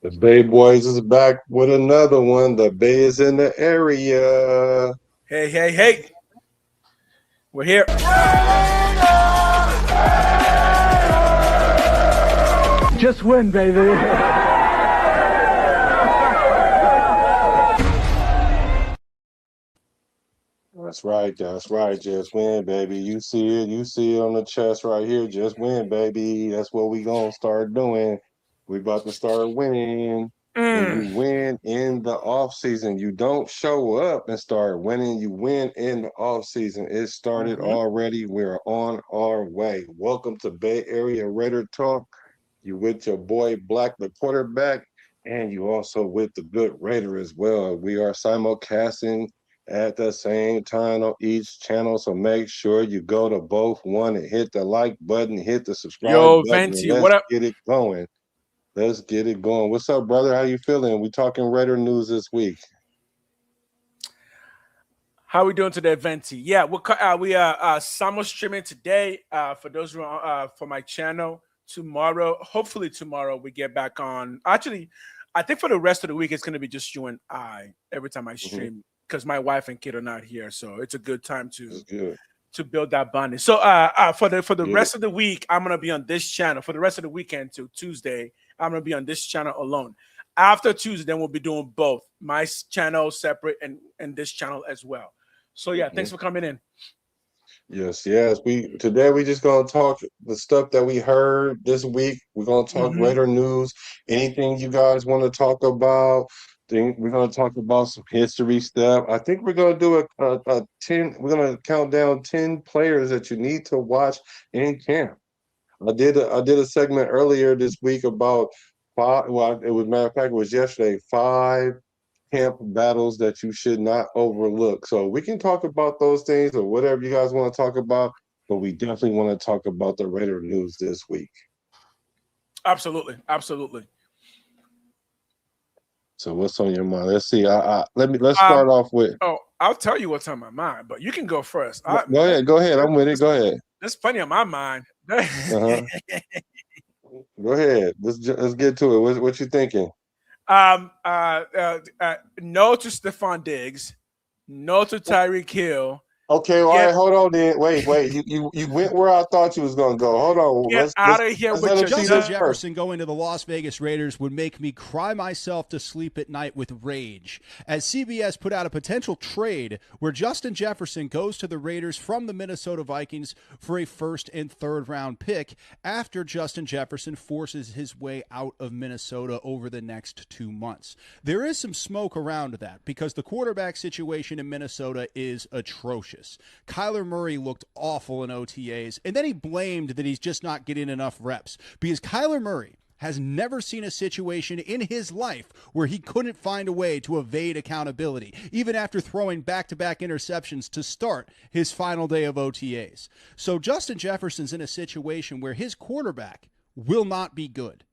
The BayBoys is back with another one. The Bay is in the area. Hey, hey, hey. We're here. Just win, baby. That's right. That's right. Just win, baby. You see it. You see it on the chest right here. Just win, baby. That's what we gonna start doing. We about to start winning. And you Mm. win in the off season. You don't show up and start winning. You win in the off season. It started hmm already. We're on our way. Welcome to Bay Area Raider Talk. You with your boy Black, the quarterback, and you also with the good Raider as well. We are simulcasting at the same time on each channel. So make sure you go to both one and hit the like button, hit the subscribe Yo, button, and Venti, let's what up? get it going. Let's get it going. What's up, brother? How you feeling? We talking Raider news this week. How we doing today, Venti? Yeah, we are summer streaming today. For those who are for my channel tomorrow. Hopefully tomorrow we get back on. Actually, I think for the rest of the week it's gonna be just you and I every time I Mm-hmm. stream because my wife and kid are not here, so it's a good time It's to good. build that bonding. So for the Get it. rest of the week, I'm gonna be on this channel. For the rest of the weekend till Tuesday, I'm gonna be on this channel alone. After Tuesday, then we'll be doing both my channel separate and this channel as well. So yeah, Mm-hmm. thanks for coming in. Yes, yes. We today we just gonna talk the stuff that we heard this week. We're gonna talk hmm Raider news. Anything you guys want to talk about? Think we're gonna talk about some history stuff. I think we're gonna do a 10. We're gonna count down 10 players that you need to watch in camp. I did a segment earlier this week about five. Well, it was matter of fact, it was yesterday. Five camp battles that you should not overlook. So we can talk about those things or whatever you guys want to talk about, but we definitely want to talk about the Raider news this week. Absolutely, absolutely. So what's on your mind? Let's see. Let's Um, start off with. oh, I'll tell you what's on my mind, but you can go first. I, Go there- ahead. Go ahead. I'm with it. there's, Go ahead. there's plenty on my mind. Uh huh. Go ahead. Let's get to it. What you thinking? No to Stephon Diggs, no to Tyreek Hill. Okay, all Get right, hold on then. Wait. You went where I thought you was gonna go. Hold on. get out of here Let's let with him your see Justin this nut. first. Jefferson going to the Las Vegas Raiders would make me cry myself to sleep at night with rage. As CBS put out a potential trade where Justin Jefferson goes to the Raiders from the Minnesota Vikings for a first and third round pick after Justin Jefferson forces his way out of Minnesota over the next 2 months. There is some smoke around that because the quarterback situation in Minnesota is atrocious. Kyler Murray looked awful in OTAs, and then he blamed that he's just not getting enough reps because Kyler Murray has never seen a situation in his life where he couldn't find a way to evade accountability, even after throwing back-to-back interceptions to start his final day of OTAs. So Justin Jefferson's in a situation where his quarterback will not be good.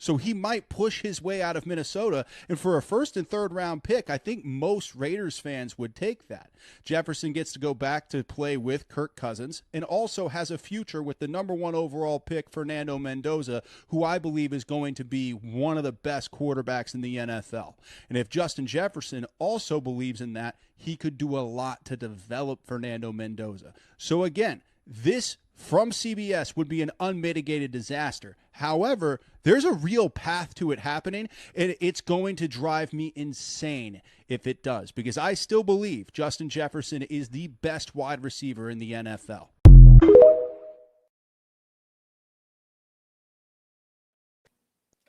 So he might push his way out of Minnesota. And for a first and third round pick, I think most Raiders fans would take that. Jefferson gets to go back to play with Kirk Cousins and also has a future with the number one overall pick, Fernando Mendoza, who I believe is going to be one of the best quarterbacks in the NFL. And if Justin Jefferson also believes in that, he could do a lot to develop Fernando Mendoza. So again, this from CBS would be an unmitigated disaster. However, there's a real path to it happening, and it's going to drive me insane if it does, because I still believe Justin Jefferson is the best wide receiver in the NFL.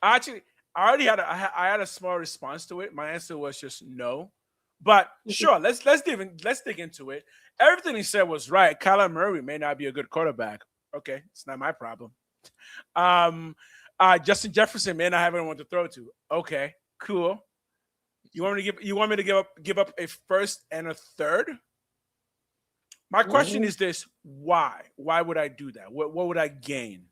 Actually, I already had I had a small response to it. My answer was just no. But sure, let's dig into it. Everything he said was right. Kyler Murray may not be a good quarterback. Okay, it's not my problem. Um, Justin Jefferson may not have anyone to throw to. Okay, cool. You want me to give up a first and a third? My question Mhm. is this: why? Why would I do that? What would I gain?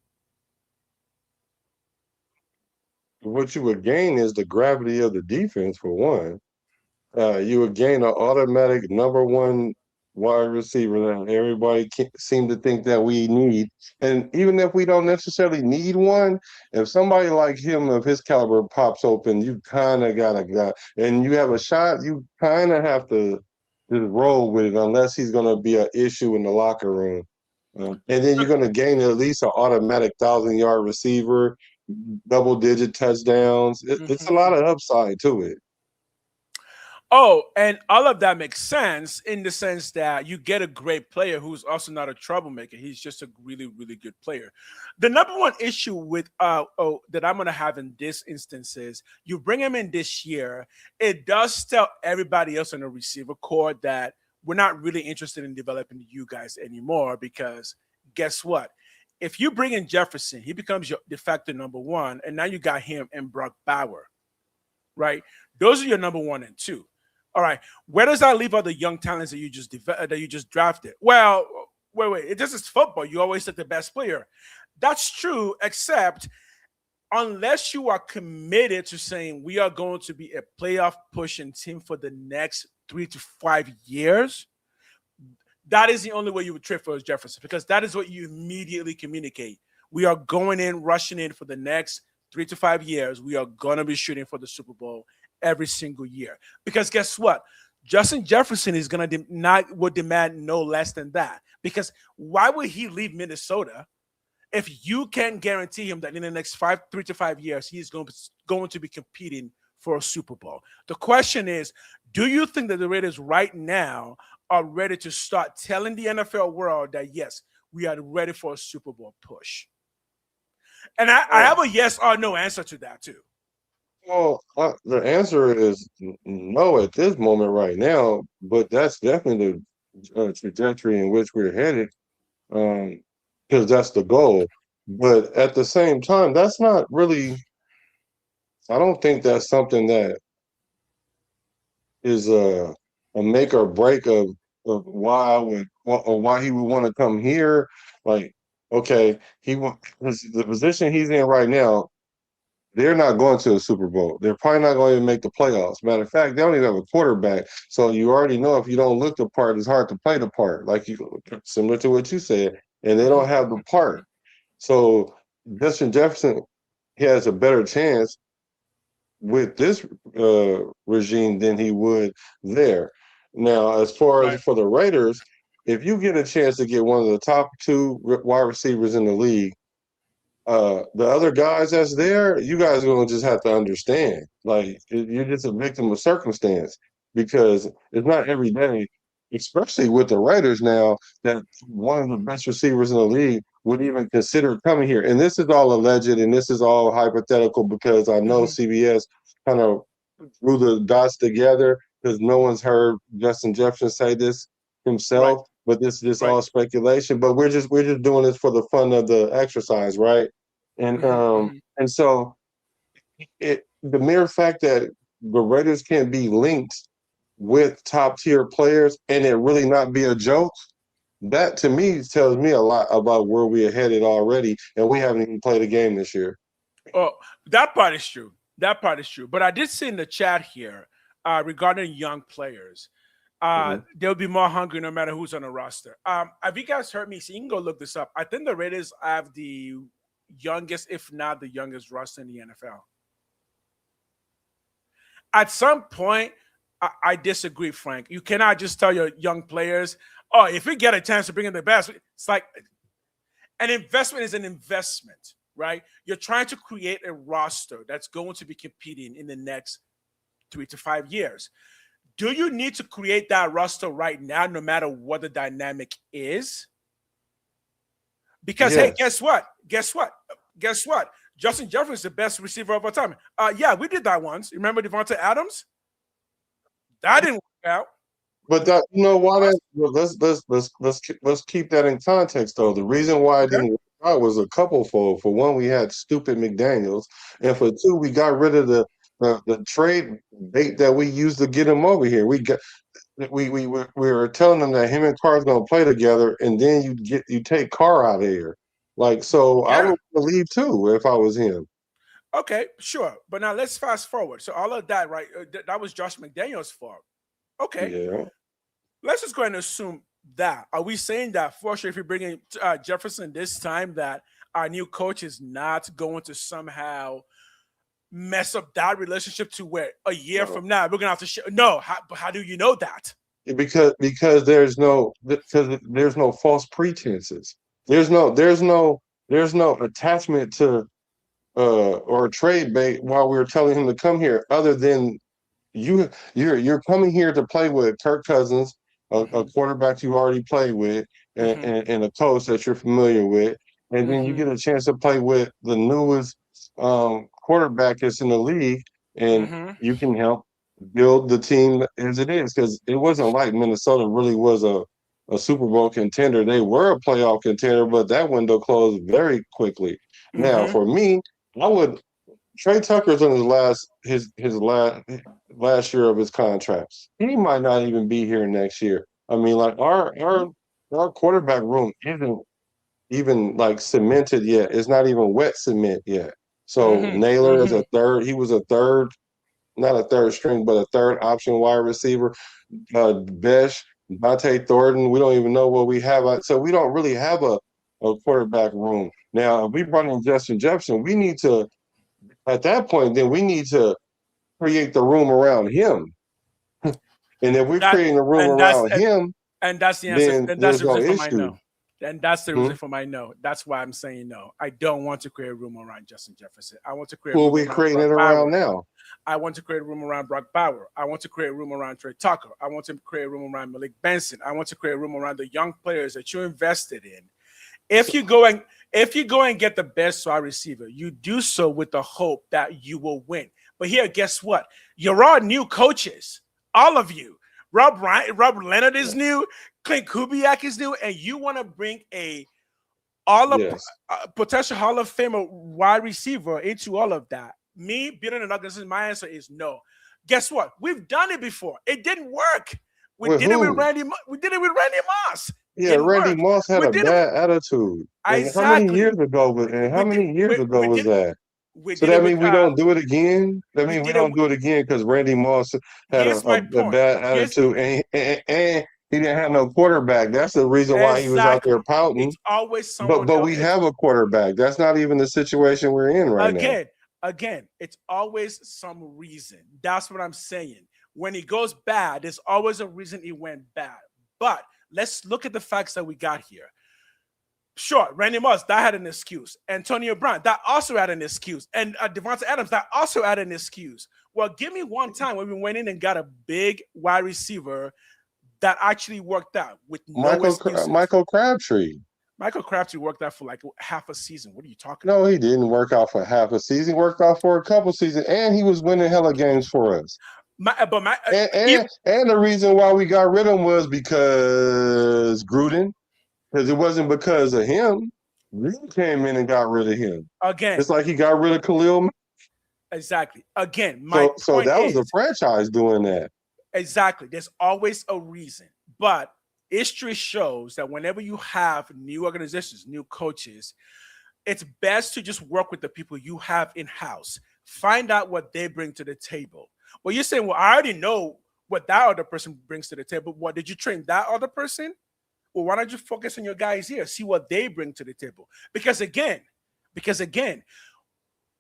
What you would gain is the gravity of the defense for one. You would gain an automatic number one wide receiver that everybody seem to think that we need. And even if we don't necessarily need one, if somebody like him of his caliber pops open, you kind of gotta go, and you have a shot. You kind of have to just roll with it, unless he's gonna be an issue in the locker room. And then you're gonna gain at least an automatic 1,000-yard receiver, double-digit touchdowns. It's a lot of upside to it. Oh, and all of that makes sense in the sense that you get a great player who's also not a troublemaker. He's just a really, really good player. The number one issue with that I'm gonna have in this instance is you bring him in this year. It does tell everybody else on the receiver corps that we're not really interested in developing you guys anymore, because guess what? If you bring in Jefferson, he becomes your de facto number one, and now you got him and Brock Bauer, right? Those are your number one and two. All right, where does that leave all the young talents that you just drafted? Well, wait. This is football. You always take the best player. That's true, except unless you are committed to saying we are going to be a playoff pushing team for the next 3 to 5 years, that is the only way you would trade for Jefferson, because that is what you immediately communicate. We are going in, rushing in for the next 3 to 5 years. We are going to be shooting for the Super Bowl every single year. Because guess what? Justin Jefferson is going to would demand no less than that. Because why would he leave Minnesota if you can guarantee him that in the next 3 to 5 years, he's going to be competing for a Super Bowl? The question is, do you think that the Raiders right now are ready to start telling the NFL world that, yes, we are ready for a Super Bowl push? And I have a yes or no answer to that too. Well, the answer is no at this moment right now, but that's definitely the trajectory in which we're headed, because that's the goal. But at the same time, that's not really, I don't think that's something that is a make or break of why I would, or why he would want to come here. Like, okay, the position he's in right now, they're not going to a Super Bowl. They're probably not going to make the playoffs. Matter of fact, they don't even have a quarterback. So you already know if you don't look the part, it's hard to play the part. Similar to what you said, and they don't have the part. So Justin Jefferson, he has a better chance with this regime than he would there. Now, as far as for the Raiders, if you get a chance to get one of the top two wide receivers in the league, the other guys that's there, you guys are gonna just have to understand. Like, you're just a victim of circumstance, because it's not every day, especially with the Raiders now, that one of the best receivers in the league would even consider coming here. And this is all alleged, and this is all hypothetical, because I know CBS kind of drew the dots together, because no one's heard Justin Jefferson say this himself. But this all speculation. But we're just doing this for the fun of the exercise, right? And so the mere fact that the Raiders can be linked with top tier players and it really not be a joke, that to me tells me a lot about where we are headed already, and we haven't even played a game this year. Oh, that part is true. That part is true. But I did see in the chat here regarding young players. They'll be more hungry no matter who's on the roster. Have you guys heard me? So you can go look this up. I think the Raiders have the youngest, if not the youngest, roster in the NFL. At some point, I disagree, Frank. You cannot just tell your young players, oh, if we get a chance to bring in the best, it's like an investment is an investment, right? You're trying to create a roster that's going to be competing in the next 3 to 5 years. Do you need to create that roster right now, no matter what the dynamic is? Because, hey, guess what? Justin Jefferson is the best receiver of all time. Yeah, we did that once. Remember Devontae Adams? That didn't work out. But that, you know why that, let's keep that in context though. The reason why it didn't work out was a couple fold. For one, we had stupid McDaniels, and for two, we got rid of the trade bait that we used to get him over here. We were telling them that him and Carr's gonna play together, and then you take Carr out of here. Like, so I would believe too if I was him. Okay, sure. But now let's fast forward. So all of that, right? That was Josh McDaniels' fault. Okay. Yeah. Let's just go ahead and assume that, are we saying that for sure if you bring in Jefferson this time that our new coach is not going to somehow mess up that relationship to where a year No. from now we're gonna have to no, but how do you know that? Because there's no false pretenses. There's no attachment to or trade bait while we were telling him to come here, other than you're coming here to play with Kirk Cousins, a Mm-hmm. quarterback you already played with, Mm-hmm. and a coach that you're familiar with, and then you Mm-hmm. get a chance to play with the newest quarterback that's in the league, and Mm-hmm. you can help build the team as it is. Because it wasn't like Minnesota really was a Super Bowl contender. They were a playoff contender, but that window closed very quickly. Now, Mm-hmm. for me, I would Trey Tucker's on his last year of his contract. He might not even be here next year. I mean, like our quarterback room isn't even like cemented yet. It's not even wet cement yet. So Mm-hmm. Naylor is Mm-hmm. a third. He was a third, not a third string, but a third option wide receiver. Besh, Dante Thornton. We don't even know what we have. So we don't really have a quarterback room. Now, if we brought in Justin Jefferson, we need to at that point, then we need to create the room around him. And if we're That creating a room and around him, that's the answer. then And that's there's the no reason for my issue. no. And that's the Hmm? reason for my no. That's why I'm saying no. I don't want to create a room around Justin Jefferson. I want to create a Who are room we around creating Brock it around Bauer. now? I want to create a room around Brock Bauer. I want to create a room around Trey Tucker. I want to create a room around Malik Benson. I want to create a room around the young players that you invested in. If So, you go and if you go and get the best wide receiver, you do so with the hope that you will win. But here, guess what? You're all new coaches, all of you. Rob Leonard is new, Clint Kubiak is new, and you want to bring yes. potential Hall of Famer wide receiver into all of that. Me being an organization, my answer is no. Guess what? We've done it before. It didn't work. We With did it with who? Randy. We did it with Randy Moss. Yeah, Didn't Randy work. Moss had We a did it with bad attitude. And how many exactly. years ago was and how many years ago We was did that? we So did it that with means we don't do it again. That we means we did it. don't do it again because Randy Moss had Here's my a point. bad Here's attitude and he didn't have no quarterback. That's the reason why he was out there exactly. pouting. It's always But someone else. we It's have a quarterback. That's not even the situation we're in right now. again, it's always some reason. That's what I'm saying. When it goes bad, there's always a reason it went bad. But let's look at the facts that we got here. Sure, Randy Moss, that had an excuse. Antonio Brown, that also had an excuse. And Devonta Adams, that also had an excuse. Well, give me one time when we went in and got a big wide receiver that actually worked out with no excuses. Michael Crabtree. Michael Crabtree worked out for like half a season. What are you talking No, about? he didn't work out for half a season. He worked out for a couple seasons, and he was winning hella games for us. But my And the reason why we got rid of him was because Gruden. Because it wasn't because of him. Gruden came in and got rid of him. again, It's like he got rid of Khalil Mack. exactly. Again, my So point that was the is franchise doing that. exactly. There's always a reason, but history shows that whenever you have new organizations, new coaches, it's best to just work with the people you have in house. Find out what they bring to the table. Well, you're saying, well, I already know what that other person brings to the table. What did you train that other person? Well, why don't you focus on your guys here? See what they bring to the table. Because again,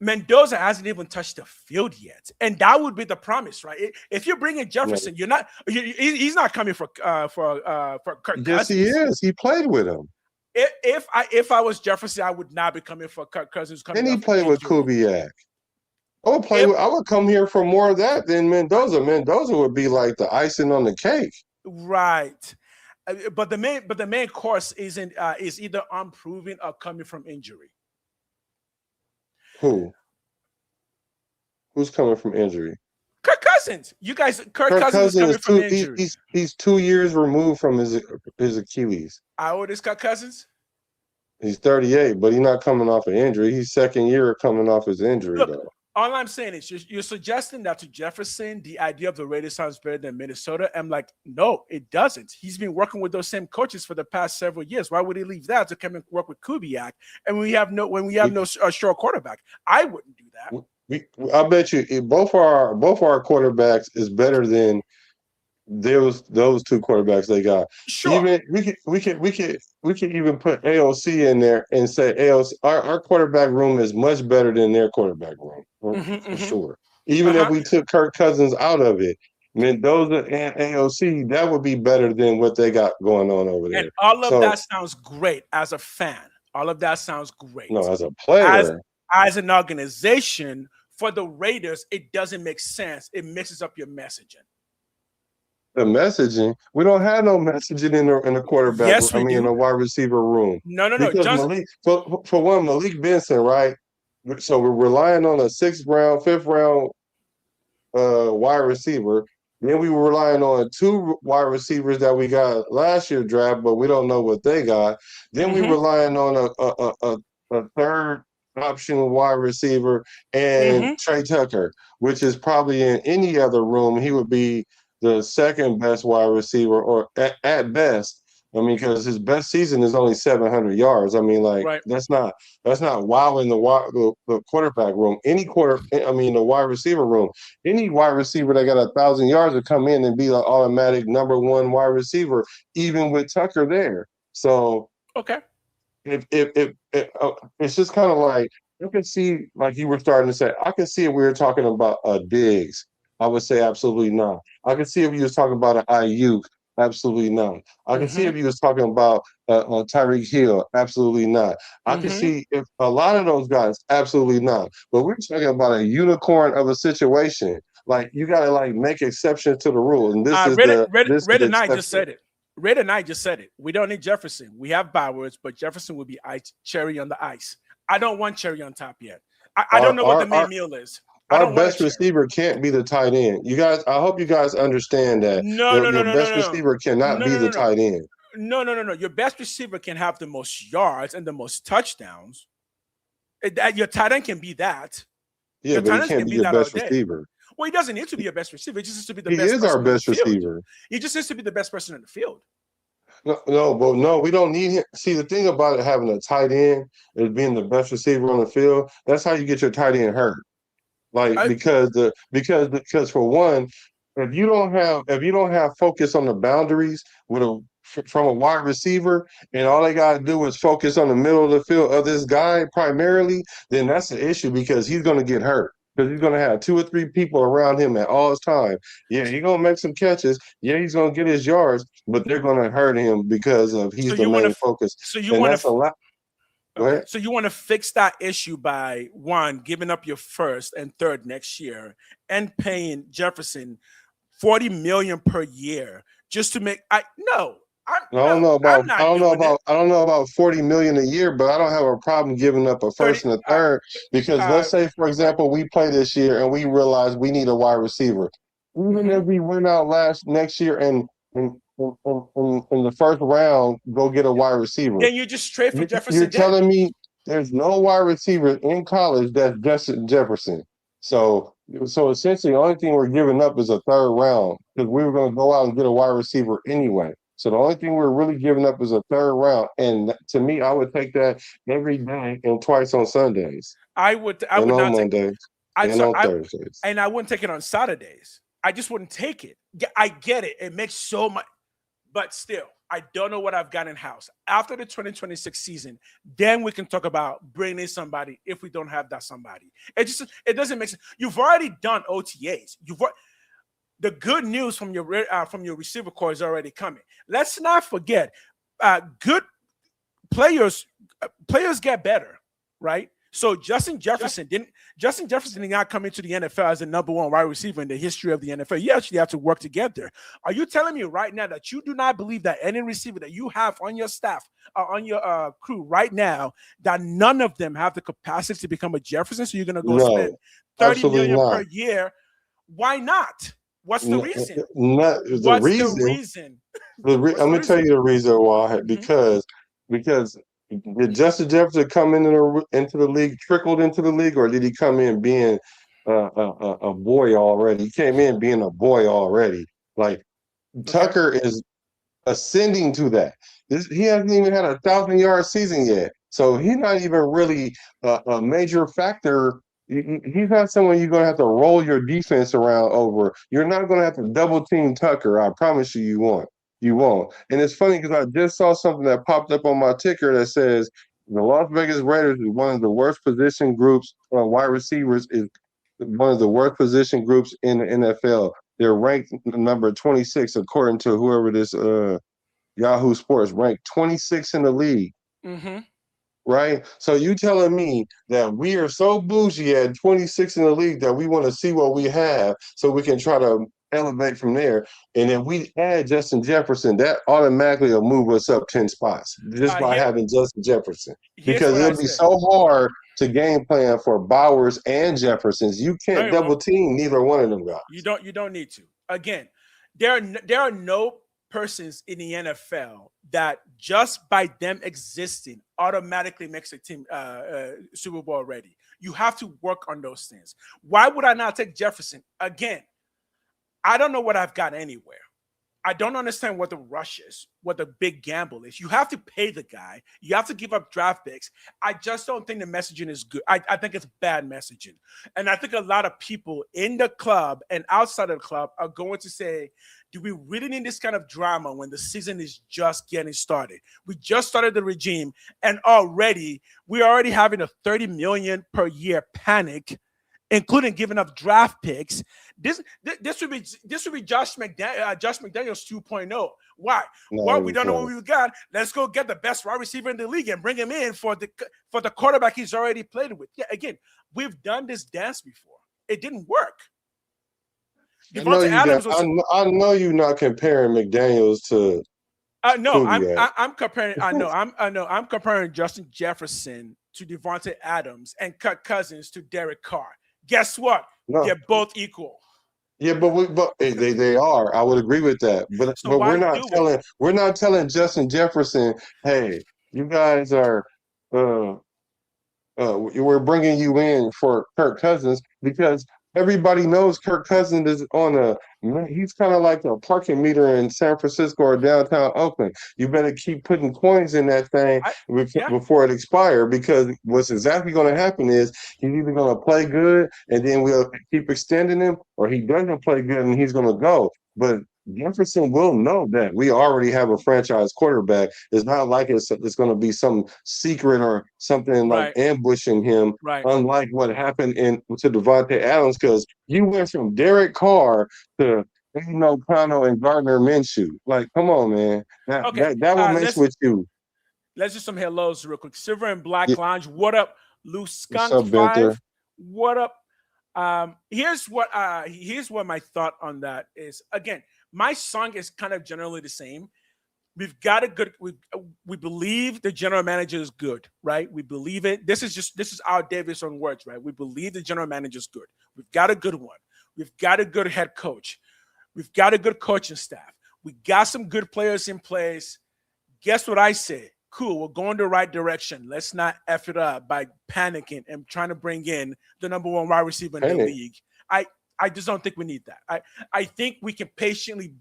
Mendoza hasn't even touched the field yet, and that would be the promise, right? If you're bringing You know, Jefferson, he's not coming for Kirk yes, he Cousins. is. He played with him. If I was Jefferson, I would not be coming for Kirk Cousins And coming he off an played with injury. Kubiak. If I would come here for more of that than Mendoza. Mendoza would be like the icing on the cake. right, but the main course is either unproven or coming from injury. Who? Who's coming from injury? Kirk Cousins, Kirk Kirk Cousins is Cousins coming is from injury. he's 2 years removed from his Achilles. How old is Kirk Cousins? He's 38, but he's not coming off an injury. He's second year coming off his injury Look, though. all I'm saying is you're suggesting that to Jefferson, the idea of the Raiders sounds better than Minnesota. I'm like, no, it doesn't. He's been working with those same coaches for the past several years. Why would he leave that to come and work with Kubiak? And when we have We, no sure quarterback, I wouldn't do that. I bet you both our quarterbacks is better than those two quarterbacks they got. Sure. Even we can even put AOC in there and say AOC our quarterback room is much better than their quarterback room for sure. Even if Uh-huh. we took Kirk Cousins out of it, Mendoza and AOC, that would be better than what they got going on over And there. all of So that sounds great as a fan. All of that sounds no, great. as a As player, as an organization, for the Raiders, it doesn't make sense. It mixes up your messaging. the messaging, we don't have no messaging in the quarterback. Yes, I we mean, in do. the wide receiver room No, no, no. because Just Malik for one, Malik Benson, right? So we're relying on a sixth round, fifth round wide receiver. Then we were relying on two wide receivers that we got last year draft, but we don't know what they got. Then we hmm relying on a third option wide receiver and hmm Trey Tucker, which is probably in any other room he would be the second best wide receiver, or at best. I mean, because his best season is only 700 yards. I mean, like right. that's not wowing the quarterback room. The wide receiver room, any wide receiver that got 1,000 yards would come in and be an automatic number one wide receiver, even with Tucker there. So Okay. it's just kind of like you can see, like you were starting to say, I can see if we were talking about Diggs. I would say absolutely not. I can see if you was talking about an Ayuk. Absolutely not. I can see hmm if you was talking about Tyreek Hill. Absolutely not. I can hmm see if a lot of those guys. Absolutely not. But we're talking about a unicorn of a situation. Like you got to like make exceptions to the rule, and this is Red the and I just exception. said it. Red and I just said it. We don't need Jefferson. We have Bowers, but Jefferson would be cherry on the ice. I don't want cherry on top yet. I don't Our know what the our main our meal is. I our don't want a best cherry. receiver can't be the tight end. You guys, I hope you guys understand that No, your no, no, your no, no, best no, receiver cannot no, be no, the no, no, tight end. no, no, no, no. Your best receiver can have the most yards and the most touchdowns. Your tight end can be that. Yeah, Your but he tight ends can't can be be your that all best day. receiver. Well, he doesn't need to be your best receiver. He just needs to be the He best is our person on the best field. receiver. He just needs to be the best person on the field. No, no, but no, we don't need him. See, the thing about it having a tight end is being the best receiver on the field. That's how you get your tight end hurt. Like I, because for one, if you don't have focus on the boundaries from a wide receiver, and all they gotta do is focus on the middle of the field of this guy primarily, then that's the issue because he's gonna get hurt. Because he's gonna have two or three people around him at all time. Yeah, he's gonna make some catches. Yeah, he's gonna get his yards, but they're gonna hurt him because of so he's the you want main to, focus. so you And want that's a to, lot. Go okay. ahead. So you want to fix that issue by one, giving up your first and third next year, and paying Jefferson 40 million per year just to make. I no, I'm I no, don't know I'm about I not don't know doing it. about I don't know about 40 million a year, but I don't have a problem giving up a 30. first and a third because let's say, for Right. example, we play this year and we realize we need a wide receiver. Even hmm if we went out last next year and in the first round go get a wide receiver, Then you just trade for you're Jefferson. Then telling me there's no wide receiver in college that's Justin Jefferson. So essentially, the only thing we're giving up is a third round because we were going to go out and get a wide receiver anyway. So the only thing we're really giving up is a third round, and to me, I would take that every day and twice on Sundays, I and would on not take. Mondays, I and so on I Thursdays. and I wouldn't take it on Saturdays. I just wouldn't take it. I get it. It makes so much, but still, I don't know what I've got in house. After the 2026 season, then we can talk about bringing in somebody if we don't have that somebody. It doesn't make sense. You've already done OTAs. The good news from your receiver core is already coming. Let's not forget, good players players get better, right? So Justin Jefferson did not come into the NFL as the number one wide receiver in the history of the NFL. You actually have to work together. Are you telling me right now that you do not believe that any receiver that you have on your staff, on your crew right now, that none of them have the capacity to become a Jefferson? So you're going to go No, spend 30 absolutely million per not. year. Why not? What's the reason? Not the What's the reason. reason? I'm What's the gonna tell reason? you the reason why. Mm-hmm. Because did Justin Jefferson come into the league, trickled into the league, or did he come in being a boy already? He came in being a boy already. Like Okay. Tucker is ascending to that. He hasn't even had 1,000 yard season yet, so he's not even really a major factor He's not someone you're going to have to roll your defense around over. You're not going to have to double team Tucker. I promise you, you won't. You won't. And it's funny because I just saw something that popped up on my ticker that says the Las Vegas Raiders is one of the worst position groups. Wide receivers is one of the worst position groups in the NFL. They're ranked number 26 according to whoever this Yahoo Sports ranked 26 in the league. Mm-hmm. Right? So you telling me that we are so bougie at 26 in the league that we want to see what we have so we can try to elevate from there. And then we add Justin Jefferson, that automatically will move us up 10 spots just by Here, having Justin Jefferson. here's Because what I it'll be say. so hard to game plan for Bowers and Jeffersons. You No, can't you won't. double team neither one of them guys. You don't need to. Again, there are no persons in the NFL that just by them existing automatically makes a team Super Bowl ready. You have to work on those things. Why would I not take Jefferson? Again, I don't know what I've got anywhere. I don't understand what the rush is, what the big gamble is. You have to pay the guy. You have to give up draft picks. I just don't think the messaging is good. I think it's bad messaging. And I think a lot of people in the club and outside of the club are going to say, do we really need this kind of drama when the season is just getting started? We just started the regime and we're already having a 30 million per year panic, including giving up draft picks. This would be Josh McDaniels 2.0. Why? Well, we don't know what we've got. Let's go get the best wide receiver in the league and bring him in for the quarterback he's already played with. Yeah, again, we've done this dance before. It didn't work. I know you're not comparing McDaniels to no, Kubiak. I'm comparing. I'm comparing Justin Jefferson to Devontae Adams and Kirk Cousins to Derek Carr. Guess what? No. They're both equal. Yeah, but they are. I would agree with that. But So we're not telling Justin Jefferson, hey, you guys are we're bringing you in for Kirk Cousins because everybody knows Kirk Cousins is he's kind of like a parking meter in San Francisco or downtown Oakland. You better keep putting coins in that thing before it expires because what's exactly going to happen is he's either going to play good and then we'll keep extending him or he doesn't play good and he's going to go. But Jefferson will know that we already have a franchise quarterback. It's not like it's going to be some secret or something like ambushing him, unlike what happened to Devontae Adams, because you went from Derek Carr to Kano and Gardner Minshew. Like, come on, man. That will mess with you. Let's do some hellos real quick. Silver and Black Lounge. What up, Loose Skunk 5? Benter? What up? Here's what my thought on that is. Again, my song is kind of generally the same. We've got a good. We believe the general manager is good, right? We believe it. This is our Davis own words, right? We believe the general manager is good. We've got a good one. We've got a good head coach. We've got a good coaching staff. We got some good players in place. Guess what I say? Cool, we're going the right direction. Let's not F it up by panicking and trying to bring in the number one wide receiver in the league. I just don't think we need that. I think we can patiently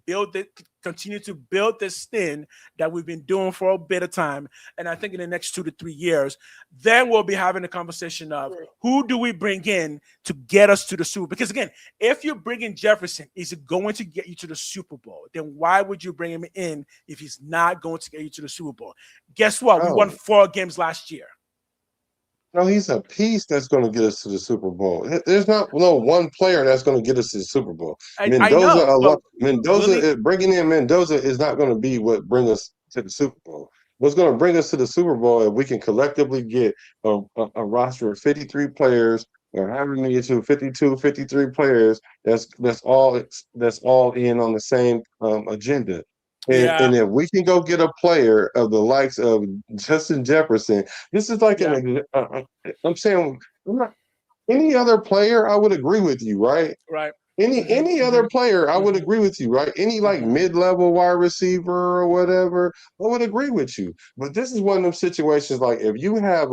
continue to build this thing that we've been doing for a bit of time. And I think in the next 2 to 3 years, then we'll be having a conversation of who do we bring in to get us to the Super Bowl? Because again, if you're bringing Jefferson, is it going to get you to the Super Bowl? Then why would you bring him in if he's not going to get you to the Super Bowl? Guess what? We won 4 games last year. No, he's a piece that's going to get us to the Super Bowl. There's not one player that's going to get us to the Super Bowl. Bringing in Mendoza is not going to be what brings us to the Super Bowl. What's going to bring us to the Super Bowl if we can collectively get a roster of 53 players or however many to 52, 53 players that's all in on the same agenda. And if we can go get a player of the likes of Justin Jefferson, this is like I'm saying, any other player, I would agree with you, right? Right. Any other player, I would agree with you, right? Any like mid-level wide receiver or whatever, I would agree with you. But this is one of those situations like if you have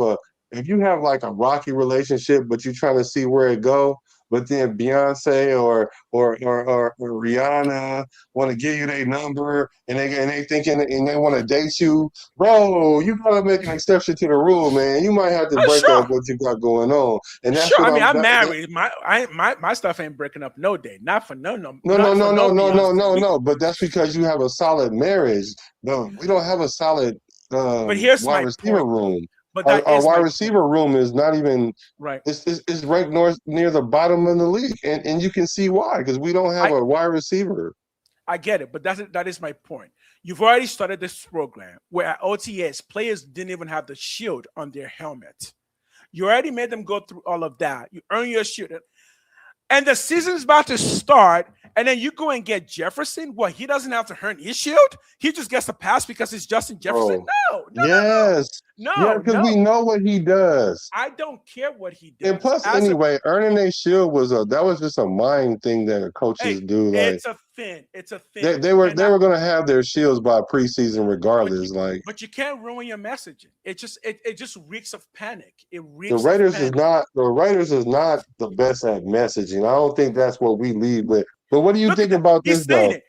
like a rocky relationship, but you're trying to see where it go, but then Beyonce or Rihanna want to give you their number, and they thinking and they want to date you, bro. You gotta make an exception to the rule, man. You might have to break up Sure. what you got going on, and that's Sure. what I mean, I'm. I'm married. My stuff ain't breaking up no day. Not for no No, no, not for no, no no, no, no, Beyonce. no, no. But that's because you have a solid marriage. No, we don't have a solid But here's wide my receiver point. room. But Our, that our is wide my point. receiver room is not even. Right. It's ranked near the bottom of the league, and you can see why because we don't have I a wide receiver. I get it, but that is my point. You've already started this program where at OTS players didn't even have the shield on their helmet. You already made them go through all of that. You earn your shield. And the season's about to start, and then you go and get Jefferson. What, he doesn't have to earn his shield? He just gets a pass because it's Justin Jefferson? Oh, No, no, no, no. yes, yeah, No, because we no. know what he does. I don't care what he And does. plus, As a anyway, earning a shield that was just a mind thing that hey, coaches do. Like it's a thing. It's a they, thing. they You were they cannot were gonna have their shields by preseason but you regardless. Like but you can't ruin your messaging. It just reeks of panic. It the reeks of Raiders is panic. not the best at messaging. I don't think that's what we lead with. But what do you Look at think that. about He's this saying though? it.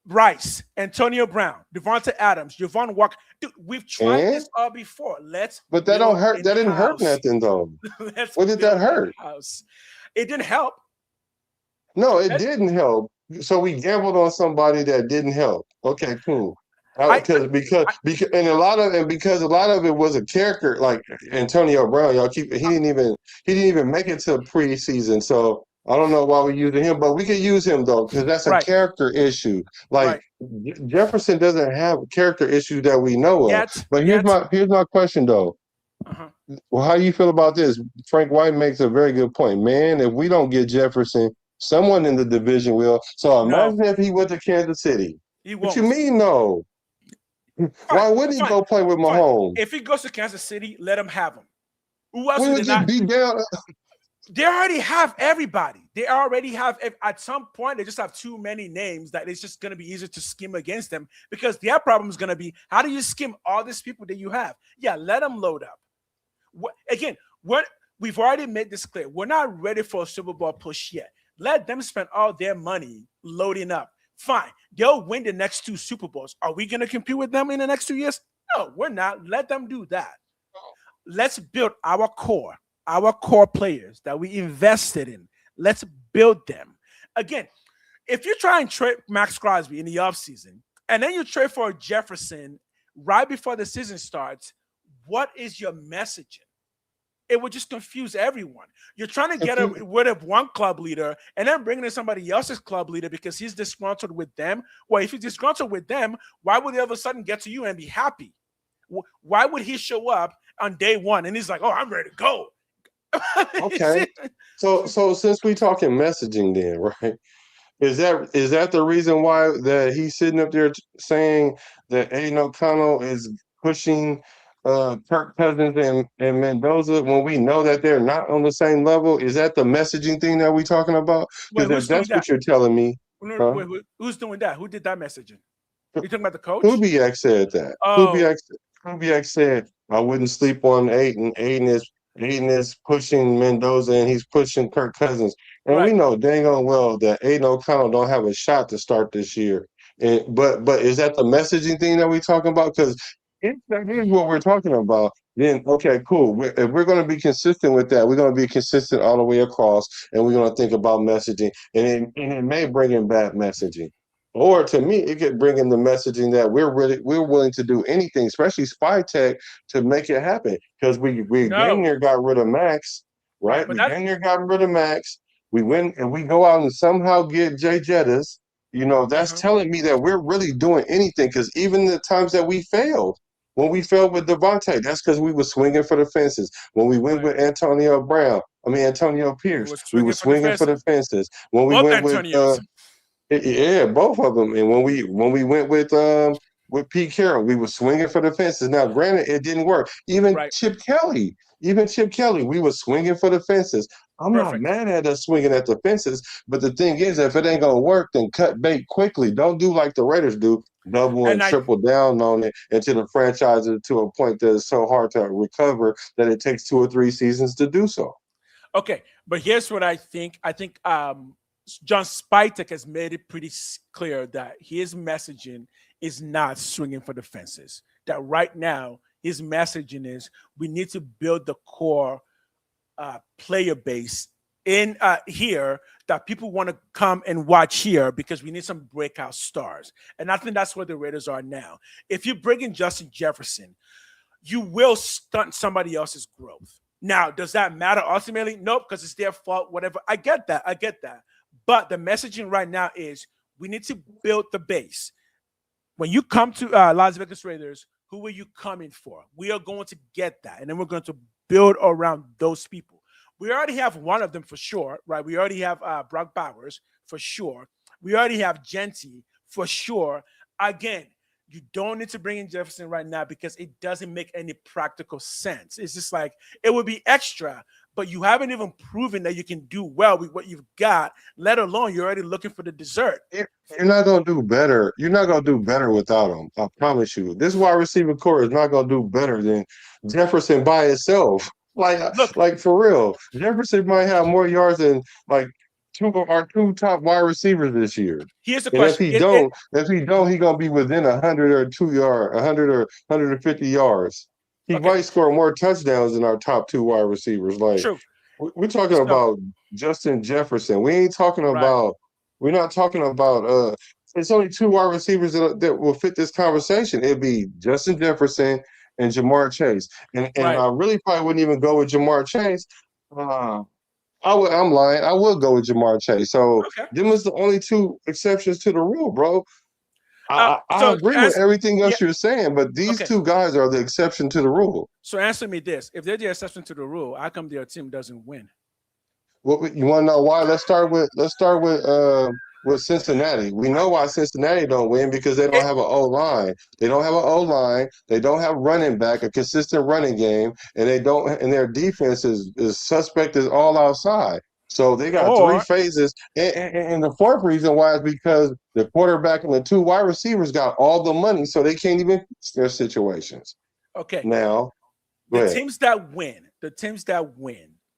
Rice, Antonio Brown, Devonta Adams, Javon Walker. Dude, we've tried And this all before. Let's but that don't build hurt. in That didn't hurt house. nothing though. Let's What did that build in hurt? house. It didn't help. No, it That- didn't help. So we gambled on somebody that didn't help. Okay, cool. I, Because because a lot of it was a character like Antonio Brown. He didn't even make it to preseason. So I don't know why we're using him, but we could use him though because that's a right, character issue. Like right. Jefferson doesn't have character issues that we know of. But Yet. here's my question though. Uh-huh. Well, how do you feel about this? Frank White makes a very good point. Man, if we don't get Jefferson, someone in the division will. So No, imagine if he went to Kansas City. he What you won't. mean, no? Fine, Why wouldn't he fine, go play with fine. Mahomes? If he goes to Kansas City, let him have him. Who else We would they would get not? beat down. They already have everybody. They already have, at some point, they just have too many names that it's just going to be easier to skim against them because their problem is going to be how do you skim all these people that you have? Yeah, let them load up. Again, we've already made this clear. We're not ready for a Super Bowl push yet. Let them spend all their money loading up. Fine. They'll win the next two Super Bowls. Are we going to compete with them in the next 2 years? No, we're not. Let them do that. Let's build our core players that we invested in. Let's build them. Again, if you try and trade Max Crosby in the offseason and then you trade for Jefferson right before the season starts, what is your messaging? It would just confuse everyone. You're trying to get rid of one club leader and then bringing in somebody else's club leader because he's disgruntled with them. Well, if he's disgruntled with them, why would they all of a sudden get to you and be happy? Why would he show up on day one and he's like, "Oh, I'm ready to go"? Okay. So since we talking messaging then, right? Is that the reason why that he's sitting up there saying that Aiden O'Connell is pushing Kirk Cousins and Mendoza when we know that they're not on the same level? Is that the messaging thing that we talking about? Wait, Because who's if doing that's that? what you're telling me, huh? Who's doing that? Who did that messaging? You talking about the coach? Kubiak said that. Oh, Kubiak said I wouldn't sleep on Aiden. Aiden is pushing Mendoza and he's pushing Kirk Cousins. And we right. know dang on well that Aiden O'Connell don't have a shot to start this year. But is that the messaging thing that we talking about? Because if that is what we're talking about, then okay, cool. If we're going to be consistent with that, we're going to be consistent all the way across, and we're going to think about messaging, and it may bring in bad messaging. Or to me, it could bring in the messaging that we're willing to do anything, especially spy tech, to make it happen. Because we dang No. near got rid of Max, Right. right? But We that's dang near got rid of Max. We went and we go out and somehow get Jay Jettis. That's uh-huh. telling me that we're really doing anything. Because even the times that we failed, when we failed with Devontae, that's because we were swinging for the fences. When we went Right. with Antonio We Pierce, were we were swinging for the swinging for the fences. fences. When we Both went with Antonios. yeah, both of them. And when we went with Pete Carroll, we were swinging for the fences. Now, granted, it didn't work. Right. Even Chip Kelly, we were swinging for the fences. I'm not Perfect. mad at us swinging at the fences, but the thing is, if it ain't gonna work, then cut bait quickly. Don't do like the Raiders do, double and And I triple down on it until the franchise is to a point that is so hard to recover that it takes 2 or 3 seasons to do so. Okay, but here's what I think. I think John Spytek has made it pretty clear that his messaging is not swinging for the fences. That right now his messaging is we need to build the core player base in here that people want to come and watch here because we need some breakout stars. And I think that's where the Raiders are now. If you bring in Justin Jefferson, you will stunt somebody else's growth. Now, does that matter ultimately? Nope, because it's their fault, whatever. I get that. I get that. But the messaging right now is we need to build the base. When you come to Las Vegas Raiders, who are you coming for? We are going to get that. And then we're going to build around those people. We already have one of them for sure, right? We already have Brock Bowers for sure. We already have Genty for sure. Again, you don't need to bring in Jefferson right now because it doesn't make any practical sense. It's just like it would be extra, but you haven't even proven that you can do well with what you've got, let alone you're already looking for the dessert. You're not gonna do better. You're not gonna do better without him. I promise you. This wide receiver core is not gonna do better than Jefferson by itself. Look, Like for real. Jefferson might have more yards than like two top wide receivers this year. here's the And if question. he don't, he gonna be within 150 yards. He Okay, might score more touchdowns than our top two wide receivers. Like true. we're talking So, about Justin Jefferson. We ain't talking right, about. We're not talking about. It's only two wide receivers that will fit this conversation. It'd be Justin Jefferson and Jamar Chase. And right. I really probably wouldn't even go with Jamar Chase. Uh, I'm lying. I would go with Jamar Chase. So Okay. them is the only two exceptions to the rule, bro. I So agree with answer, everything yeah, else you're saying, but these okay. two guys are the exception to the rule. So answer me this: if they're the exception to the rule, how come their team doesn't win? You want to know why? Let's start with Cincinnati. We know why Cincinnati don't win because they don't It, have an O line. They don't have an O line. They don't have running back, a consistent running game, and they don't. And their defense is suspect as all outside. So they got three or phases, and the fourth reason why is because the quarterback and the two wide receivers got all the money, so they can't even fix their situations. okay, Now, go the ahead. teams that win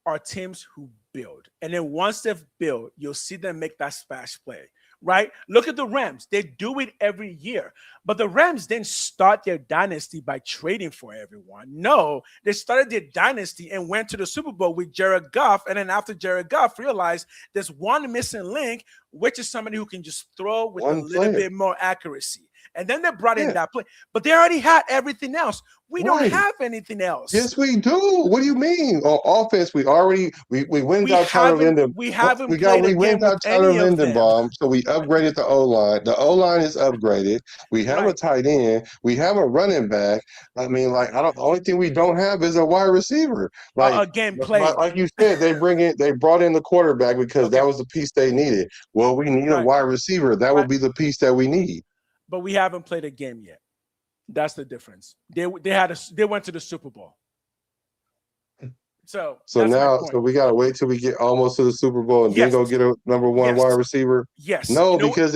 are teams who build. And then once they've built, you'll see them make that splash play, right? Look at the Rams. They do it every year. But the Rams didn't start their dynasty by trading for everyone. No, they started their dynasty and went to the Super Bowl with Jared Goff. And then after Jared Goff realized there's one missing link, which is somebody who can just throw with a One little player. bit more accuracy. And then they brought in Yeah, that play. But they already had everything else. We don't right. have anything else. Yes, we do. What do you mean? On offense, we went We out Tyler haven't Linden. we haven't played a We game went with out Tyler any of them. Lindenbaum, so we upgraded the O line. The O line is upgraded. We have a Right. tight end. We have a running back. I mean, like I don't. The only thing we don't have is a wide receiver. Again, played. Like you said, they brought in the quarterback because Okay. that was the piece they needed. Well, we need a Right. wide receiver. That Right. would be the piece that we need. But we haven't played a game yet. That's the difference. They went to the Super Bowl. So So that's my now, point. so we gotta wait till we get almost to the Super Bowl and then Yes. go get a number one Yes. wide receiver. Yes. No, You know what? because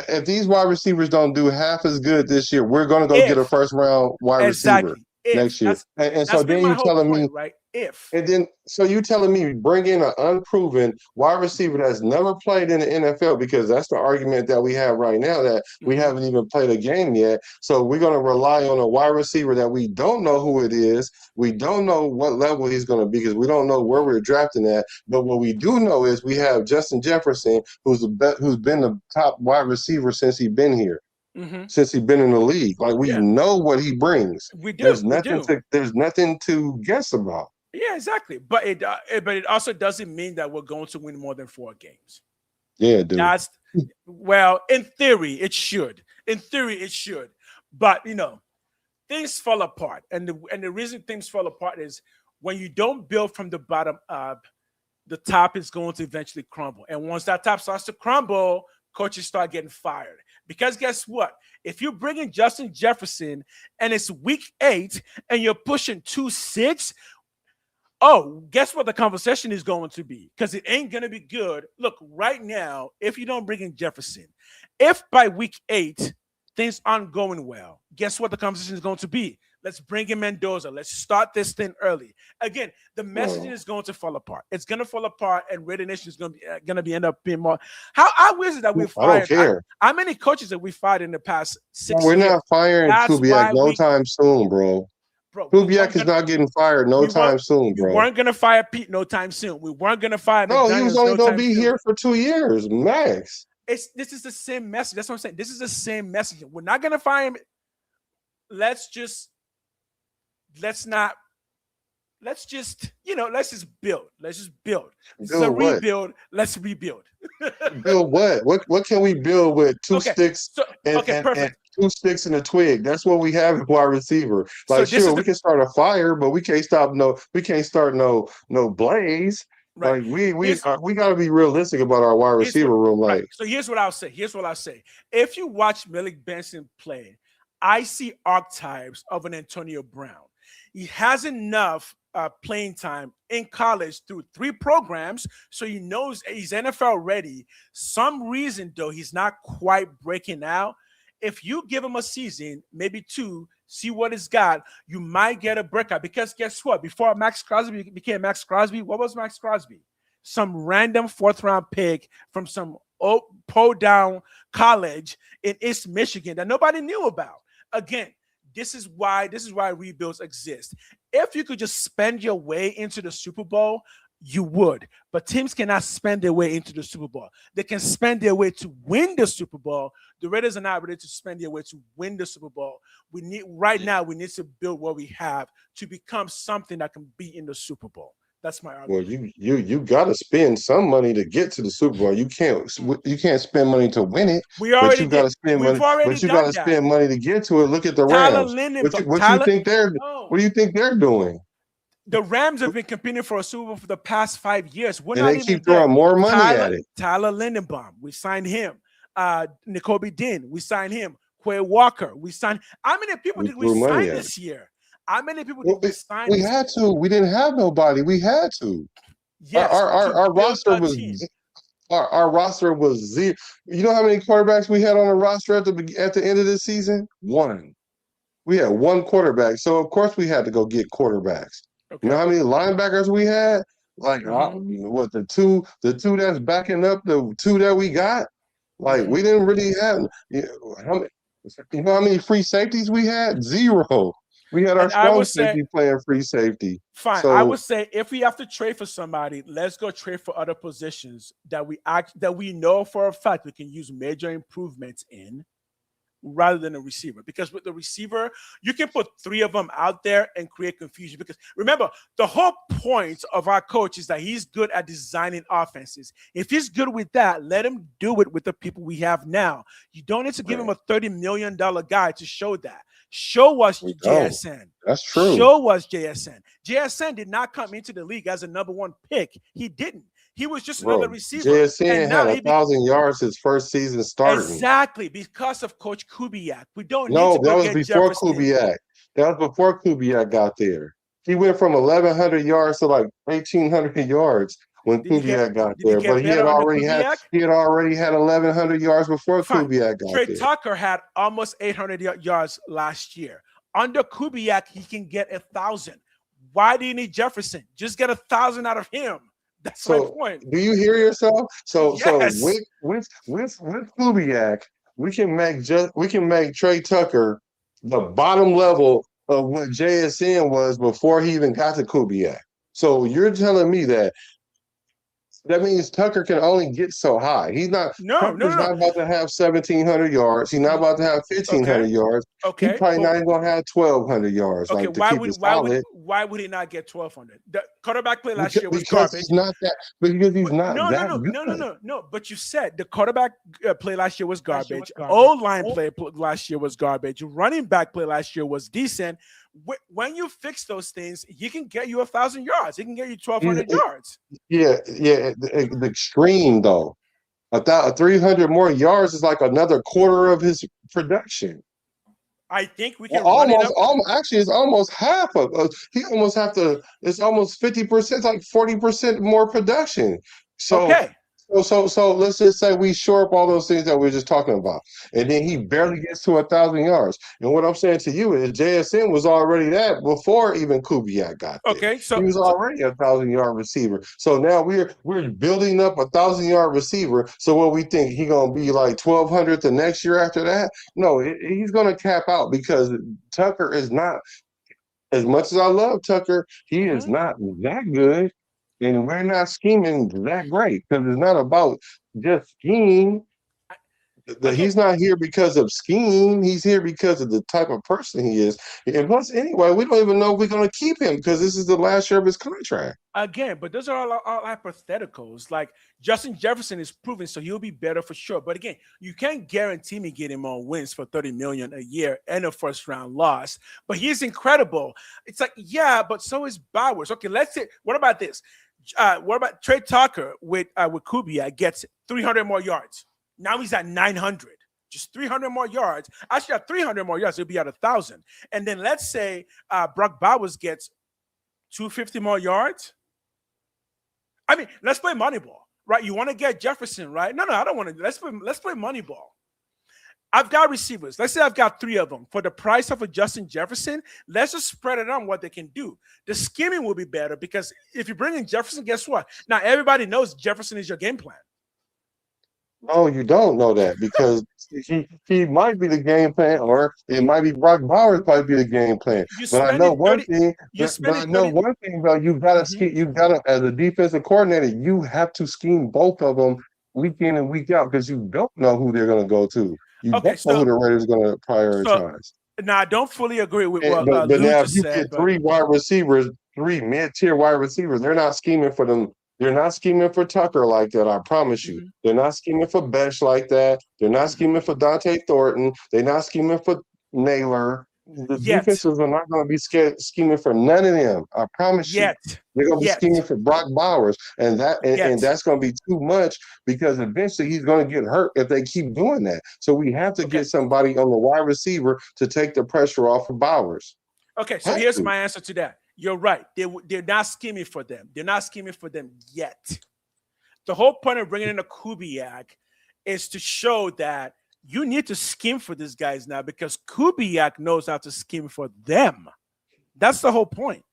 if these wide receivers don't do half as good this year, we're gonna go get a If first round wide receiver exactly. If next year. that's And so that's been then my you whole telling me point, right? If and then, so you telling me bring in an unproven wide receiver that's never played in the NFL because that's the argument that we have right now that we Mhm. haven't even played a game yet. So we're going to rely on a wide receiver that we don't know who it is. We don't know what level he's going to be because we don't know where we're drafting at. But what we do know is we have Justin Jefferson, who's been the top wide receiver since he's been here, Mhm. since he's been in the league. Like we Yeah, know what he brings. we do. We do. There's nothing to guess about. Yeah, exactly. But it also doesn't mean that we're going to win more than 4 games. Yeah, dude. That's well, in theory, it should. In theory, it should. But things fall apart, and the reason things fall apart is when you don't build from the bottom up, the top is going to eventually crumble. And once that top starts to crumble, coaches start getting fired. Because guess what? If you bring in Justin Jefferson and it's week 8 and you're pushing 2-6, oh, guess what the conversation is going to be? Because it ain't going to be good. Look, right now, if you don't bring in Jefferson, if by week 8 things aren't going well, guess what the conversation is going to be? Let's bring in Mendoza. Let's start this thing early. Again, the messaging is going to fall apart. It's going to fall apart, and Raider Nation is going to be end up being more. How I wish that we I don't fired. care. How many coaches that we fired in the past 6 We're years? not firing That's Kubiak why no time soon, bro. bro. Kubiak is not getting fired no time soon, We bro. weren't going to fire Pete no time soon. We weren't going to fire No, he was McDaniels only no going to time be soon. here for 2 years, max. This is the same message. That's what I'm saying. This is the same message. We're not going to fire him. Let's just build. Let's just build. This is a rebuild. Let's rebuild. Build what? What can we build with two sticks and perfect. 2 sticks and a twig? That's what we have in wide receiver. Like, sure, we can start a fire, but we can't start no blaze. Right. Like we got to be realistic about our wide receiver room. Like, so here's what I'll say. If you watch Malik Benson play, I see archetypes of an Antonio Brown. He has enough playing time in college through 3 programs, so he knows he's NFL ready. Some reason, though, he's not quite breaking out. If you give him a season, maybe 2, see what he's got, you might get a breakout. Because guess what? Before Max Crosby became Max Crosby, what was Max Crosby? Some random 4th-round pick from some down college in East Michigan that nobody knew about. Again, this is why rebuilds exist. If you could just spend your way into the Super Bowl, you would. But teams cannot spend their way into the Super Bowl. They can spend their way to win the Super Bowl. The Raiders are not ready to spend their way to win the Super Bowl. We need to build what we have to become something that can be in the Super Bowl. That's my argument. Well, you got to spend some money to get to the Super Bowl. You can't spend money to win it. We already got to spend money. But you got to spend money to get to it. Look at the Rams. What do you think they're doing? The Rams have been competing for a Super Bowl for the past 5 years. And they keep throwing more money at it. Tyler Lindenbaum, we signed him. N'Kobe Dean, we signed him. Quay Walker, we signed. How many people did we sign this year? How many people did we sign? We had to. We didn't have nobody. We had to. Yes, our roster was our roster was 0. You know how many quarterbacks we had on the roster at the end of the season? 1. We had 1 quarterback. So of course we had to go get quarterbacks. Okay. You know how many linebackers we had? Like what the two that's backing up the 2 that we got? Like we didn't really have. You know how many free safeties we had? 0. We had our strong safety playing free safety. Fine. So, I would say if we have to trade for somebody, let's go trade for other positions that we know for a fact we can use major improvements in, rather than a receiver. Because with the receiver, you can put 3 of them out there and create confusion. Because remember, the whole point of our coach is that he's good at designing offenses. If he's good with that, let him do it with the people we have now. You don't need to give him a $30 million guy to show that. Show us JSN. That's true. Show us JSN. JSN did not come into the league as a number 1 pick. He didn't. He was just another receiver. JSN had 1,000 yards his first season starting. Exactly, because of Coach Kubiak. We don't need to go get before Jefferson. Kubiak. That was before Kubiak got there. He went from 1,100 yards to like 1,800 yards when Kubiak got there. But he had already had 1,100 yards before Kubiak got there. Trey Tucker had almost 800 yards last year. Under Kubiak, he can get 1,000. Why do you need Jefferson? Just get 1,000 out of him. That's my point. Do you hear yourself? So yes. with Kubiak, we can make Trey Tucker the bottom level of what JSN was before he even got to Kubiak. So you're telling me that means Tucker can only get so high. He's not. Tucker's not about to have 1,700 yards. He's not about to have 1,500 yards. Okay. He's probably not even going to have 1,200 yards. Okay. Like, why would he not get 1,200? The quarterback play last year was garbage. He's not that. Because he's not that good. No. But you said the quarterback play last year was garbage. O-line play last year was garbage. Running back play last year was decent. When you fix those things, he can get you 1,000 yards. He can get you 1,200 yards. Yeah. The extreme though, 300 more yards is like another quarter of his production. I think we can actually it's almost half of. He almost have to. It's almost 50%. It's like 40% more production. So okay. So let's just say we shore up all those things that we are just talking about, and then he barely gets to 1,000 yards. And what I'm saying to you is JSN was already that before even Kubiak got there. Okay, He was already 1,000 yard receiver. So now we're building up 1,000 yard receiver. So what we think he gonna be like 1,200 the next year after that? No, he's gonna cap out because Tucker is not. As much as I love Tucker, he is not that good, and we're not scheming that great because it's not about just scheme. okay. He's not here because of scheme. He's here because of the type of person he is. And plus, anyway, we don't even know if we're going to keep him because this is the last year of his contract. Again, but those are all hypotheticals. Like Justin Jefferson is proven, so he'll be better for sure. But again, you can't guarantee me getting more wins for $30 million a year and a first round loss. But he's incredible. It's like, yeah, but so is Bowers. Okay, let's say, what about this? What about Trey Tucker with Kubiak gets 300 more yards? Now he's at 900. Just 300 more yards. Actually, at 300 more yards, he'll be at 1,000. And then let's say Brock Bowers gets 250 more yards. I mean, let's play Moneyball, right? You want to get Jefferson, right? No, I don't want to. Let's play Moneyball. I've got receivers. Let's say I've got 3 of them for the price of a Justin Jefferson. Let's just spread it on what they can do. The scheming will be better because if you bring in Jefferson, guess what? Now everybody knows Jefferson is your game plan. No, you don't know that because he might be the game plan, or it might be Brock Bowers might be the game plan. But I know one thing. Though. You gotta scheme. You gotta, as a defensive coordinator, you have to scheme both of them week in and week out because you don't know who they're gonna go to. You don't know who the Raiders are gonna prioritize. Now I don't fully agree with what but Lou now if just you said. get 3 wide receivers, 3 mid-tier wide receivers, they're not scheming for them. They're not scheming for Tucker like that, I promise you. They're not scheming for Besh like that. They're not scheming for Dante Thornton. They're not scheming for Naylor. The defenses are not going to be scheming for none of them. I promise you. They're going to be scheming for Brock Bowers. And that's going to be too much because eventually he's going to get hurt if they keep doing that. So we have to get somebody on the wide receiver to take the pressure off of Bowers. Okay, so here's my answer to that. You're right. They're not scheming for them. They're not scheming for them yet. The whole point of bringing in a Kubiak is to show that you need to scheme for these guys now because Kubiak knows how to scheme for them. That's the whole point.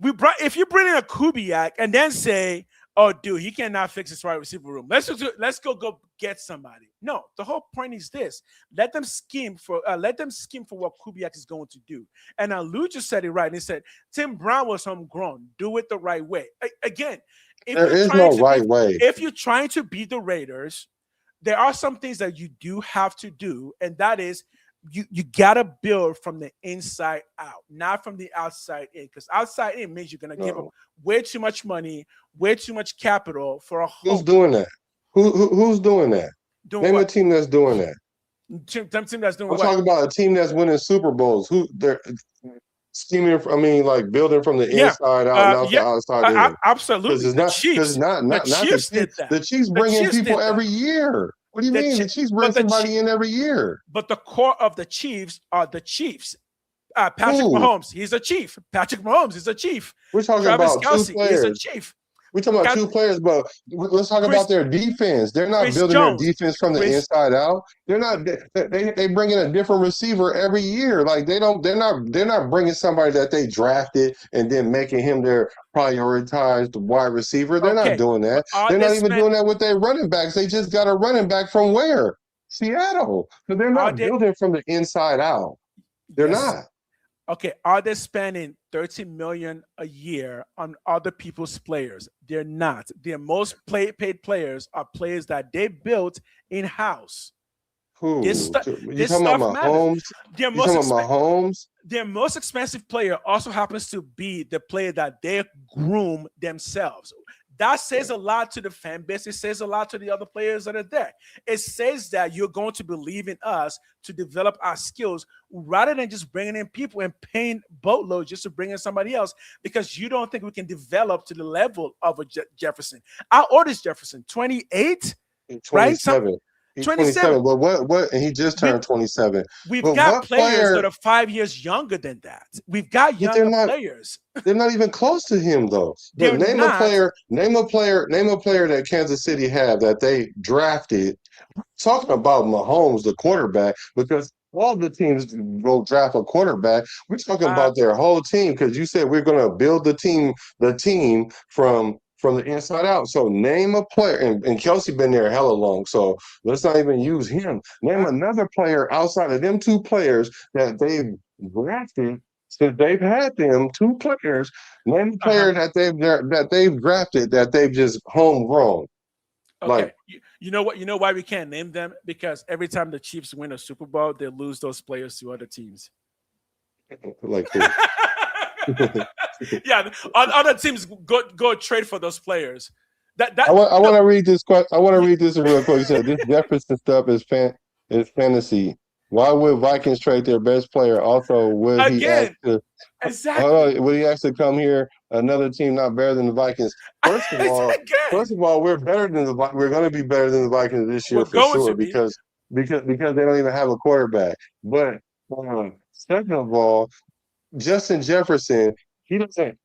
If you bring in a Kubiak and then say, "Oh, dude, he cannot fix his wide receiver room. Let's go get somebody." No, the whole point is this: let them scheme for what Kubiak is going to do. And now Lou just said it right. And he said Tim Brown was homegrown. Do it the right way. Again, there is no right way. If you're trying to beat the Raiders, there are some things that you do have to do, and that is you gotta build from the inside out, not from the outside in. Because outside in means you're gonna give them way too much money, way too much capital for a whole. Who's doing that? Who's doing that? Name a team that's doing that. Team that's doing I'm talking about a team that's winning Super Bowls. Who they're scheming? I mean, like building from the inside out, not the outside in. Absolutely. Because it's not the Chiefs did that. The Chiefs bring in people every year. What do you mean? The Chiefs bring somebody in every year. But the core of the Chiefs are the Chiefs. Patrick Mahomes, he's a chief. Patrick Mahomes is a chief. We're talking Travis about Kelce, 2 players. He's a chief. We're talking about 2 players, but let's talk about their defense. They're not building their defense from the inside out. They're not. They bring in a different receiver every year. Like they're not bringing somebody that they drafted and then making him their prioritized wide receiver. They're not doing that. They're not even doing that with their running backs. They just got a running back from where? Seattle. So they're not building from the inside out. They're not. Okay, are they spending $30 million a year on other people's players? They're not. Their most paid players are players that they built in-house. Who? This stuff Mahomes? Their most expensive player also happens to be the player that they groom themselves. That says a lot to the fan base. It says a lot to the other players that are there. It says that you're going to believe in us to develop our skills rather than just bringing in people and paying boatloads just to bring in somebody else because you don't think we can develop to the level of a Jefferson. How old is Jefferson? 28? 27. He's 27. 27. But what? And he just We, turned 27. we've But got what players that player? are 5 years younger than that. We've got But they're younger not. players. They're not even close to him though. But They're not. name a player that Kansas City have that they drafted. Talking about Mahomes, the quarterback, because all the teams will draft a quarterback. We're talking Uh, about their whole team because you said we're going to build the team from the inside out. So name a player, and Kelsey been there hella long. So let's not even use him. Name uh, another player outside of them two players that they've drafted. Since they've had them two players, name a uh-huh. player that they've drafted that they've just homegrown. Okay. Like You know what? You know why we can't name them? Because every time the Chiefs win a Super Bowl, they lose those players to other teams. like who? Yeah, other teams go trade for those players. I want I No, want to read this I want to yeah, read this real quick. He said this Jefferson stuff is fantasy. Why would Vikings trade their best player? Also, would he ask again, to exactly. would he actually come here? Another team not better than the Vikings. Again, First of all, we're better than we're going to be better than the Vikings this we're year for going sure to be. because they don't even have a quarterback. But second of all, Justin Jefferson, he doesn't.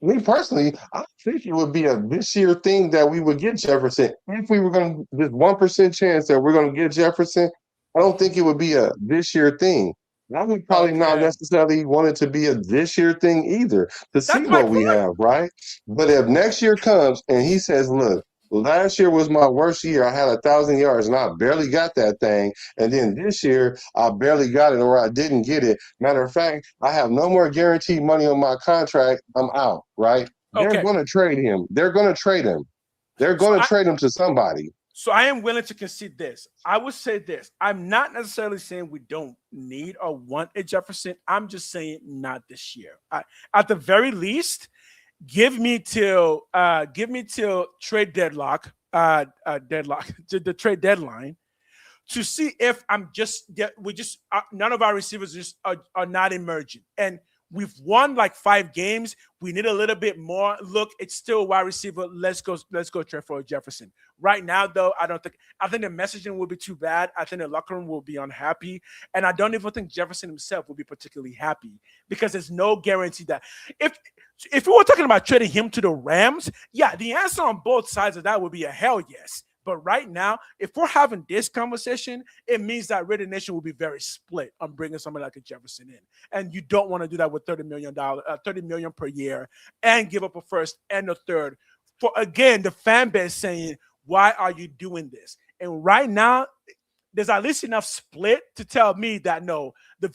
Me personally, I think it would be a this year thing that we would get Jefferson. If we were going to, this 1% chance that we're going to get Jefferson, I don't think it would be a this year thing. I would probably not Okay, necessarily want it to be a this year thing either to see that's my what we point. have, right? But if next year comes and he says, look, last year was my worst year. I had 1,000 yards and I barely got that thing. And then this year, I barely got it or I didn't get it. Matter of fact, I have no more guaranteed money on my contract. I'm out, right? They're Okay, going to trade him. They're going to trade him. They're so going to I trade him to somebody. so I am willing to concede this. I would say this. I'm not necessarily saying we don't need or want a Jefferson. I'm just saying not this year. At the very least, give me till trade deadlock to the trade deadline to see if none of our receivers are not emerging. And we've won like 5 games. We need a little bit more. Look, it's still a wide receiver. Let's go trade for Jefferson. Right now, though, I think the messaging will be too bad. I think the locker room will be unhappy. And I don't even think Jefferson himself will be particularly happy because there's no guarantee that if we were talking about trading him to the Rams, yeah, the answer on both sides of that would be a hell yes. But right now, if we're having this conversation, it means that Raider Nation will be very split on bringing somebody like a Jefferson in, and you don't want to do that with $30 million per year, and give up a first and a third for again the fan base saying, "Why are you doing this?" And right now, there's at least enough split to tell me that no, the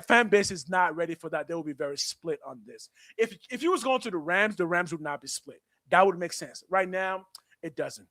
fan base is not ready for that. They will be very split on this. If he was going to the Rams would not be split. That would make sense. Right now, it doesn't.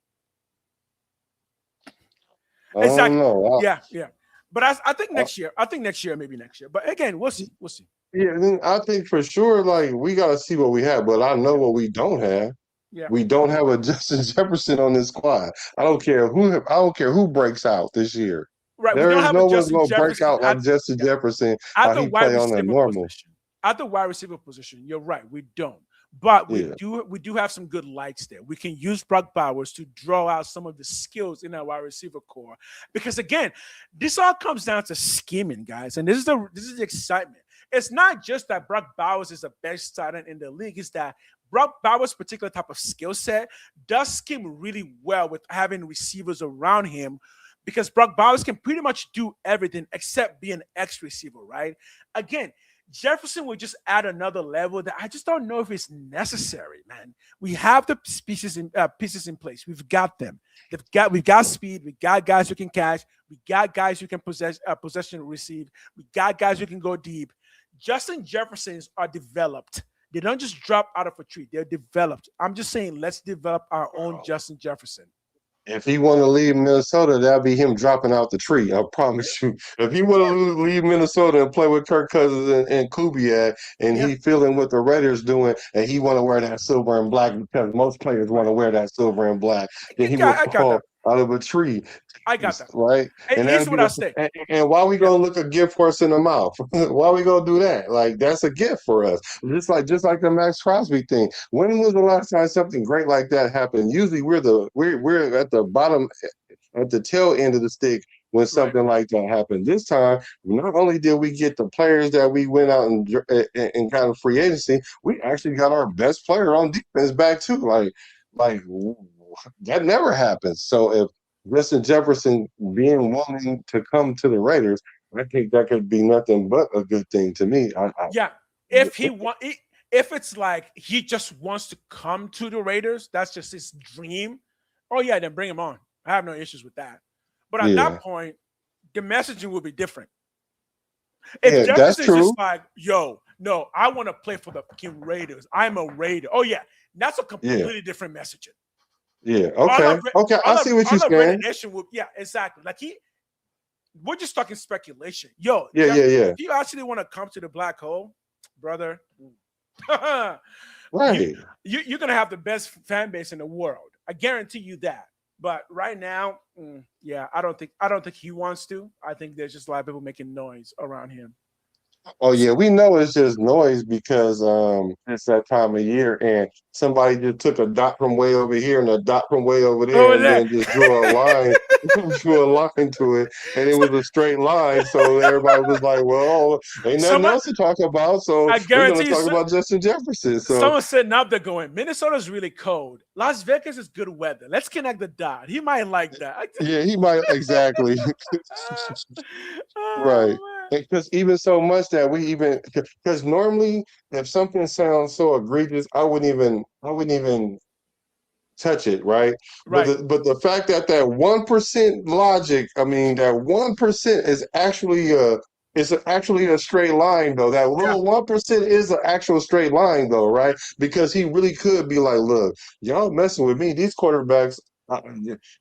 I don't Exactly. know. Yeah. But I think I, next year. I think next year, maybe next year. But again, we'll see. We'll see. yeah, then I think for sure, like we got to see what we have. But I know Yeah. what we don't have. Yeah. We don't have a Justin Jefferson on this squad. I don't care who breaks out this year. Right. We There don't is have a no one's Justin going to break Jefferson out like Justin yeah, Jefferson at how the he wide play on a receiver normal. position. At the wide receiver position, you're right. We don't. But we Yeah. do have some good lights there. We can use Brock Bowers to draw out some of the skills in our wide receiver core. Because again, this all comes down to scheming, guys. And this is the excitement. It's not just that Brock Bowers is the best tight end in the league, it's that Brock Bowers' particular type of skill set does scheme really well with having receivers around him because Brock Bowers can pretty much do everything except be an X receiver, right? Again, Jefferson will just add another level that I just don't know if it's necessary, man. We have the pieces in place. We've got them. We've got speed. We got guys who can catch. We got guys who can possession receive. We got guys who can go deep. Justin Jeffersons are developed. They don't just drop out of a tree. They're developed. I'm just saying, let's develop our own Justin Jefferson. If he want to leave Minnesota, that'll be him dropping out the tree. I promise you. If he want Yeah, to leave Minnesota and play with Kirk Cousins and Kubiak, and yeah, he feeling what the Raiders doing, and he want to wear that silver and black because most players want right. to wear that silver and black, then he will I got fall that. out of a tree, I got that. right? And And here's that'll be what I say. and why we Yeah, gonna look a gift horse in the mouth? Why we gonna do that? Like that's a gift for us. Just like the Max Crosby thing. When was the last time something great like that happened? Usually we're at the bottom at the tail end of the stick when something like that happened. This time, not only did we get the players that we went out and got a free agency, we actually got our best player on defense back too. Like that never happens. So if Justin Jefferson being willing to come to the Raiders, I think that could be nothing but a good thing to me. Yeah, if he want, if it's like he just wants to come to the Raiders, that's just his dream. Oh yeah, then bring him on. I have no issues with that. But at Yeah, that point, the messaging will be different. If yeah, that's Jefferson's true. just like, yo, no, I want to play for the fucking Raiders. I'm a Raider. Oh yeah, that's a Yeah, completely different messaging. yeah. All Okay, of okay. I see what you're all of Raider saying. Nation would, yeah, exactly. Like we're just talking speculation. Yo, Yeah, yeah, Jefferson, yeah. if you actually want to come to the black hole, brother, you, Right. you're gonna have the best fan base in the world. I guarantee you that. But right now, yeah, I don't think he wants to. I think there's just a lot of people making noise around him. Oh yeah, we know it's just noise because it's that time of year and somebody just took a dot from way over here and a dot from way over there Over and there. then just drew a line drew a line to it and it was a straight line. So everybody was like, well, ain't nothing Someone, else to talk about. So I we're gonna guarantee you, talk about Justin Jefferson. So someone sitting up there going, Minnesota's really cold. Las Vegas is good weather. Let's connect the dot. He might like that. yeah, he might exactly. Right. Oh, man. Because even so much that we even because normally if something sounds so egregious, I wouldn't even touch it, right? But Right. the fact that that 1% logic, I mean that 1% is actually a straight line though. That Yeah. little 1% is an actual straight line though, right? Because he really could be like, look, y'all messing with me, these quarterbacks.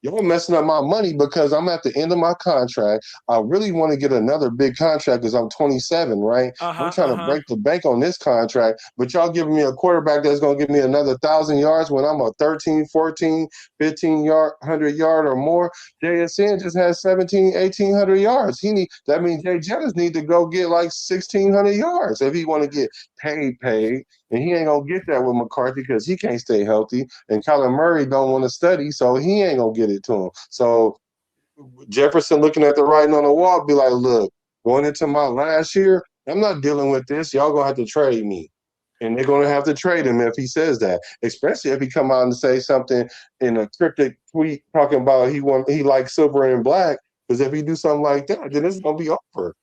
Y'all messing up my money because I'm at the end of my contract. I really want to get another big contract because I'm 27, right? I'm Uh-huh. trying to Uh-huh. break the bank on this contract, but y'all giving me a quarterback that's going to give me another 1,000 yards when I'm a 13, 14, 15 yard, 100 yard or more. JSN just has 17, 1,800 yards. That means Jay Jettis need to go get like 1,600 yards if he want to get paid. And he ain't gonna get that with McCarthy because he can't stay healthy. And Kyler Murray don't want to study, so he ain't gonna get it to him. So Jefferson looking at the writing on the wall, be like, look, going into my last year, I'm not dealing with this. Y'all gonna have to trade me. And they're gonna have to trade him if he says that, especially if he come out and say something in a cryptic tweet talking about he likes silver and black. Because if he do something like that, then it's gonna be over.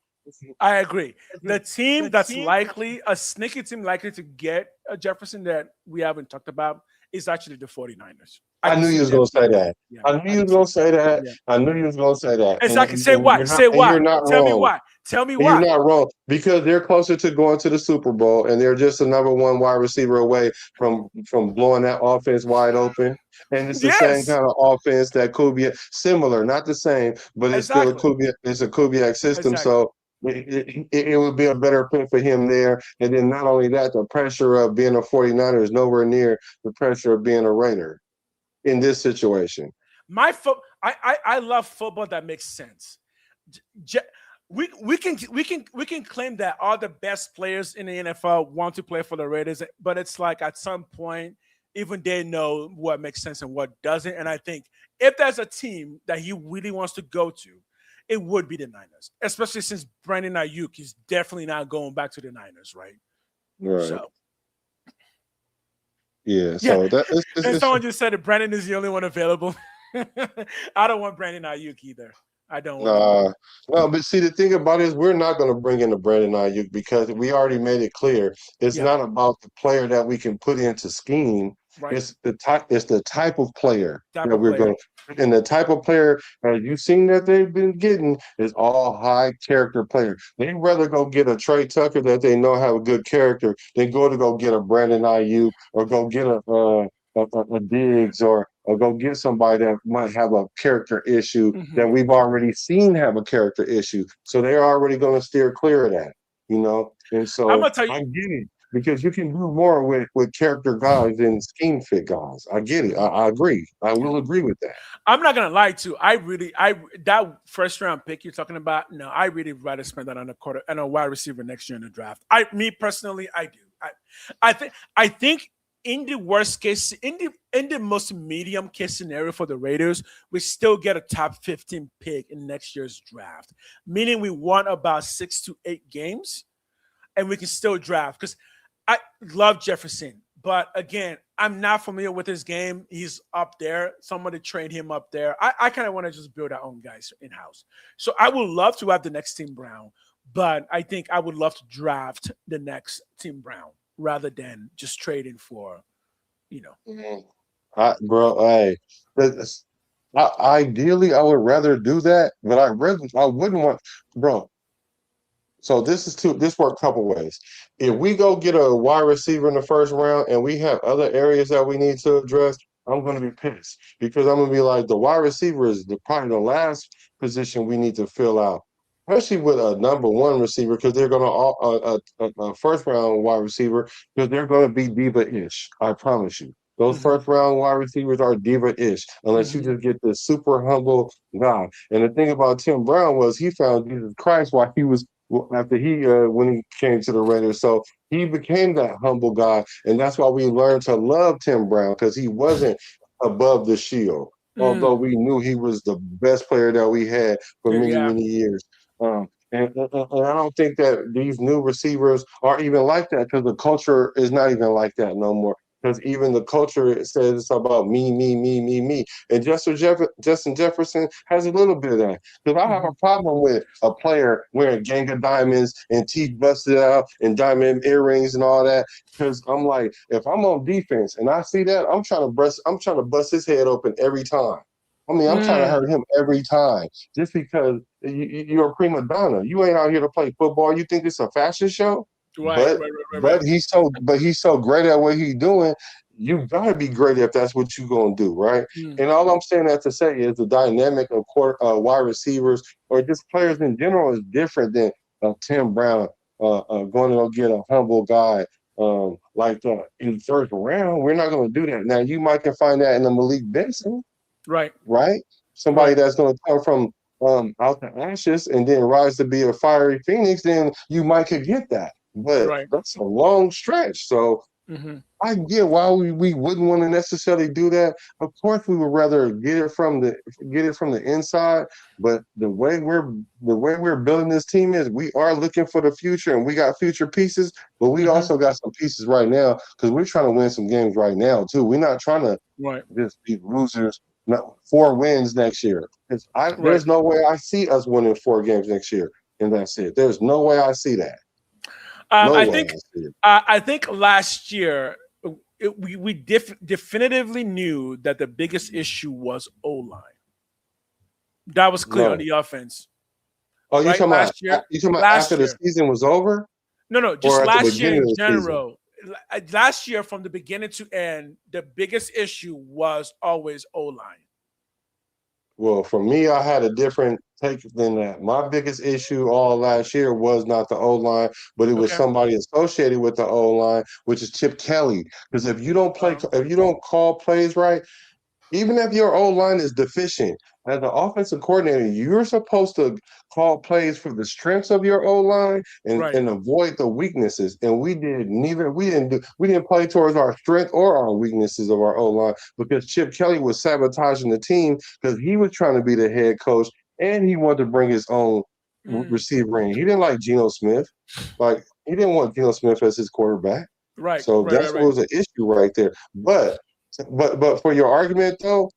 I agree. The team that's likely, a sneaky team likely to get a Jefferson that we haven't talked about is actually the 49ers. I I can knew you see was them gonna say doing it. that. Yeah, I knew I you can was see. gonna say that. Yeah. I knew you was gonna say that. Exactly. Say why? Say And you're why. not Tell me wrong. why. Tell me And you're why. not wrong because they're closer to going to the Super Bowl, and they're just a number one wide receiver away from blowing that offense wide open. And it's the same Yes. kind of offense that Kubiak, similar, not the same, but it's still a Exactly. Kubiak. It's a Kubiak system, Exactly. so it would be a better fit for him there. And then not only that, the pressure of being a 49er is nowhere near the pressure of being a Raider in this situation. I love football that makes sense. J- we can claim that all the best players in the NFL want to play for the Raiders, but it's like at some point, even they know what makes sense and what doesn't. And I think if there's a team that he really wants to go to, it would be the Niners, especially since Brandon Ayuk is definitely not going back to the Niners, right? Right. So Yeah. yeah, So that and it's someone just said that Brandon is the only one available. I don't want Brandon Ayuk either. I don't want him. No, but see, the thing about it is we're not going to bring in the Brandon Ayuk because we already made it clear it's Yeah, not about the player that we can put into scheme. right. It's the type. It's the type of player Type that of we're player. going. And the type of player you've seen that they've been getting is all high character players. They'd rather go get a Trey Tucker that they know have a good character than go get a Brandon Ayuk or go get a Diggs or go get somebody that might have a character issue Hmm. that we've already seen have a character issue. So they're already going to steer clear of that. And I'm so gonna tell you. I get it because you can do more with character guys than scheme fit guys. I get it. I agree. I will agree with that. I'm not gonna lie to you. I that first round pick you're talking about. No, I really rather spend that on a quarter and a wide receiver next year in the draft. Me personally, I do. I think in the worst case, in the most medium case scenario for the Raiders, we still get a top 15 pick in next year's draft, meaning we won about 6 to 8 games, and we can still draft. Because I love Jefferson, but again, I'm not familiar with his game. He's up there. Somebody trained him up there. I kind of want to just build our own guys in house. So I would love to have the next Tim Brown, but I think I would love to draft the next Tim Brown rather than just trading for, Bro, hey, ideally, I would rather do that, but I wouldn't want, bro. So this worked a couple ways. If we go get a wide receiver in the first round and we have other areas that we need to address, I'm going to be pissed because I'm going to be like, the wide receiver is probably the last position we need to fill out, especially with a number one receiver, because they're going to a first round wide receiver, because they're going to be diva-ish. I promise you. Those first round wide receivers are diva-ish, unless you just get this super humble guy. And the thing about Tim Brown was he found Jesus Christ while he was after when he came to the Raiders. So he became that humble guy, and that's why we learned to love Tim Brown, because he wasn't above the shield. Although we knew he was the best player that we had for many years. And I don't think that these new receivers are even like that, because the culture is not even like that no more. Because even the culture says it's about me, me, me, me, me. And Justin Jefferson has a little bit of that. Because I have a problem with a player wearing gang of diamonds and teeth busted out and diamond earrings and all that. Because I'm like, if I'm on defense and I see that, I'm trying to bust his head open every time. I mean, I'm trying to hurt him every time, just because you're a prima donna. You ain't out here to play football. You think it's a fashion show? Right. But he's so great at what he's doing. You gotta be great if that's what you're gonna do, right? And all I'm saying that to say is the dynamic of wide receivers or just players in general is different than Tim Brown going to go get a humble guy like in the first round. We're not gonna do that. Now you might can find that in the Malik Benson, right? Somebody that's gonna come from out the ashes and then rise to be a fiery phoenix. Then you might could get that. But that's a long stretch. So I get why we wouldn't want to necessarily do that. Of course, we would rather get it from the inside. But the way we're building this team is we are looking for the future, and we got future pieces. But we also got some pieces right now, because we're trying to win some games right now too. We're not trying to just be losers. Not 4 wins next year. There's no way I see us winning 4 games next year, and that's it. There's no way I see that. I think last year we definitively knew that the biggest issue was O-line. That was clear on the offense. Oh, you talking about after the season was over? No, just last year in general. Last year, from the beginning to end, the biggest issue was always O-line. Well, for me, I had a different take than that. My biggest issue all last year was not the O-line, but it was somebody associated with the O-line, which is Chip Kelly. Because if you don't call plays right, even if your O-line is deficient, as the offensive coordinator, you're supposed to call plays for the strengths of your O-line and avoid the weaknesses. And we did neither. We didn't play towards our strength or our weaknesses of our O-line, because Chip Kelly was sabotaging the team, because he was trying to be the head coach and he wanted to bring his own receiver in. He didn't like Geno Smith. Like, he didn't want Geno Smith as his quarterback. So that's what was an issue right there. But for your argument though,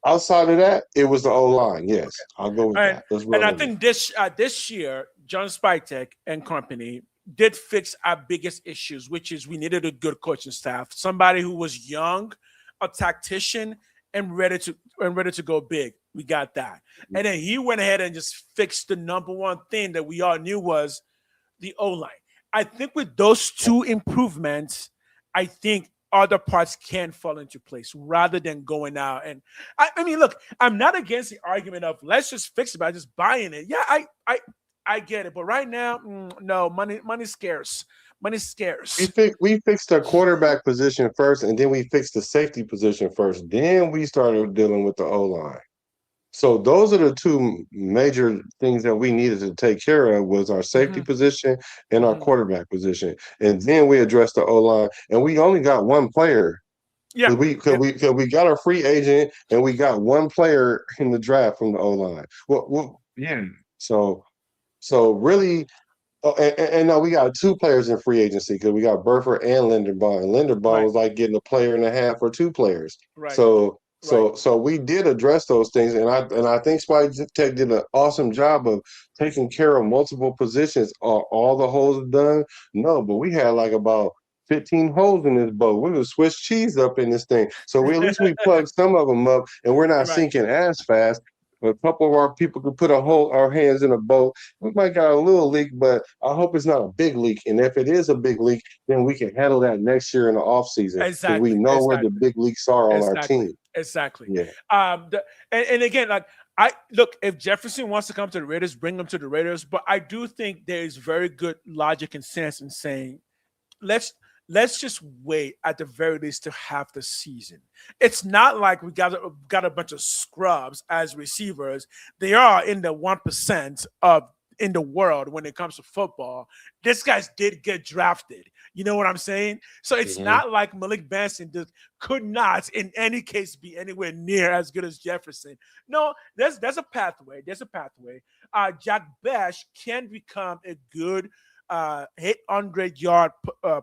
outside of that, it was the O-line. Yes, I'll go with that. And I think this year, John Spytek and company did fix our biggest issues, which is we needed a good coaching staff, somebody who was young, a tactician, and ready to go big. We got that. And then he went ahead and just fixed the number one thing that we all knew was the O-line. I think with those 2 improvements, I think other parts can fall into place rather than going out. And I mean, look, I'm not against the argument of let's just fix it by just buying it. Yeah, I get it. But right now, no, money's scarce. Money's scarce. We fixed the quarterback position first, and then we fixed the safety position first. Then we started dealing with the O-line. So those are the two major things that we needed to take care of was our safety Hmm. position and our Hmm. quarterback position. And then we addressed the O-line. And we only got one player. Yeah, yeah, Cause we got a free agent and we got one player in the draft from the O-line. Yeah. So really and now we got two players in free agency because we got Burford and Linderbaum. And Linderbaum right, was like getting a player and a half or two players. right, So right. we did address those things, and I think Spike Tech did an awesome job of taking care of multiple positions. Are all the holes done? No, but we had like about 15 holes in this boat. We was Swiss cheese up in this thing. So at least we plugged some of them up, and we're not Right. sinking as fast. A couple of our people could put our hands in a boat. We might got a little leak, but I hope it's not a big leak. And if it is a big leak, then we can handle that next year in the off season because we Exactly, know where the exactly, big leaks are on our exactly, team. exactly. Yeah. And again, like I look, if Jefferson wants to come to the Raiders, bring him to the Raiders. But I do think there is very good logic and sense in saying let's let's just wait at the very least to half the season. It's not like we got a bunch of scrubs as receivers. They are in the 1% of in the world when it comes to football. This guys did get drafted. You know what I'm saying? So it's Hmm. not like Malik Benson just could not in any case be anywhere near as good as Jefferson. No, there's a pathway. There's a pathway. Jack Bash can become a good 800-yard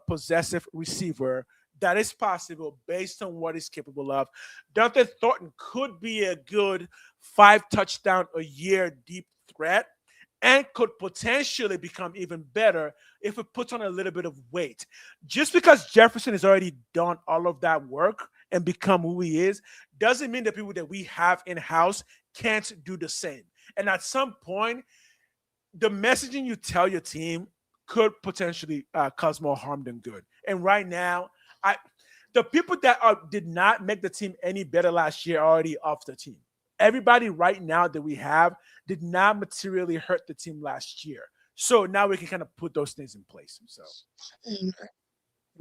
possessive receiver. That is possible based on what he's capable of. Dante Thornton could be a good 5 touchdown a year deep threat and could potentially become even better if it puts on a little bit of weight. Just because Jefferson has already done all of that work and become who he is, doesn't mean the people that we have in house can't do the same. And at some point, the messaging you tell your team could potentially cause more harm than good. And right now, I the people that did not make the team any better last year are already off the team. Everybody right now that we have did not materially hurt the team last year. So now we can kind of put those things in place. So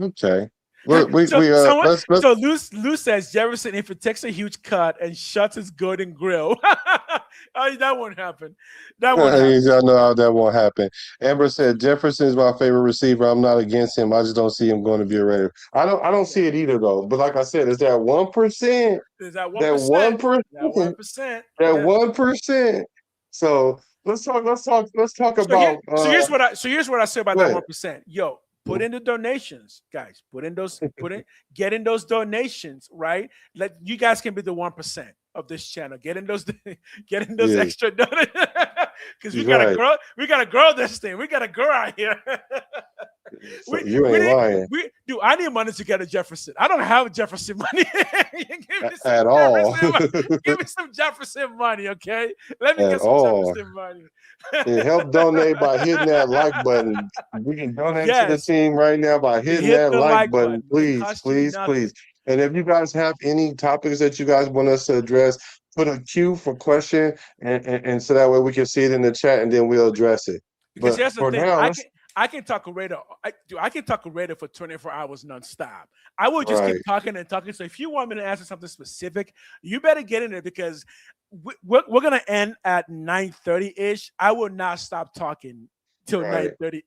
Okay. Well, so someone let's so Lou says Jefferson if it takes a huge cut and shuts his golden grill. Oh, that won't happen. That won't happen. y'all know how that won't happen. Amber said Jefferson is my favorite receiver. I'm not against him. I just don't see him going to be a Raider. I don't see it either though. But like I said, it's that 1%, Is that that 1%? one That one percent, percent. that Yeah. 1%. So let's talk So here, about so here's what I say about that what? 1%. Yo, put in the donations, guys. Get in those donations, right? Let you guys can be the 1% of this channel. Get in those get in those Yeah, extra donations. Because right. we gotta grow this thing. We gotta grow out here. So you We ain't need lying do I need money to get a Jefferson. I don't have Jefferson money. Give me some at all. Jefferson money. Give me some Jefferson money, okay? Let me At get some all. Jefferson money. And help donate by hitting that like button. You can donate to the Yes, team right now by hitting hit that the like like button, button. It please, costs you please, please. nothing And if you guys have any topics that you guys want us to address, put a queue for question, and so that way we can see it in the chat and then we'll address it. because But here's the for thing. now, let's I can talk a Raider. I can talk a Raider for 24 hours nonstop. I will just keep right, talking and talking. So if you want me to answer something specific, you better get in there because we're gonna end at 9:30 ish. I will not stop talking till right, 9:30.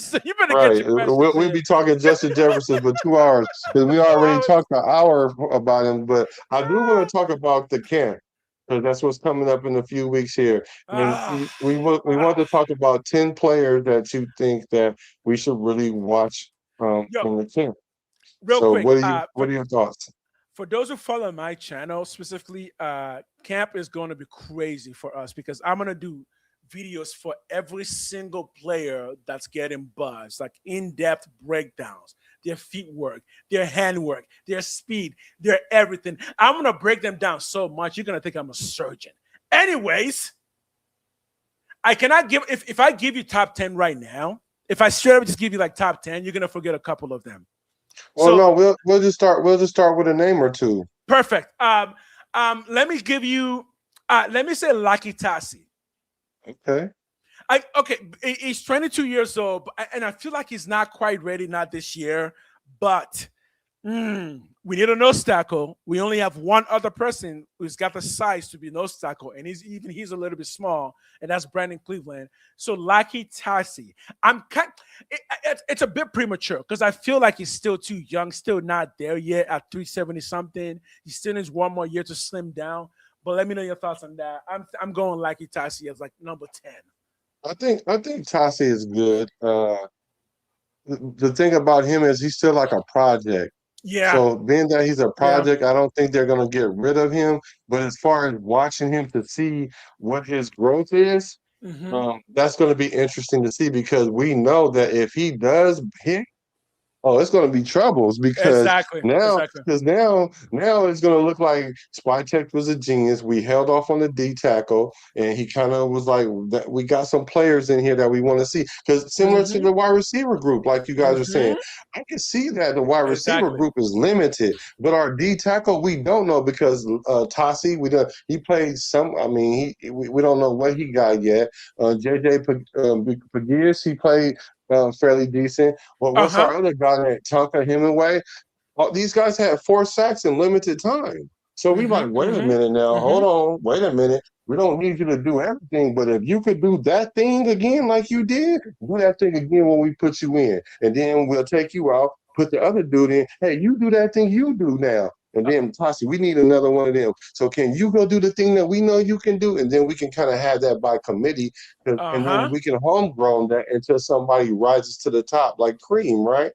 So you better get right. your questions We'll in. be talking Justin Jefferson for 2 hours because we already talked an hour about him. But I do want to talk about the camp. So that's what's coming up in a few weeks here. And Ah, we want ah. to talk about 10 players that you think that we should really watch Yo, in the camp. real So quick. what are your thoughts? For those who follow my channel specifically, camp is going to be crazy for us because I'm going to do videos for every single player that's getting buzz, like in-depth breakdowns, their feet work, their hand work, their speed, their everything. I'm going to break them down so much you're going to think I'm a surgeon. Anyways, I cannot give if I give you top 10 right now, if I straight up just give you like top 10, you're going to forget a couple of them. Well, So no, we'll just start with a name or two. perfect. Let me give you. Let me say Lucky Tassi. Okay. Okay, he's 22 years old, and I feel like he's not quite ready, not this year, but We need a nose tackle. We only have one other person who's got the size to be nose tackle, and he's a little bit small, and that's Brandon Cleveland. So Lucky Tassi, it's a bit premature because I feel like he's still too young, still not there yet at 370 something. He still needs one more year to slim down. But let me know your thoughts on that. I'm going Lucky Tassi as like number 10. I think Tassi is good. The thing about him is he's still like a project. Yeah, So being that he's a yeah. project, I don't think they're gonna get rid of him. But as far as watching him to see what his growth is, Hmm. that's going to be interesting to see because we know that if he does hit, oh, it's going to be troubles Exactly, exactly. now it's going to look like Spytek was a genius. We held off on the D tackle, and he kind of was like, that we got some players in here that we want to see because similar to Hmm. the wide receiver group, like you guys are saying, Hmm. I can see that the wide receiver Exactly. group is limited, but our D tackle we don't know because Tasi he played some. I mean, we don't know what he got yet. JJ Pagias, he played fairly decent. Well, Uh what's huh. our other guy that Tonka Hemingway? These guys had 4 sacks in limited time. So we Hmm. like, wait a Hmm. minute now, hold hmm on, wait a minute. We don't need you to do everything, but if you could do that thing again like you did, do that thing again when we put you in. And then we'll take you out, put the other dude in. Hey, you do that thing you do now. And then Tasi, we need another one of them. So can you go do the thing that we know you can do? And then we can kind of have that by committee. And then huh. we can homegrown that until somebody rises to the top, like Cream, right?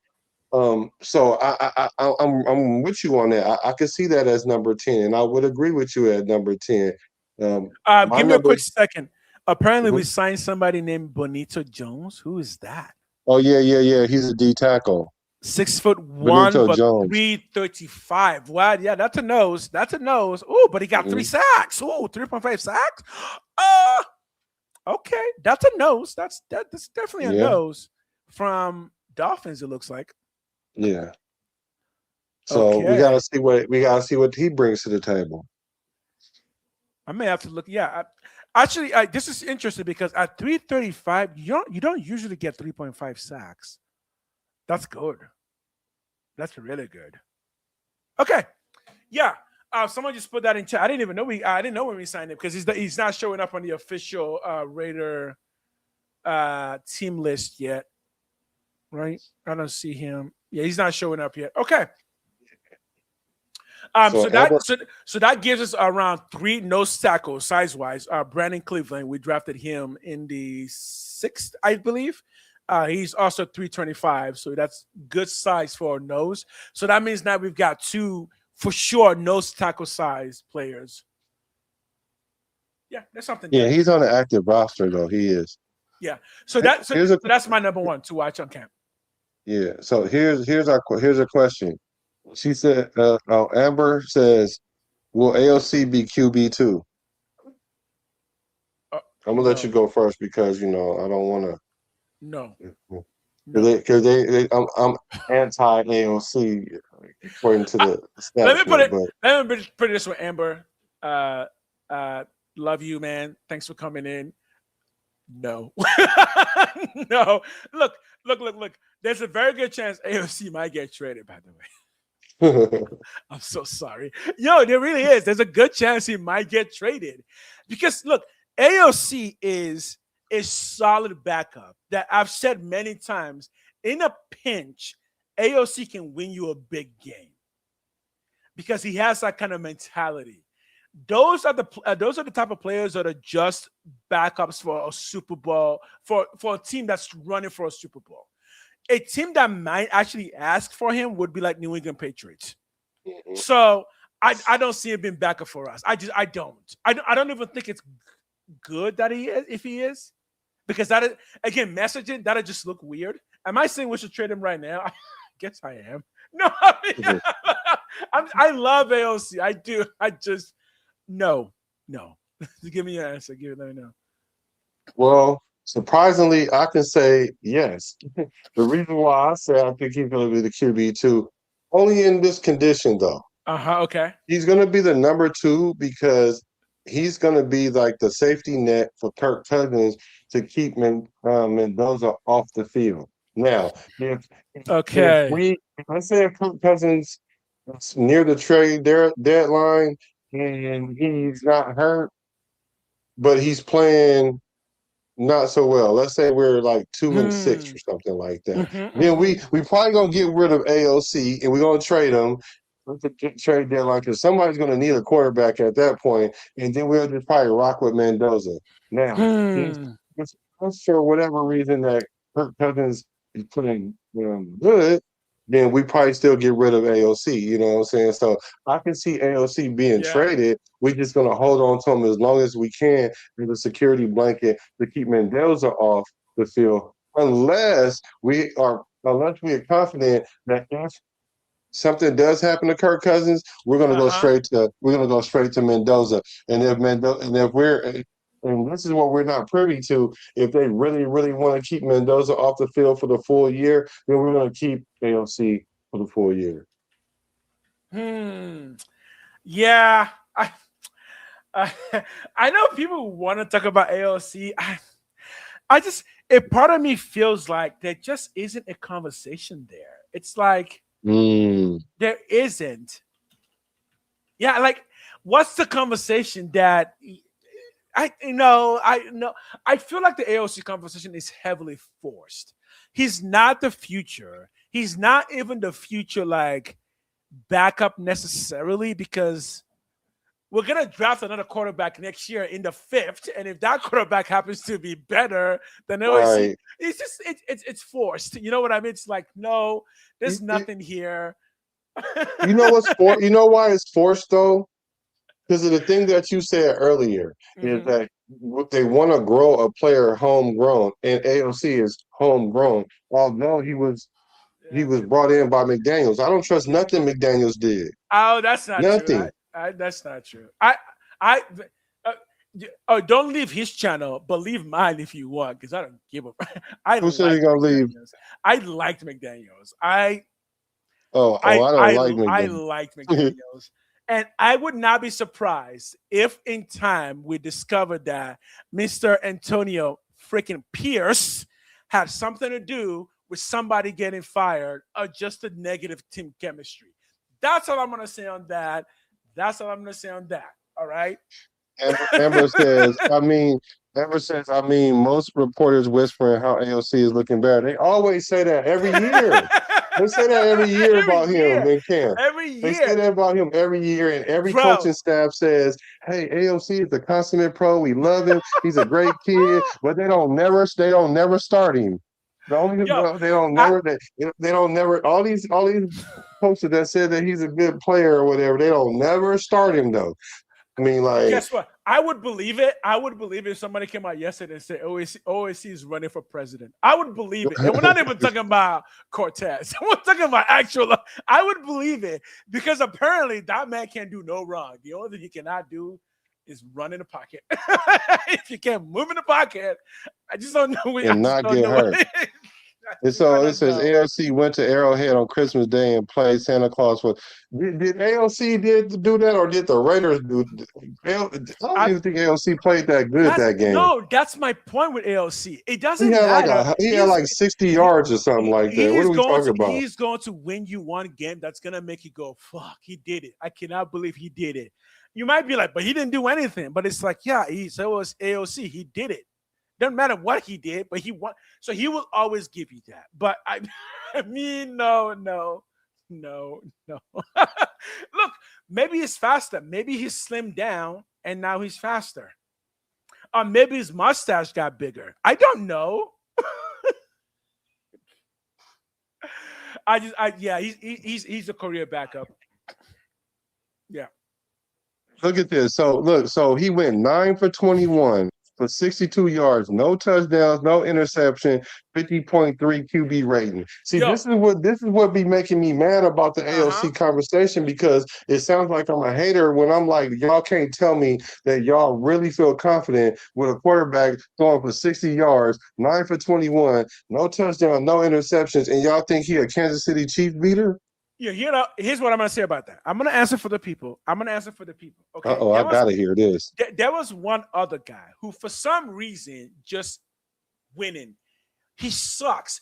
So I'm with you on that. I can see that as number 10, and I would agree with you at number 10. My Give me a number, quick second. Apparently, we mhm. signed somebody named Bonito Jones. Who is that? Oh yeah. He's a D tackle, 6'1", Benito but Jones. 335. What? Yeah, that's a nose. That's a nose. Oh, but he got three Mhm. sacks. Oh, 3.5 sacks. Uh, okay. That's a nose. That's definitely a Yeah, nose from Dolphins, it looks like. yeah. So Okay. we gotta see what he brings to the table. I may have to look. Yeah. Actually, this is interesting because at 335, you don't usually get 3.5 sacks. That's good. That's really good. Okay. Yeah. Someone just put that in chat. I didn't know when we signed him because he's not showing up on the official Raider team list yet. Right? I don't see him. Yeah, he's not showing up yet. Okay. So Amber, So that gives us around 3 nose tackles size wise. Brandon Cleveland, we drafted him in the 6th, I believe. He's also 325, so that's good size for a nose. So that means now we've got 2 for sure nose tackle size players. Yeah, there's something yeah, there. he's on the active roster though. He is. Yeah. So Here's a that's my number 1 to watch on camp. Yeah. So here's a question. She said, Amber says, "Will AOC be QB too?" Uh, I'm gonna let you no, go first because I don't want no, to no. I'm anti AOC according to I, the let me put establishment, it. but Let me put it this way, Amber. Uh, love you, man. Thanks for coming in. No, no. Look. There's a very good chance AOC might get traded. By the way, I'm so sorry. Yo, there really is. There's a good chance he might get traded because look, AOC is solid backup that I've said many times. In a pinch, AOC can win you a big game because he has that kind of mentality. Those are the type of players that are just backups for a Super Bowl for a team that's running for a Super Bowl. A team that might actually ask for him would be like New England Patriots. So I don't see him being backup for us. I don't even think it's good that he is if he is because that is, again messaging that'll just look weird. Am I saying we should trade him right now? I guess I am. No, I love AOC. I do. I just no. Give me your answer. Let me know. well, surprisingly, I can say yes. The reason why I say I think he's going to be the QB too, only in this condition though. Uh-huh. Okay. He's going to be the number 2 because he's going to be like the safety net for Kirk Cousins to keep Mendoza off the field. Now, if Okay. we let's say if Kirk Cousins is near the trade deadline and he's not hurt, but he's playing not so well. Let's say we're like 2-6 Hmm. or something like that. Then Hmm. we probably gonna get rid of AOC and we're gonna trade him with the trade deadline because somebody's gonna need a quarterback at that point, and then we'll just probably rock with Mendoza. Now, Hmm. if for whatever reason that Kirk Cousins is playing good, then we probably still get rid of AOC. You know what I'm saying? So I can see AOC being Yeah. traded. We're just gonna hold on to him as long as we can as a security blanket to keep Mendoza off the field, unless we are confident that if something does happen to Kirk Cousins, Uh-huh. we're gonna go straight to Mendoza. And if Mendoza and if we're and this is what we're not privy to, if they really, really want to keep Mendoza off the field for the full year, then we're gonna keep AOC for the full year. Yeah. I, I know people want to talk about AOC. I just a part of me feels like there just isn't a conversation there. It's like Mm. there isn't. Yeah, like what's the conversation that I feel like the AOC conversation is heavily forced. He's not the future. He's not even the future like backup necessarily because we're gonna draft another quarterback next year in the fifth, and if that quarterback happens to be better than OSC, Right. it's just it's forced. You know what I mean? It's like no, there's You nothing here. know what's for? You know why it's forced though? Because of the thing that you said earlier is Hmm. that they want to grow a player homegrown, and AOC is homegrown. Although he Yeah. was brought in by McDaniels, I don't trust nothing McDaniels did. Oh, that's not true. Nothing. That's not true. I uh, oh, don't leave his channel, but leave mine if you want, because I don't give a. I Who said he liked gonna leave? McDaniel's. I liked McDaniel's. I Oh, I I don't I like I McDaniels. liked McDaniel's, and I would not be surprised if in time we discovered that Mr. Antonio freaking Pierce had something to do with somebody getting fired or just a negative team chemistry. That's all I'm gonna say on that. That's all I'm gonna say on that. All right. Amber says, I mean, most reporters whispering how AOC is looking bad. They always say that every year. They say that every year Every about him year. in camp. Every They say year. that about him every year, and every Bro. coaching staff says, "Hey, AOC is a consummate pro. We love him. He's a great kid." But they don't never start him. The only Yo, I, they don't never all these coaches that said that he's a good player or whatever. They don't never start him though. I mean, like, guess what? I would believe it. I would believe it if somebody came out yesterday and said OAC is running for president. I would believe it. And we're not even talking about Cortez. We're talking about actual. I would believe it because apparently that man can't do no wrong. The only thing he cannot do is run in the pocket. If you can't move in the pocket, I just don't know. I and just not don't get know what. hurt. And You might so it not says know. AOC went to Arrowhead on Christmas Day and played Santa Claus. For did AOC did do that or did the Raiders do? I don't I, even think AOC played that good that game. that's my point with AOC. It doesn't matter. He had like 60 He, yards or something like that. What he's are we going talking to about? win you one game that's gonna make you go, fuck, he did it. I cannot believe he did it. You might be like, but he didn't do anything. But it's like, yeah, so it was AOC. He did it. Doesn't matter what he did, but he won. So he will always give you that. But I, I mean, no. Look, maybe he's faster. Maybe he's slimmed down and now he's faster. Or maybe his mustache got bigger. I don't know. Yeah, he's a career backup. Yeah. Look at this. So he went 9 for 21 for 62 yards, no touchdowns, no interception, 50.3 QB rating. See, Yo. this is what be making me mad about the Uh-huh. AOC conversation because it sounds like I'm a hater when I'm like, y'all can't tell me that y'all really feel confident with a quarterback throwing for 60 yards, 9 for 21, no touchdown, no interceptions, and y'all think he a Kansas City Chief beater? Yeah, here's what I'm gonna say about that. I'm gonna answer for the people. Okay. Uh-oh, I gotta hear this. There was one other guy who, for some reason, just winning. He sucks.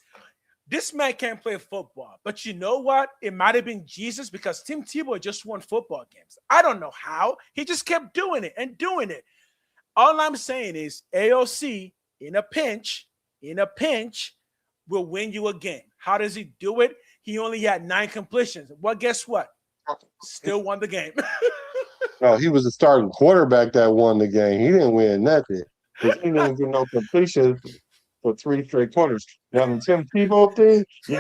this man can't play football. But you know what? It might have been Jesus because Tim Tebow just won football games. I don't know how. He just kept doing it and doing it. All I'm saying is AOC in a pinch, will win you a game. How does he do it? He only had 9 completions. Well, guess what? Still won the game. No, he was the starting quarterback that won the game. He didn't win nothing because he didn't get no completions for 3 straight quarters. Now the Tim Tebow thing, yeah,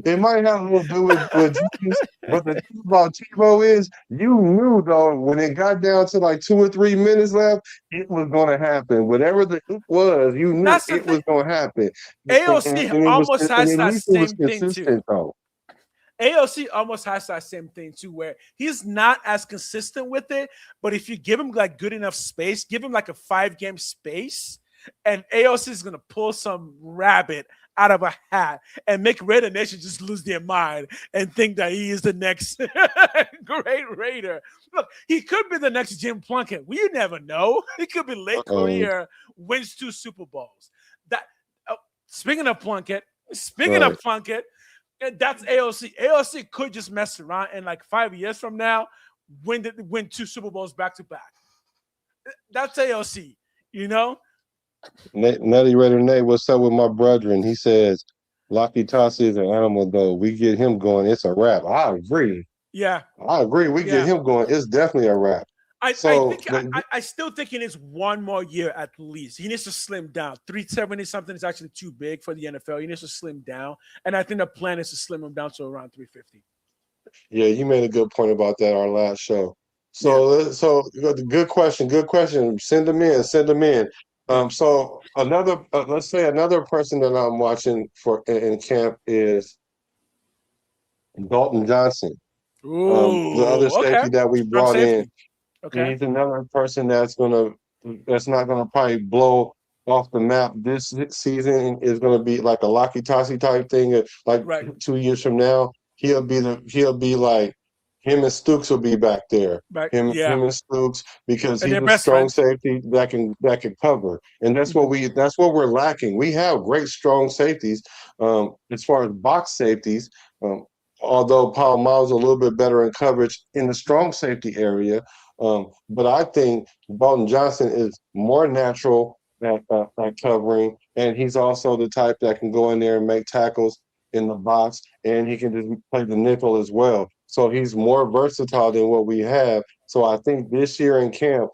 it might have a little to do with Jesus, but the thing about Tebow is you knew though when it got down to like 2 or 3 minutes left, it was gonna happen. Whatever the hoop was, you knew That's the it was thing. gonna happen. AOC And it was almost and has at that least it was same thing too. consistent though. AOC almost has that same thing too, where he's not as consistent with it. But if you give him like good enough space, give him like a 5-game space, and AOC is gonna pull some rabbit out of a hat and make Raider Nation just lose their mind and think that he is the next great Raider. Look, he could be the next Jim Plunkett. We never know. He could be late career, wins 2 Super Bowls. That speaking of Plunkett, that's AOC. AOC could just mess around and like 5 years from now win 2 Super Bowls back to back. That's AOC, you know? Nutty Raider Nate, what's up with my brethren? He says, Lucky Tossie is an animal, though. We get him going, it's a wrap. I agree. Yeah. I agree. We get him going, it's definitely a wrap. I still think he needs 1 more year at least. He needs to slim down. 370 something is actually too big for the NFL. He needs to slim down. And I think the plan is to slim him down to around 350. Yeah, you made a good point about that our last show. So good question. Send them in. So let's say another person that I'm watching for in camp is Dalton Johnson. The other safety that we brought in. Okay. He's another person that's not gonna probably blow off the map this season. Is gonna be like a Locky Tossy type thing. Like 2 years from now, he'll be like him and Stooks will be back there. Right. Him and Stooks, because he's a strong friends. safety that can cover. And that's what we're lacking. We have great strong safeties. As far as box safeties, although Paul Miles is a little bit better in coverage in the strong safety area. But I think Dalton Johnson is more natural at covering, and he's also the type that can go in there and make tackles in the box, and he can just play the nickel as well. So he's more versatile than what we have. So I think this year in camp,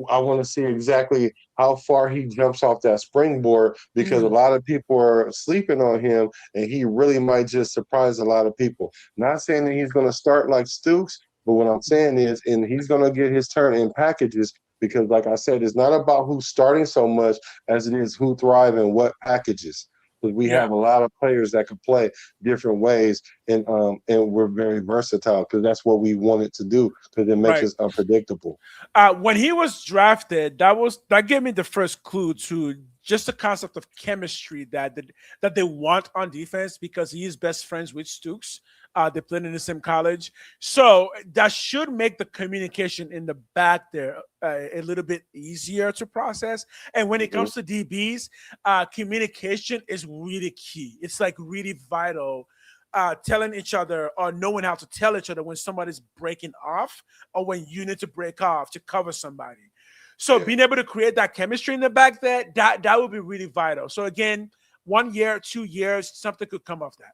I want to see exactly how far he jumps off that springboard, because a lot of people are sleeping on him, and he really might just surprise a lot of people. Not saying that he's going to start like Stooks, but what I'm saying is, and he's going to get his turn in packages, because like I said, it's not about who's starting so much as it is who thrive in what packages. Because we have a lot of players that can play different ways, and we're very versatile, because that's what we wanted to do, because it makes us unpredictable. When he was drafted, that gave me the first clue to just the concept of chemistry that they want on defense, because he is best friends with Stooks. They played in the same college. So that should make the communication in the back there a little bit easier to process. And when it comes to DBs, communication is really key. It's like really vital. Telling each other or knowing how to tell each other when somebody's breaking off or when you need to break off to cover somebody. So being able to create that chemistry in the back there, that would be really vital. So again, 1 year, 2 years, something could come off that.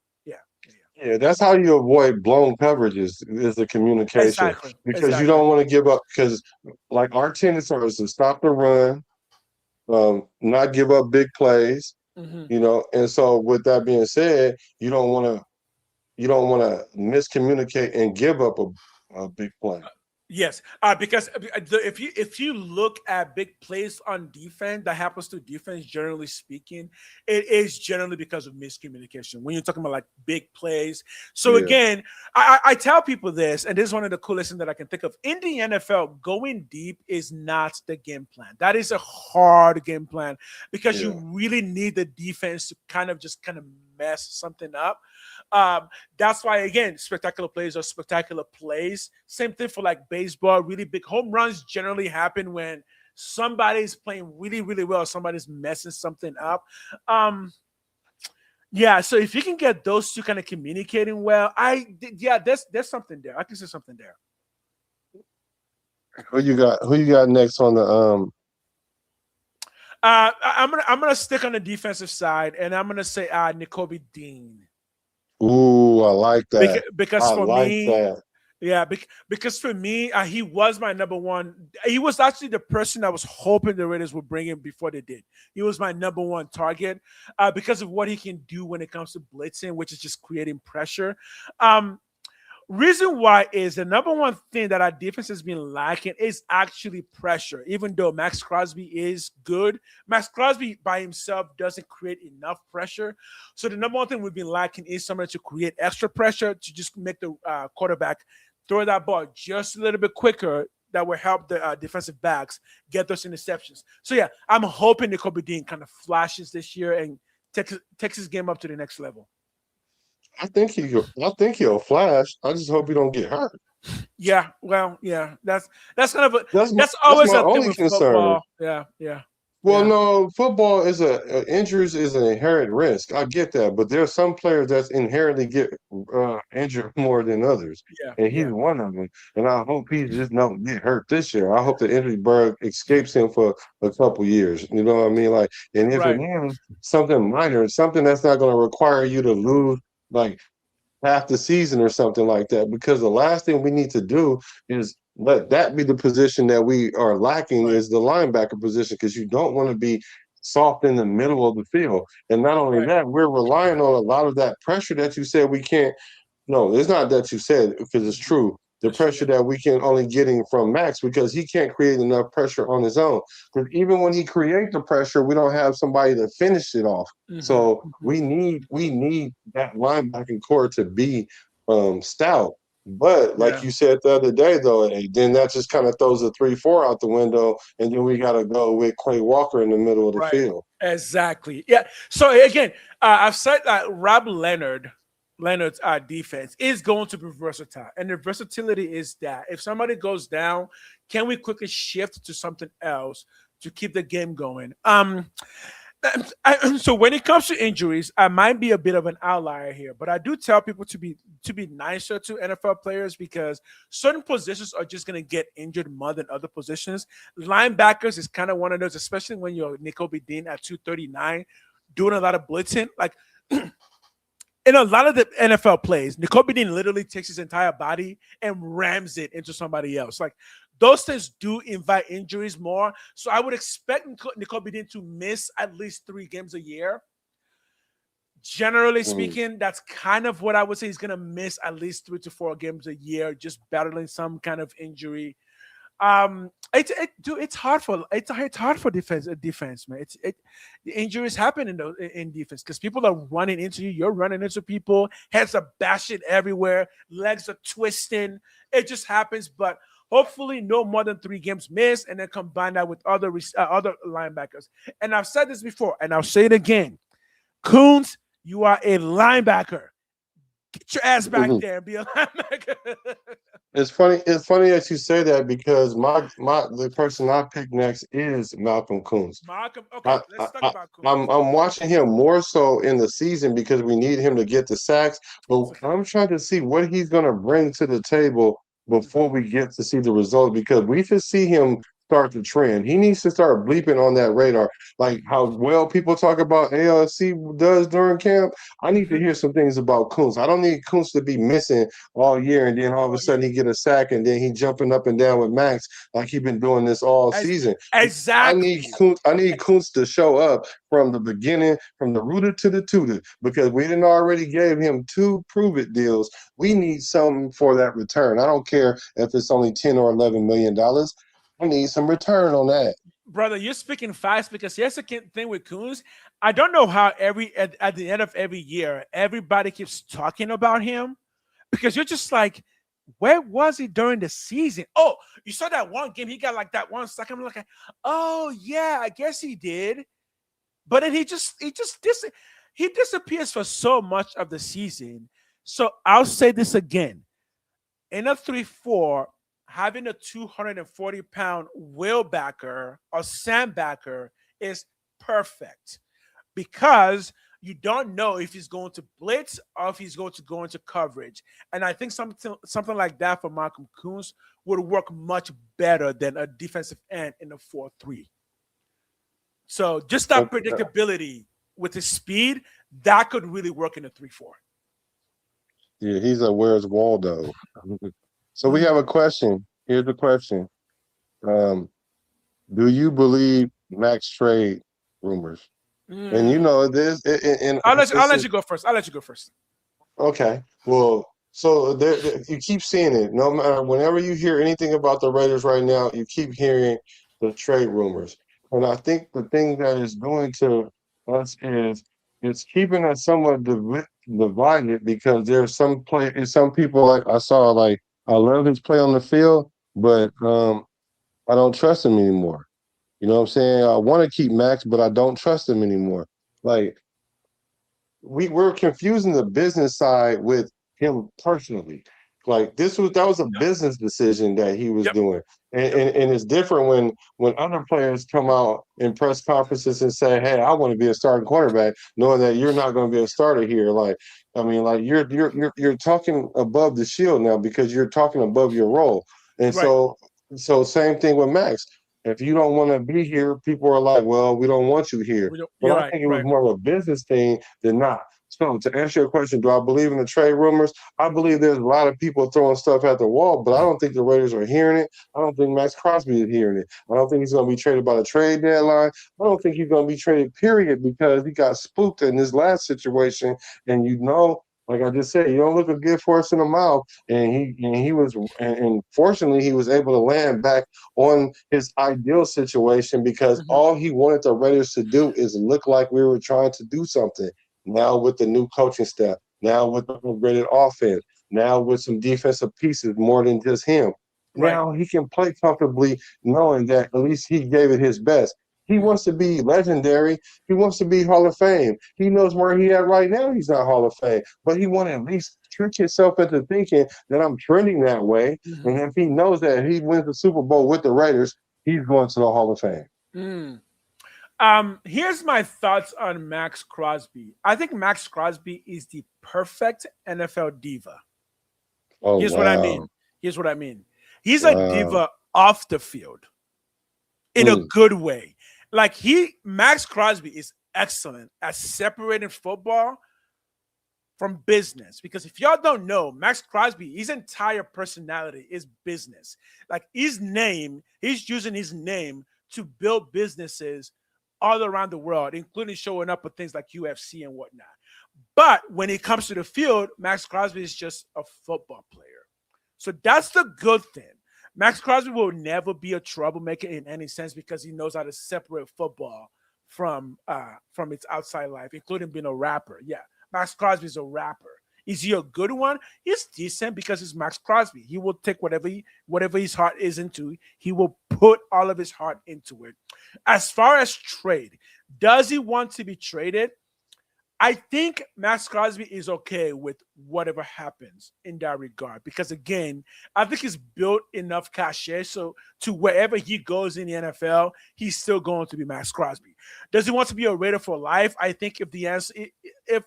Yeah, that's how you avoid blown coverages, is the communication. Because you don't want to give up, because like our tendency is to stop the run, not give up big plays, and so with that being said, you don't want to miscommunicate and give up a big play. Yes, because if you look at big plays on defense that happens to defense, generally speaking, it is generally because of miscommunication. When you're talking about like big plays, so again, I tell people this, and this is one of the coolest things that I can think of in the NFL. Going deep is not the game plan. That is a hard game plan, because you really need the defense to kind of mess something up. That's why, again, spectacular plays are spectacular plays. Same thing for like baseball. Really big home runs generally happen when somebody's playing really, really well. Somebody's messing something up. Yeah, so if you can get those two kind of communicating well, there's something there. I can see something there. Who you got? Who you got next on the I'm gonna stick on the defensive side, and I'm gonna say N'Kobe Dean. Ooh, I like that. Because I for like me, that. yeah, because for me, he was my number one. He was actually the person I was hoping the Raiders would bring in before they did. He was my number one target because of what he can do when it comes to blitzing, which is just creating pressure. Um, Reason why is the number one thing that our defense has been lacking is actually pressure. Even though Max Crosby is good, Max Crosby by himself doesn't create enough pressure. So the number one thing we've been lacking is someone to create extra pressure to just make the quarterback throw that ball just a little bit quicker. That will help the defensive backs get those interceptions. So yeah, I'm hoping the Kobe Dean kind of flashes this year and takes his game up to the next level. I think he'll flash. I just hope he don't get hurt. Yeah, well, yeah, that's kind of that's That's always my a thing only with concern. football. Yeah, yeah, Well, yeah. no, football is injuries is an inherent risk. I get that, but there are some players that's inherently get injured more than others, Yeah, and he's yeah, one of them. And I hope he just don't get hurt this year. I hope the injury bug escapes him for a couple years. You know what I mean? Like, and if it right, is something minor, something that's not going to require you to lose like half the season or something like that. Because the last thing we need to do is let that be the position that we are lacking right, is the linebacker position because you don't want to be soft in the middle of the field. And not only right, that, we're relying on a lot of that pressure that you said we can't. No, it's not that you said because it's Mhm. true. The That's true. pressure that we can only getting from Max because he can't create enough pressure on his own. Because even when he creates the pressure, we don't have somebody to finish it off. Hmm. So Hmm. we need that linebacking core to be stout. But like Yeah, you said the other day, though, then that just kind of throws a 3-4 out the window, and then we got to go with Quay Walker in the middle of the right, field. exactly. Yeah. So again, I've said that Leonard's defense is going to be versatile, and the versatility is that if somebody goes down, can we quickly shift to something else to keep the game going? So when it comes to injuries, I might be a bit of an outlier here, but I do tell people to be nicer to NFL players because certain positions are just going to get injured more than other positions. Linebackers is kind of one of those, especially when you're N'Kobe Dean at 239, doing a lot of blitzing. Like in a lot of the NFL plays, N'Kobe Dean literally takes his entire body and rams it into somebody else. Like those things do invite injuries more. So I would expect N'Kobe Dean to miss at least 3 games a year. Generally Mm. speaking, that's kind of what I would say. He's gonna miss at least 3 to 4 games a year, just battling some kind of injury. It's hard for it's hard for defense, man. The injuries happen in defense because people are running into you. You're running into people. Heads are bashing everywhere. Legs are twisting. It just happens. But hopefully, no more than 3 games missed, and then combine that with other linebackers. And I've said this before, and I'll say it again. Coons, you are a linebacker. Get your ass back there and be a linebacker. It's funny. It's funny that you say that because the person I picked next is Malcolm Kuntz. Malcolm, okay, I, I, let's talk I about Coons. I'm watching him more so in the season because we need him to get the sacks. But I'm trying to see what he's going to bring to the table before we get to see the results because we should see him start the trend. He needs to start bleeping on that radar, like how well people talk about ALC does during camp. I need to hear some things about Kuntz. I don't need Kuntz to be missing all year and then all of a Oh yeah, sudden he get a sack and then he jumping up and down with Max like he been doing this all Ex- season. exactly. I need Kuntz to show up from the beginning, from the rooter to the tutor, because we didn't already gave him 2 prove it deals. We need something for that return. I don't care if it's only 10 or $11 million. I need some return on that. Brother, you're speaking fast because here's the thing with Coons. I don't know how at the end of every year, everybody keeps talking about him because you're just like, where was he during the season? Oh, you saw that one game. He got like that one sack. I'm like, oh yeah, I guess he did. But then he disappears for so much of the season. So I'll say this again. In a 3-4, having a 240-pound wheelbacker or sandbacker is perfect because You don't know if he's going to blitz or if he's going to go into coverage. And I think something like that for Malcolm Coons would work much better than a defensive end in a 4-3. So just that Okay. predictability with his speed, that could really work in a 3-4. Yeah, he's a where's Waldo. So we have a question. Here's the question. Um, do you believe Max trade rumors? And you know this, and I'll it's let you go first. I'll let you go first. okay. Well, so you keep seeing it. No matter whenever you hear anything about the Raiders right now, you keep hearing the trade rumors. And I think the thing that is doing to us is it's keeping us somewhat divided because there's some people like I saw like I love his play on the field, but I don't trust him anymore. You know what I'm saying? I want to keep Max, but I don't trust him anymore. Like we're confusing the business side with him personally. Like that was a business decision that he was Yep. doing. And it's different when other players come out in press conferences and say, "Hey, I want to be a starting quarterback," knowing that you're not going to be a starter here. Like, I mean, like you're talking above the shield now because you're talking above your role. And Right. so same thing with Max. If you don't want to be here, people are like, "Well, we don't want you here." But You're I right. think it was Right. more of a business thing than not. So to answer your question, do I believe in the trade rumors? I believe there's a lot of people throwing stuff at the wall, but I don't think the Raiders are hearing it. I don't think Max Crosby is hearing it. I don't think he's going to be traded by the trade deadline. I don't think he's going to be traded, period, because he got spooked in this last situation. And like I just said, you don't look a good horse in the mouth. And fortunately he was able to land back on his ideal situation because all he wanted the Raiders to do is look like we were trying to do something. Now with the new coaching staff, now with the upgraded offense, now with some defensive pieces more than just him. Right. Now he can play comfortably knowing that at least he gave it his best. He wants to be legendary. He wants to be Hall of Fame. He knows where he at right now. He's not Hall of Fame, but he want to at least trick himself into thinking that I'm trending that way. And if he knows that he wins the Super Bowl with the Raiders, he's going to the Hall of Fame. Here's my thoughts on Max Crosby. I think Max Crosby is the perfect NFL diva. Oh, Here's what I mean. wow. Here's what I mean. He's a Wow. diva off the field in a good way. Like Max Crosby is excellent at separating football from business. Because if y'all don't know, Max Crosby, his entire personality is business. Like he's using his name to build businesses all around the world, including showing up at things like UFC and whatnot. But when it comes to the field, Max Crosby is just a football player. So that's the good thing. Max Crosby will never be a troublemaker in any sense because he knows how to separate football from its outside life, including being a rapper. Yeah, Max Crosby is a rapper. Is he a good one? He's decent because he's Max Crosby. He will take whatever his heart is into. He will put all of his heart into it. As far as trade, does he want to be traded? I think Max Crosby is okay with whatever happens in that regard because, again, I think he's built enough cachet so to wherever he goes in the NFL, he's still going to be Max Crosby. Does he want to be a Raider for life? I think if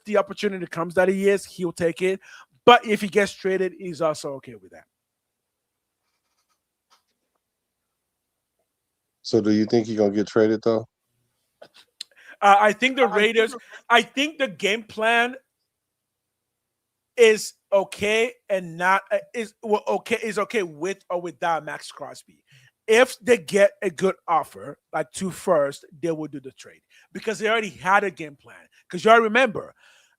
the opportunity comes that he is, he'll take it. But if he gets traded, he's also okay with that. So do you think he's going to get traded, though? I think the Raiders. I think the game plan is okay and not is okay with or without Max Crosby. If they get a good offer, like 2 first, they will do the trade because they already had a game plan. Because you all remember,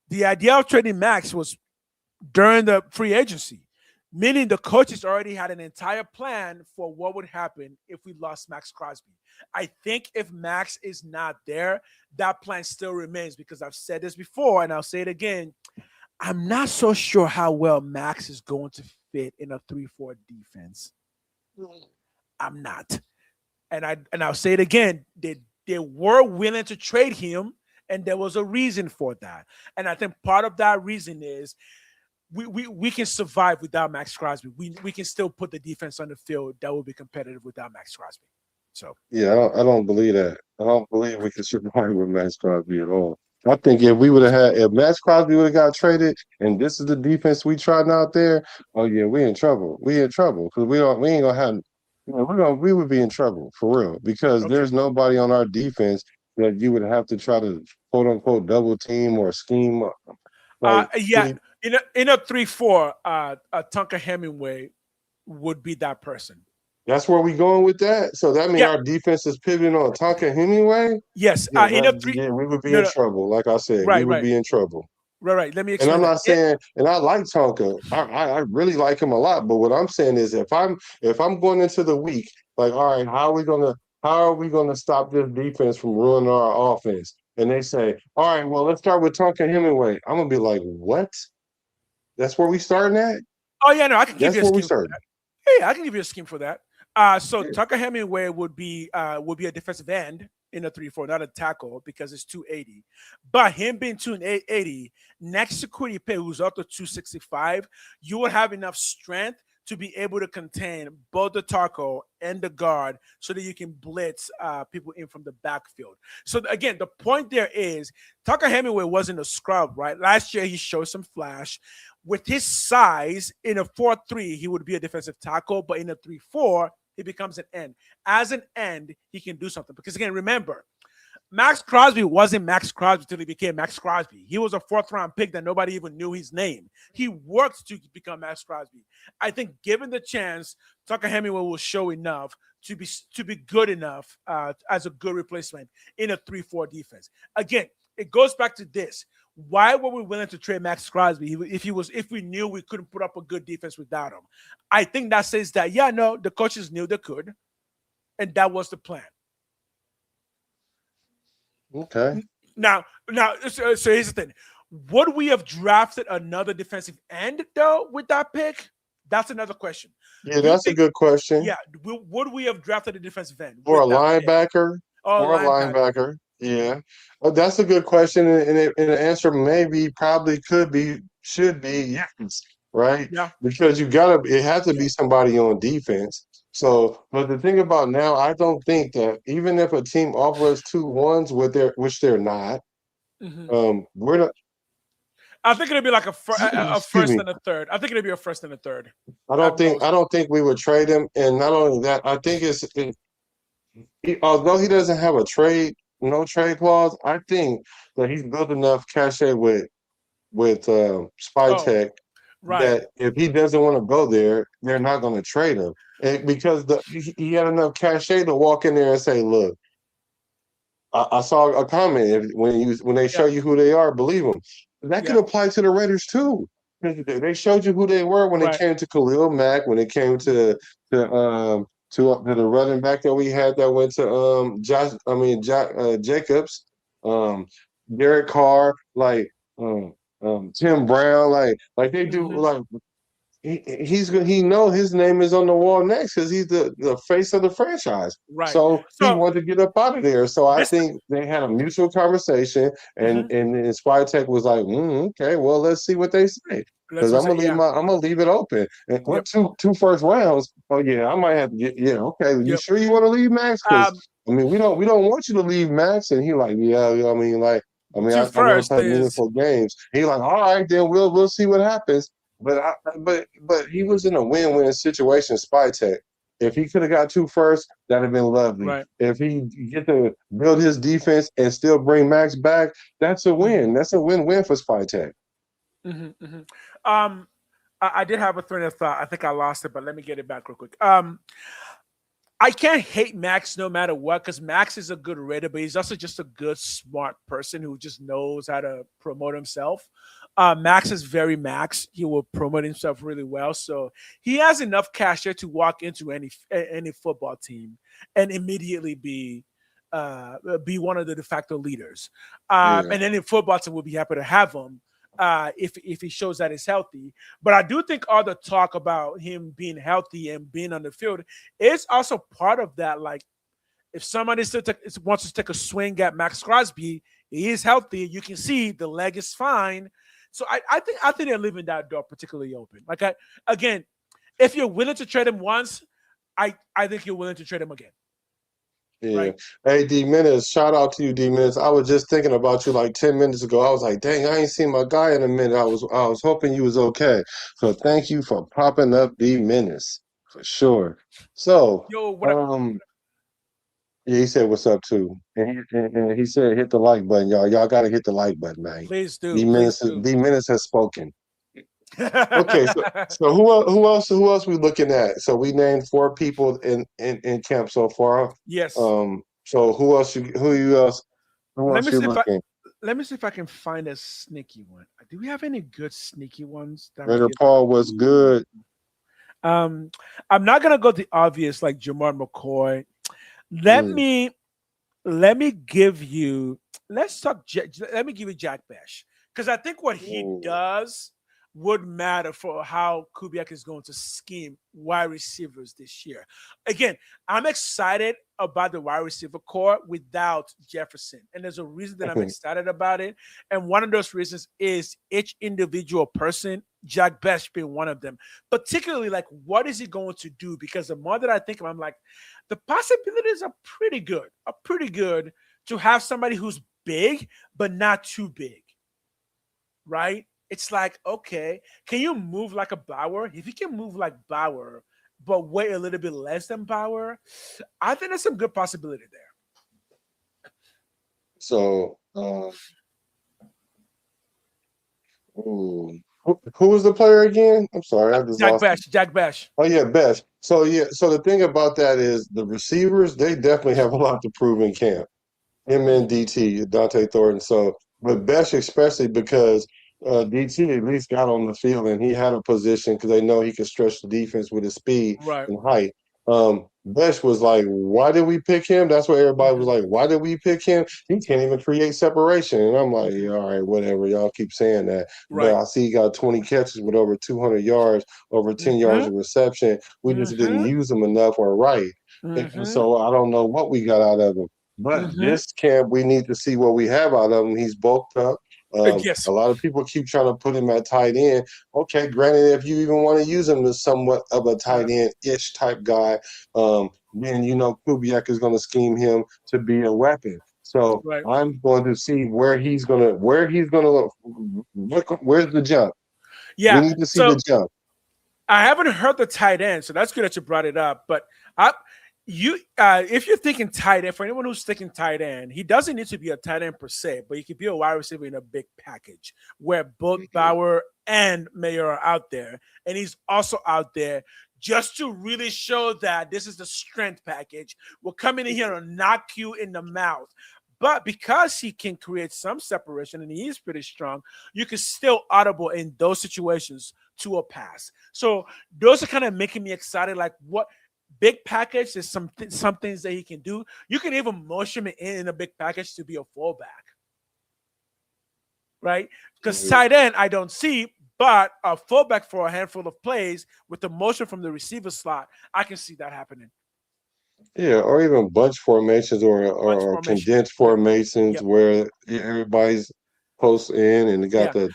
the idea of trading Max was during the free agency, meaning the coaches already had an entire plan for what would happen if we lost Max Crosby. I think if Max is not there, that plan still remains because I've said this before and I'll say it again. I'm not so sure how well Max is going to fit in a 3-4 defense. I'm not. And I'll say it again. They were willing to trade him, and there was a reason for that. And I think part of that reason is we can survive without Max Crosby. We can still put the defense on the field that will be competitive without Max Crosby. So Yeah, I don't believe that. I don't believe we can survive with Max Crosby at all. I think if Max Crosby would have got traded, and this is the defense we tried out there, oh yeah, we in trouble. We in trouble because we ain't gonna have. We would be in trouble for real because Okay. there's nobody on our defense that you would have to try to quote unquote double team or scheme like Yeah, in a 3-4, Tunker Hemingway would be that person. that's where we going with that. So that means Yeah. our defense is pivoting on Tonka Hemingway. Yes. Yeah, In a three. we would be No, in no. trouble. Like I said, we Right. would Right. be in trouble. Right. Right. Let me And I'm explain that. not saying, and I like Tonka. I really like him a lot. But what I'm saying is, if I'm going into the week, like, all right, how are we gonna stop this defense from ruining our offense? And they say, all right, well, let's start with Tonka Hemingway. I'm gonna be like, what? That's where we starting at? Oh yeah, no, I can give That's you a where we scheme for starting. that. Yeah, I can give you a scheme for that. So Yeah. Tucker Hemingway would be a defensive end in a 3-4, not a tackle because it's 280. But him being 280 next to Quiddy Pay, who's up to 265, you would have enough strength to be able to contain both the tackle and the guard so that you can blitz people in from the backfield. So again, the point there is Tucker Hemingway wasn't a scrub, right? Last year he showed some flash. With his size, in a 4-3, he would be a defensive tackle, but in a 3-4, he becomes an end. As an end, he can do something. Because again, remember, Max Crosby wasn't Max Crosby until he became Max Crosby. He was a 4th-round pick that nobody even knew his name. He worked to become Max Crosby. I think given the chance, Tucker Hemingway will show enough to be good enough as a good replacement in a 3-4 defense. Again, it goes back to this. Why were we willing to trade Max Crosby if we knew we couldn't put up a good defense without him? I think that says that, yeah, no, the coaches knew they could, and that was the plan. Okay. Now, so here's the thing. Would we have drafted another defensive end, though, with that pick? That's another question. Yeah, that's a good question. Yeah, would we have drafted a defensive end? Or a with that pick? linebacker. Oh, Or a linebacker. Yeah. That's a good question. And the answer maybe, probably, could be, should be yes. Right? Yeah. Because it has to be somebody on defense. So, but the thing about now, I don't think that even if a team offers 2-1s which they're not, we're not. I think it'd be like a Excuse first me. and a third. I think it'd be a first and a third. I don't think we would trade him. And not only that, I think although he doesn't have no trade clause, I think that he's built enough cachet with Spy Oh, Tech right. that if he doesn't want to go there, they're not going to trade him. And because he had enough cachet to walk in there and say, "Look, I saw a comment. When they show you who they are, believe them." That could apply to the Raiders too. They showed you who they were when it Right. came to Khalil Mack, when it came to the running back that we had that went to Jacobs, Derek Carr, like Tim Brown, like they do like he know his name is on the wall next because he's the face of the franchise. Right. So he So wanted to get up out of there. So I this. think they had a mutual conversation, and Mhm. and Spy Tech was like, okay, well, let's see what they say. Let's Because I'm say, gonna yeah. I'm gonna leave it open. And what Yep. two first rounds? Oh yeah, I might have to get okay. You Yep. sure you want to leave Max? Because Um, I mean we don't want you to leave Max. And he like, yeah, I mean two I want to first play is meaningful games. He like, all right, then we'll see what happens. But he was in a win-win situation, Spy Tech. If he could have got 2 firsts, that'd have been lovely. right. If he get to build his defense and still bring Max back, that's a win. That's a win-win for Spy Tech. I did have a train of thought. I think I lost it, but let me get it back real quick. I can't hate Max no matter what because Max is a good Raider, but he's also just a good, smart person who just knows how to promote himself. Max is very Max. He will promote himself really well. So he has enough cachet to walk into any football team and immediately be one of the de facto leaders. And any football team will be happy to have him. If he shows that he's healthy. But I do think all the talk about him being healthy and being on the field is also part of that. Like, if somebody wants to take a swing at Max Crosby, he is healthy. You can see the leg is fine. So I think they're leaving that door particularly open. Like, again, if you're willing to trade him once, I think you're willing to trade him again. Yeah. right? Hey, D Minutes, shout out to you, D Minutes. I was just thinking about you like 10 minutes ago. I was like, dang, I ain't seen my guy in a minute. I was hoping you was okay. So thank you for popping up, D Minutes, for sure. So, Yo, what up? yeah, he said what's up too. And he said hit the like button, y'all. Y'all gotta hit the like button, man. Please do, D please Minutes do. D Minutes has spoken. Okay, so who else we looking at? So we named 4 people in camp so far. Yes. So who Let else me you see if I looking? let me see if I can find a sneaky one. Do we have any good sneaky ones that might Raider be like, Paul was ooh? good. I'm not gonna go the obvious like Jamar McCoy. Let Mm, me let me give you let's talk let me give you Jack Bash because I think what he ooh. does would matter for how Kubiak is going to scheme wide receivers this year. Again, I'm excited about the wide receiver core without Jefferson, and there's a reason that I'm excited about it. And one of those reasons is each individual person, Jack Bash being one of them. Particularly, like, what is he going to do? Because the more that I think of, I'm like, the possibilities are pretty good. Are pretty good to have somebody who's big but not too big, right? It's like, okay, can you move like a Bauer? If you can move like Bauer, but weigh a little bit less than Bauer, I think there's some good possibility there. So, ooh. Who was the player again? I'm sorry, I just Jack lost it. Bash, Jack Bash. Oh yeah, best. So yeah, so the thing about that is the receivers, they definitely have a lot to prove in camp. Him and DT, Dante Thornton. So, but Besh especially because DT at least got on the field and he had a position because they know he could stretch the defense with his speed Right. and height. Besh was like, why did we pick him? That's what everybody was Mhm, like, why did we pick him? He can't even create separation. And I'm like, yeah, mhm. all right, whatever. Y'all keep saying that. But Right. I see he got 20 catches with over 200 yards, over 10 yards Mm-hmm. of reception. We just didn't Mm-hmm. use him enough or right. And Mm-hmm. so I don't know what we got out of him. But Mm-hmm. this camp, we need to see what we have out of him. He's bulked up. Yes. A lot of people keep trying to put him at tight end. Okay, granted, if you even want to use him as somewhat of a tight Right. end ish type guy, then you know Kubiak is going to scheme him to be a weapon. So Right. I'm going to see where's the jump. We Yeah. need to see So the jump. I haven't heard the tight end, so that's good that you brought it up. But I, if you're thinking tight end, for anyone who's thinking tight end, he doesn't need to be a tight end per se, but he could be a wide receiver in a big package where both Mhm. Bauer and Mayer are out there, and he's also out there just to really show that this is the strength package. We're coming in here to knock you in the mouth. But because he can create some separation and he is pretty strong, you can still audible in those situations to a pass. So those are kind of making me excited. Like what big package is some things that he can do. You can even motion him in a big package to be a fullback, right? Because Mhm. tight end I don't see, but a fullback for a handful of plays with the motion from the receiver slot, I can see that happening. Yeah, or even bunch formations Bunch or formation. condensed Yep. formations Yep. where everybody's close in and they got Yeah. the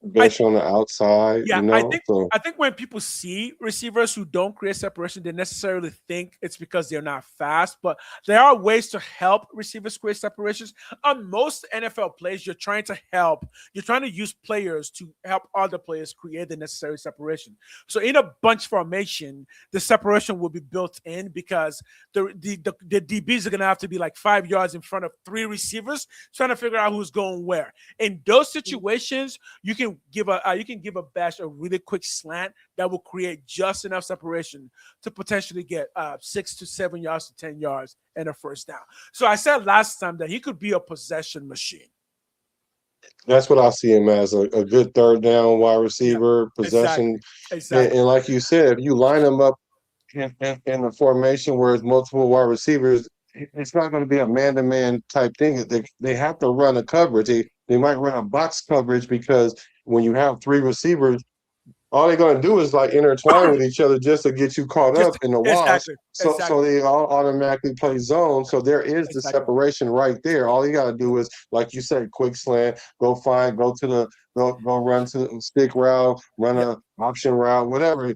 I bench on the outside, Yeah, you know? So I think when people see receivers who don't create separation, they necessarily think it's because they're not fast. But there are ways to help receivers create separations. On most NFL plays, you're trying to use players to help other players create the necessary separation. So in a bunch formation, the separation will be built in because the DBs are gonna have to be like 5 yards in front of three receivers, trying to figure out who's going where. In those situations, you can give a bash a really quick slant that will create just enough separation to potentially get 6 to 7 yards to 10 yards and a first down. So I said last time that he could be a possession machine. that's what I see him as a good third down wide Yeah, receiver, exactly, possession. exactly. And like you said, if you line them up in a formation where it's multiple wide receivers, it's not going to be a man-to-man type thing. They have to run a coverage. They might run a box coverage because when you have three receivers, all they're gonna do is like intertwine with each other just to get you caught up Just in the wash. exactly, So exactly, they all automatically play zone. So there is the exactly. separation right there. All you gotta Yep. do is, like you said, quick slant, go run to the stick route, run Yep. a option route, whatever.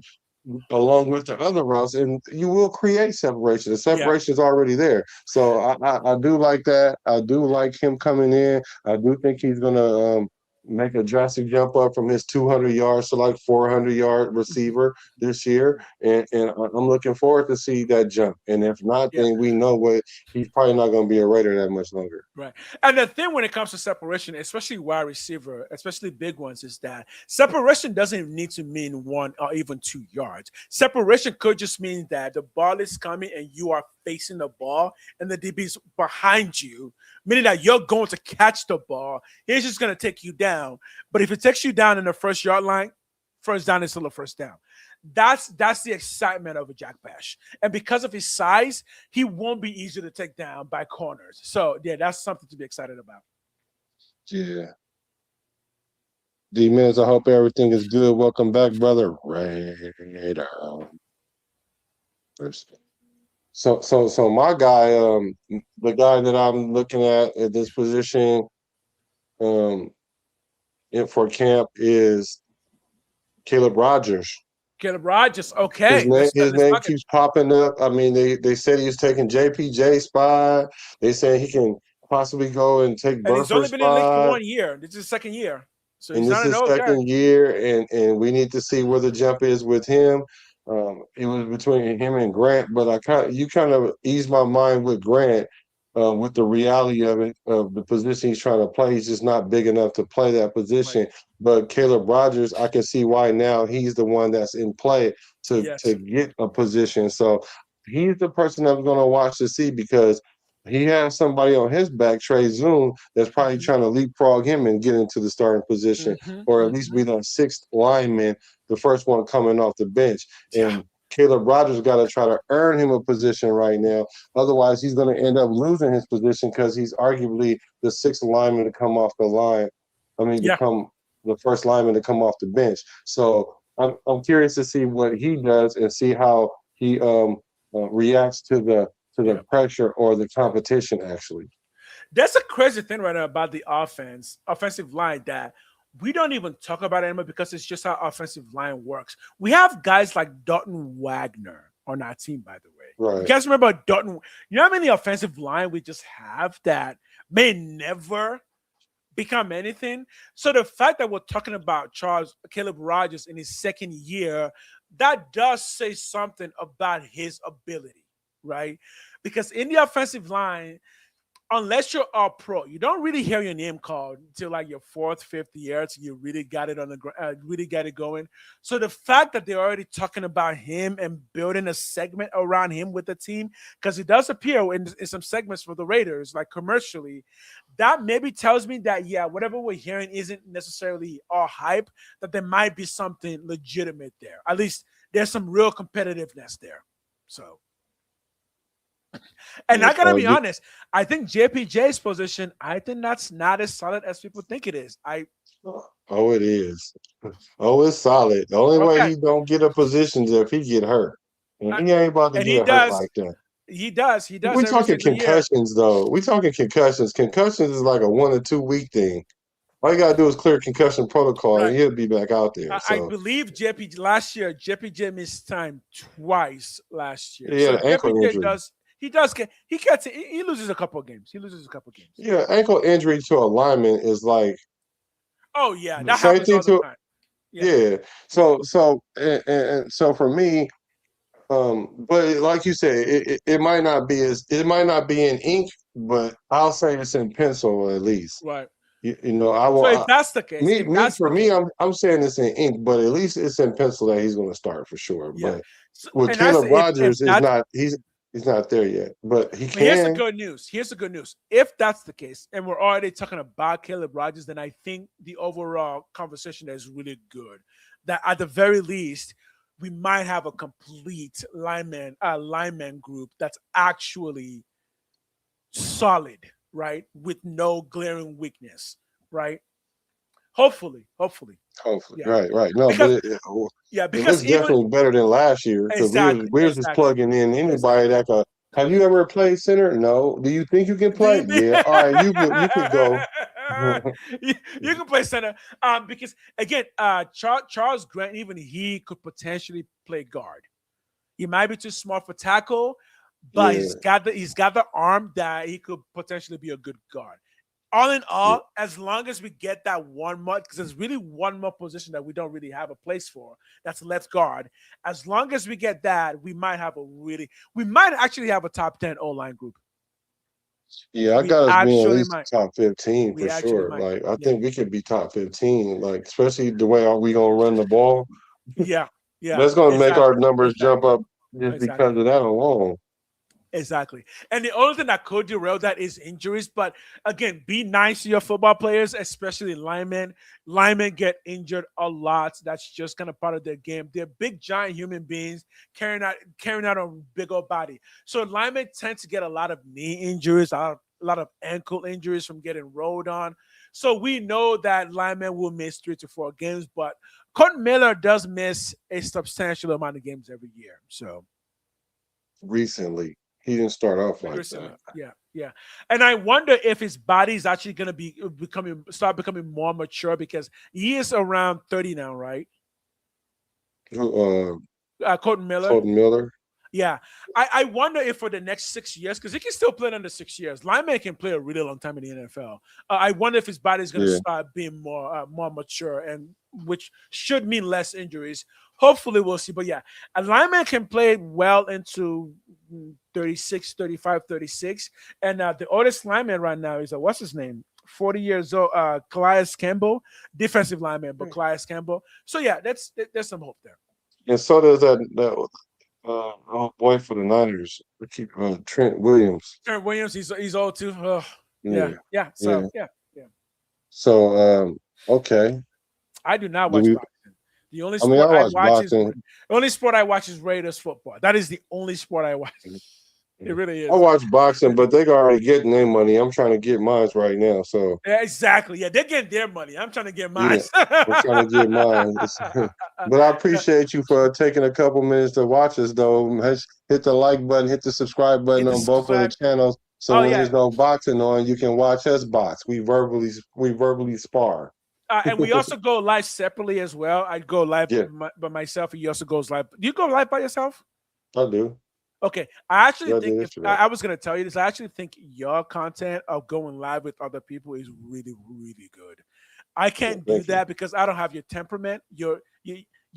along with the other routes, and you will create separation. The Yeah, separation is already there. So I do like that. I do like him coming in. I do think he's gonna make a drastic jump up from his 200 yards to like 400-yard receiver this year, and I'm looking forward to see that jump. And if not, yeah. then we know what he's probably not going to be a Raider that much longer. Right. And the thing when it comes to separation, especially wide receiver, especially big ones, is that separation doesn't need to mean 1 or even 2 yards. Separation could just mean that the ball is coming and you are facing the ball and the DB's behind you, meaning that you're going to catch the ball. He's just going to take you down. But if it takes you down in the first yard line, first down is still a first down. That's the excitement of a Jack Bash. And because of his size, he won't be easy to take down by corners. So yeah, that's something to be excited about. Yeah. D-Miz, I hope everything is good. Welcome back, brother. Raider. So my guy, the guy that I'm looking at this position, um, for camp is Caleb Rogers. Caleb Rogers, His okay. name his Let's name talk it. keeps popping up. I mean, they said he was taking JPJ spot. They said he can possibly go and take And he's only Burford's been in the league for spot. 1 year. This is his second year. So And he's this not an is old guy. second year, and we need to see where the jump is with him. It was between him and Grant, but you kind of eased my mind with Grant, with the reality of it, of the position he's trying to play. He's just not big enough to play that Right. position. But Caleb Rogers, I can see why now he's the one that's in play to Yes. get a position. So he's the person I'm going to watch to see, because he has somebody on his back, Trey Zoom, that's probably Mm-hmm. trying to leapfrog him and get into the starting position, Mm-hmm. or at least Mm-hmm. be the sixth lineman, the first one coming off the bench. Yeah. And Caleb Rogers got to try to earn him a position right now. Otherwise, he's going to end up losing his position, because he's arguably the sixth lineman to come off the line. I mean, to Yeah. come the first lineman to come off the bench. So I'm curious to see what he does and see how he reacts to the Yeah. pressure or the competition, actually. That's a crazy thing right now about the offensive line, that we don't even talk about it anymore because it's just how offensive line works. We have guys like Dalton Wagner on our team, by the way. You Right. guys remember Dalton? You know how many offensive line we just have that may never become anything? So the fact that we're talking about Caleb Rogers in his second year, that does say something about his ability, right? Because in the offensive line, unless you're all pro, you don't really hear your name called until like your fourth, fifth year. So you really got it really got it going. So the fact that they're already talking about him and building a segment around him with the team, because it does appear in some segments for the Raiders, like commercially, that maybe tells me that yeah, whatever we're hearing isn't necessarily all hype. That there might be something legitimate there. At least there's some real competitiveness there. So. And I gotta be honest, I think JPJ's position, I think that's not as solid as people think it is. Oh, it is. Oh, it's solid. The only way Okay, he don't get a position is if he get hurt, and I, he ain't about to and he get hurt does, like that. he If does we every talking single year. concussions, though, we talking concussions. Concussions is like a 1 or 2 week thing. All you gotta do is clear concussion protocol, and Right, he'll be back out there. I So believe JP last year. JPJ missed time twice last year, he had so an ankle JPJ injury. he loses a couple of games. He loses a couple of games. Yeah, ankle injury to a lineman is like Oh yeah, the that same happens thing all the to time. Yeah, yeah. So for me, but like you said, it might not be in ink, but I'll say it's in pencil at least. right. You know, I So will. if that's the case, For me, I'm saying it's in ink, but at least it's in pencil that he's going to start for sure. yeah. But So, with and I Caleb say if Rogers, is that's not he's not there yet, but he But here's the can. good news. Here's the good news. If that's the case, and we're already talking about Caleb Rogers, then I think the overall conversation is really good. That at the very least, we might have a complete lineman group that's actually solid, right? With no glaring weakness, right? Hopefully. Hopefully, Yeah. right. No, Because but yeah, it because looks even definitely better than last year, because we was just exactly. plugging in anybody Exactly. that could. Have you ever played center? No. Do you think you can Do you play? think Yeah. All right, you could go. you can play center? Because again, Charles Grant, even he could potentially play guard. He might be too smart for tackle, but Yeah, he's got the arm that he could potentially be a good guard. All in yeah. all, as long as we get that one more, because there's really one more position that we don't really have a place for, that's left guard. As long as we get that, we might actually have a top 10 O line group. Yeah, I We got us being at actually least might. top 15 We for actually sure. might. Like, I Yeah. think we could be top 15, like, especially the way we gonna run the ball. Yeah. Yeah. That's gonna make our Exactly. numbers jump Exactly. up just because Exactly. of that alone. Exactly. And the only thing that could derail that is injuries. But again, be nice to your football players, especially linemen. Linemen get injured a lot. That's just kind of part of their game. They're big, giant human beings carrying out a big old body. So linemen tend to get a lot of knee injuries, a lot of ankle injuries from getting rolled on. So we know that linemen will miss 3 to 4 games, but Colton Miller does miss a substantial amount of games every year. So Recently, he didn't start off like recently, that. yeah, and I wonder if his body is actually going to be becoming more mature because he is around 30 now, right? Who, Colton Miller. Colton Miller. Yeah, I wonder if for the next 6 years, because he can still play under 6 years. Lineman can play a really long time in the NFL. I wonder if his body is going to Yeah, start being more mature, and which should mean less injuries. Hopefully, we'll see. But yeah, a lineman can play well into 36, 35, 36. And the oldest lineman right now is what's his name? 40 years old, Calais Campbell, defensive lineman, but Calais Campbell. So yeah, there's some hope there. and so does that old boy for the Niners. I keep Trent Williams. Trent Williams, he's old too. Ugh. Yeah, Yeah. yeah. So yeah. So okay. I do not Do watch we? boxing. The only I mean, I sport I watch watch is boxing. the only sport I watch is Raiders football. That is the only sport I watch. It really I is. watch boxing, but they already getting their money. I'm trying to get mine right now. So Yeah, exactly. Yeah, they're getting their money. I'm trying to get mine. yeah, I'm trying to get mine. But I appreciate you for taking a couple minutes to watch us, though. Hit the like button, hit the subscribe button Hit the on both of the subscribe. channels. So Oh when yeah. there's no boxing on, you can watch us box. We verbally spar. And we also go live separately as well. I go live Yeah, by myself. He also goes live. Do you go live by yourself? I do. Okay, I actually Yeah, I think did if yesterday. I was gonna tell you this, I actually think your content of going live with other people is really, really good. I Yeah, can't do thank you. that because I don't have your temperament. You're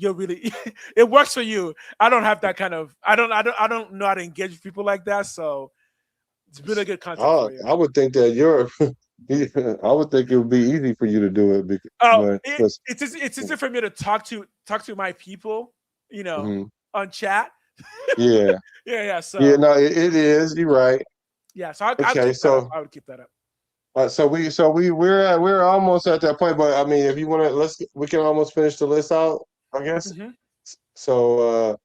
really it works for you. I don't have that kind of I don't know how to engage with people like that. So it's really good content for you. I would think that I would think it would be easy for you to do it, Oh, but because it's easy for me to talk to my people, mhm. on chat. Yeah, Yeah. yeah, So no, it is. You're right. yeah, so I'll Okay, keep that up. so I would keep that up. we're almost at that point, but I mean, if you want to, we can almost finish the list out, I guess. Mhm. So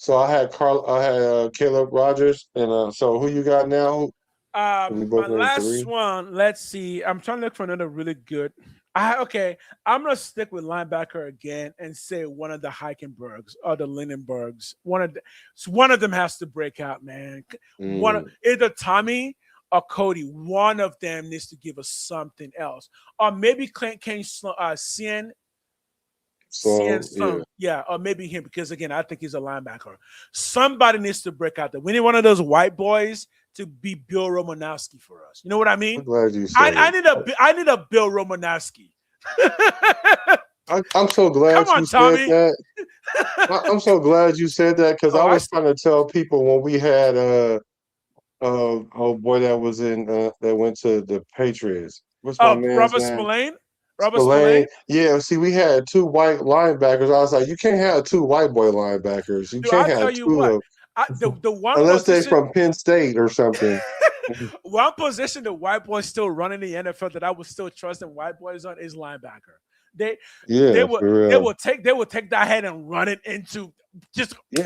I had Caleb Rogers, and so who you got now? We My both named last three. one. Let's see. I'm trying to look for another really good. Okay. I'm gonna stick with linebacker again and say one of the Heikenbergs or the Lindenbergs. One of them has to break out, man. Mm, Either Tommy or Cody. One of them needs to give us something else, or maybe Clint Kane, CN so yeah, Slum, yeah, or maybe him because again, I think he's a linebacker. Somebody needs to break out there. We need one of those white boys to be Bill Romanowski for us. You know what I I'm mean? glad you I, said I it. need a Bill Romanowski. I'm so Come glad on, you said Tommy. that. I'm so glad you said that because Oh, I was trying to tell people when we had oh boy that was in that went to the Patriots. What's my man's Robert name? Spillane. Robert Spillane. Spillane. Yeah, see, we had two white linebackers. I was like, you can't have two white boy linebackers. You Do can't I have tell you two what? of The one unless they position, from Penn State or something. one position the white boys still running the NFL that I would still trust in white boys on is linebacker. They they Yeah, will for they real. will take that head and run it into just Yeah,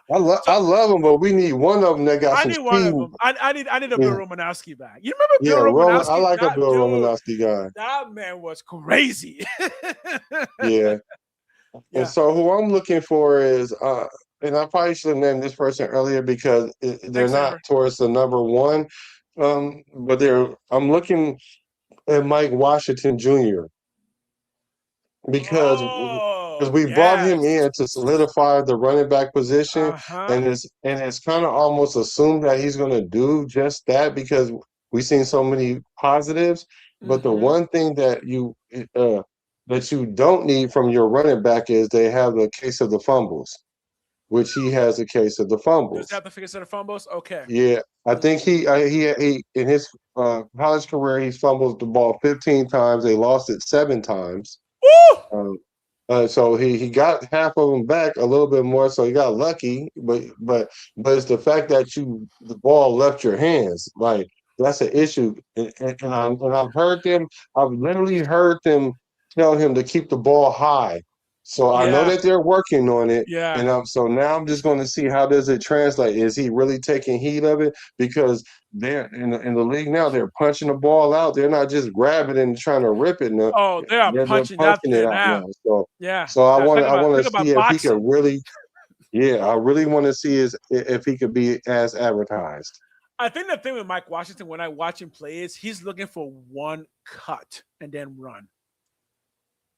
so I love them, but we need one of them that got I some need one speed. of them. I need a Bill Yeah, Romanowski back. You remember yeah. Bill I Romanowski? like a That Bill dude, Romanowski guy. that man was crazy. Yeah. And Yeah. so who I'm looking for is and I probably should have named this person earlier because they're Thanks, not Amber. towards the number one. But I'm looking at Mike Washington Jr. because Oh, because we brought him yes. in to solidify the running back position, Uh-huh. and it's kind of almost assumed that he's going to do just that because we've seen so many positives. But the Mm-hmm. one thing that you don't need from your running back is they have a case of the fumbles, which he has a case of the Does he fumbles. have to figure set of fumbles? Okay. Yeah, I think he in his college career he's fumbled the ball 15 times. They lost it 7 times. Woo! Um, so he got half of them back, a little bit more, so he got lucky. But it's the fact that the ball left your hands, like that's an issue. And I've heard them. I've literally heard them tell him to keep the ball high. So I know Yeah. that they're working on it, Yeah. and so now I'm just going to see how does it translate. Is he really taking heed of it? Because they're in the league now, they're punching the ball out. They're not just grabbing it and trying to rip it. No, Oh, they are they're punching that punching it there out now. now. So Yeah. so Now I want to talk see about if he could boxing. really, yeah, I really want to see if he could be as advertised. I think the thing with Mike Washington when I watch him play is he's looking for one cut and then run.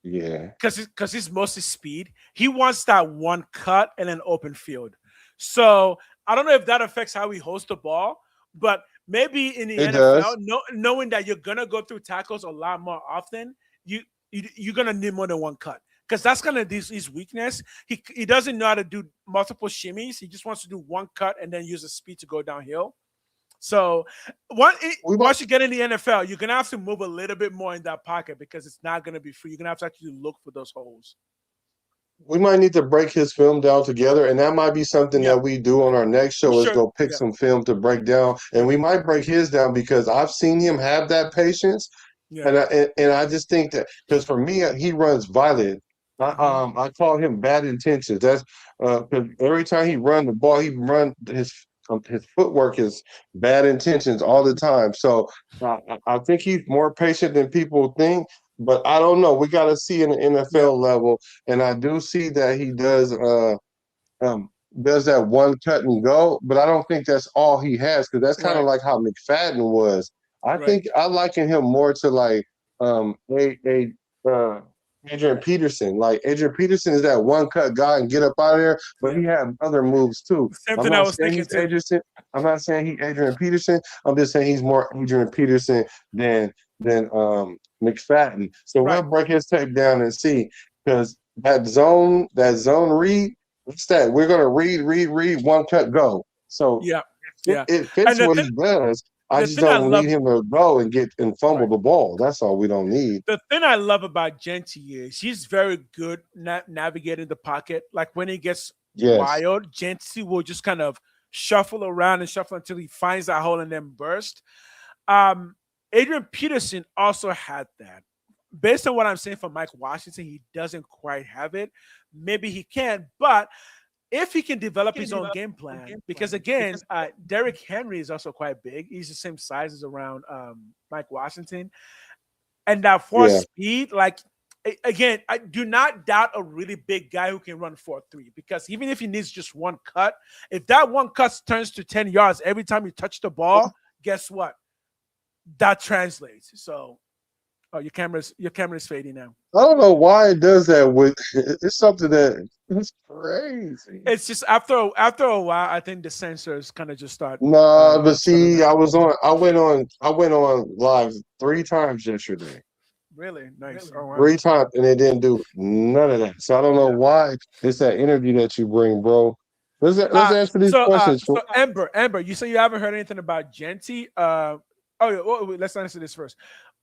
Yeah, Because he's mostly speed. He wants that one cut and an open field. So I don't know if that affects how he holds the ball, but maybe in the it NFL, does. knowing that you're gonna go through tackles a lot more often, you're gonna need more than one cut. Because that's kind of his weakness. He doesn't know how to do multiple shimmies. He just wants to do one cut and then use the speed to go downhill. So We might once you get in the NFL, you're gonna have to move a little bit more in that pocket because it's not gonna be free. You're gonna have to actually look for those holes. we might need to break his film down together, and that might be something Yeah, that we do on our next we show. Is should. go pick Yeah, some film to break down, and we might break his down because I've seen him have that patience. yeah. And I just think that because for me, he runs violent. Hmm. I call him bad intentions. That's because every time he run the ball, he run his footwork is bad intentions all the time. So I think he's more patient than people think. But I don't know. We got to see in the Yeah, NFL level, and I do see that he um, does that one cut and go, but I don't think that's all he has because that's kind of right, like how McFadden was. I right. think I liken him more to like a Adrian Peterson. Like Adrian Peterson is that one cut guy and get up out of there, but Yeah. he had other moves too. Same I'm thing I not was saying thinking he's too. Adrian. I'm not saying he's Adrian Peterson. I'm just saying he's more Adrian Peterson than McFadden. So Right. we'll break his tape down and see because that zone read. What's that? We're gonna read, one cut, go. So Yeah, it, yeah. it And fits what he does. I the just thing I don't need love, him to go and get and fumble right. the ball. That's all we don't need. The thing I love about Genty is he's very good navigating the pocket. Like when he gets Yes. wild, Genty will just kind of shuffle around and shuffle until he finds that hole and then burst. Um, Adrian Peterson also had that. Based on what I'm saying from Mike Washington, he doesn't quite have it. Maybe he can, but if he can develop his own game plan, because again, Derrick Henry is also quite big. He's the same size as around Mike Washington, and that force Yeah. speed, like again, I do not doubt a really big guy who can run 4.3 because even if he needs just one cut, if that one cut turns to 10 yards every time you touch the ball, guess what? That translates. So, oh, your camera's fading now. I don't know why it does that with it's something that it's crazy. It's just after a while, I think the sensors kind of just start Nah, but shutting see, down. I went on live 3 times yesterday. Really nice. Oh wow. 3 times and it didn't do none of that. So I don't know Yeah. why it's that energy that you bring, bro. Let's Uh answer these so uh questions. so Amber, you say you haven't heard anything about Genty. Oh yeah, wait, let's answer this first.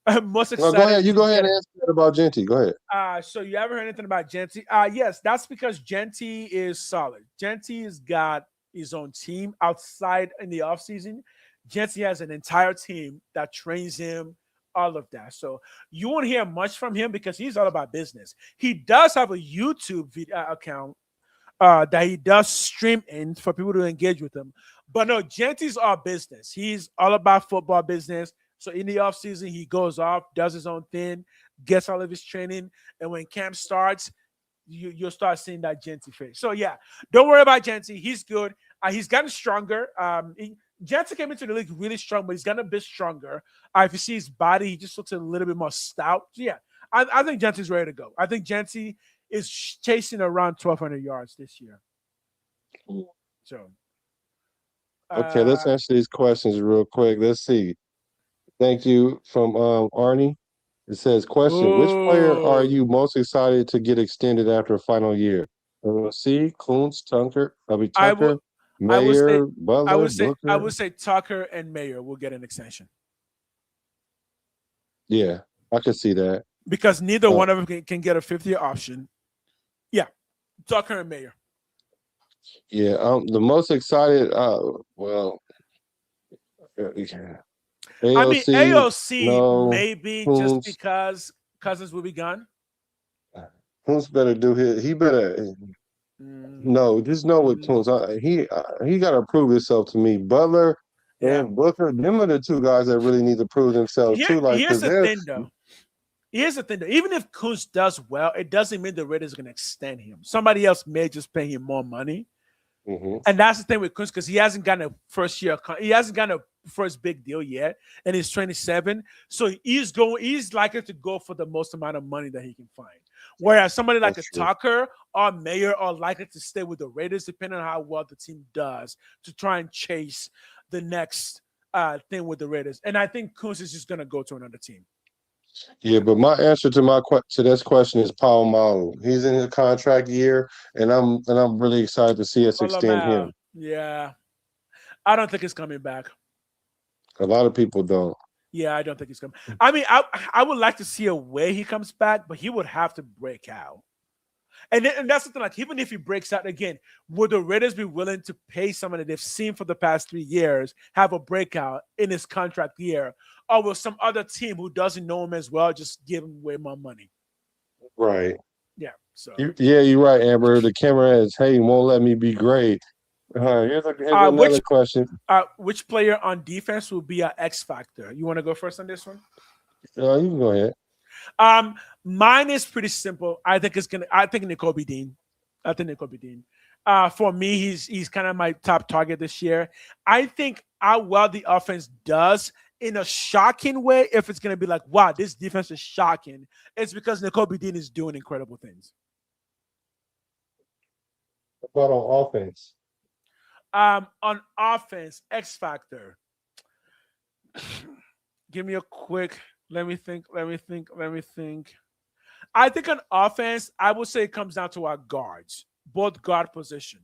I'm most No, go excited ahead. You to go ahead get and answer that about Genty. Go ahead. so you haven't heard anything about Genty? Yes, that's because Genty is solid. Genty's got his own team outside in the offseason. Genty has an entire team that trains him, all of that. So you won't hear much from him because he's all about business. He does have a YouTube video account that he does stream in for people to engage with him. But no, Genty's all business. He's all about football business. So in the offseason, he goes off, does his own thing, gets all of his training. And when camp starts, you'll start seeing that Genty face. So yeah, don't worry about Genty. He's good. He's gotten stronger. Genty came into the league really strong, but he's gotten a bit stronger. If you see his body, he just looks a little bit more stout. So yeah, I think Genty's ready to go. I think Genty is chasing around 1,200 yards this year. So, Okay, let's answer these questions real quick. Let's see. Thank you from Arnie. It says, question, which player are ooh, you most excited to get extended after a final year? C, Kuntz, I would, Tucker, I would say, Mayer, Butler, I Booker. would say Tucker and Mayer will get an extension Yeah, I could see that. because neither Uh, one of them can get a 50-year option. Yeah, Tucker and Mayer. yeah, the most excited, well, yeah. I mean, AOC, AOC no, maybe just Kuntz. because Cousins will be gone. Kuntz better do his, he better, no, just know with Mm, Kuntz, he got to prove himself to me. Butler yeah. and Booker, them are the two guys that really need to prove themselves too. Like, Here's because the they're, thing, though. Here's the thing, though. Even if Kuz does well, it doesn't mean the Raiders are going to extend him. Somebody else may just pay him more money. Mhm. And that's the thing with Kuz because he hasn't gotten a first year, he hasn't gotten a first big deal yet, and he's 27. So he's likely to go for the most amount of money that he can find. Whereas somebody like That's a true. Tucker or Mayer are likely to stay with the Raiders, depending on how well the team does, to try and chase the next thing with the Raiders. And I think Kuz is just going to go to another team. Yeah, but my answer to to this question is Paul Malu. He's in his contract year, and I'm really excited to see us extend him. Yeah. I don't think it's coming back. A lot of people don't. Yeah, I don't think he's coming. I mean, I would like to see a way he comes back, but he would have to break out. And that's the thing, like, even if he breaks out again, would the Raiders be willing to pay someone that they've seen for the past 3 years have a breakout in his contract year? Or will some other team who doesn't know him as well just give him way more money? Right. Yeah. So Yeah, you're right, Amber. The camera is, hey, won't let me be great. Here's another question. which player on defense will be an X factor? You want to go first on this one? You can go ahead. Mine is pretty simple. I think N'Kobe Dean. I think N'Kobe Dean. For me, he's kind of my top target this year. I think how well the offense does in a shocking way, if it's going to be like, wow, this defense is shocking, it's because N'Kobe Dean is doing incredible things. What about on offense? On offense, X factor. Give me a quick. Let me think. I think on offense, I would say it comes down to our guards, both guard position.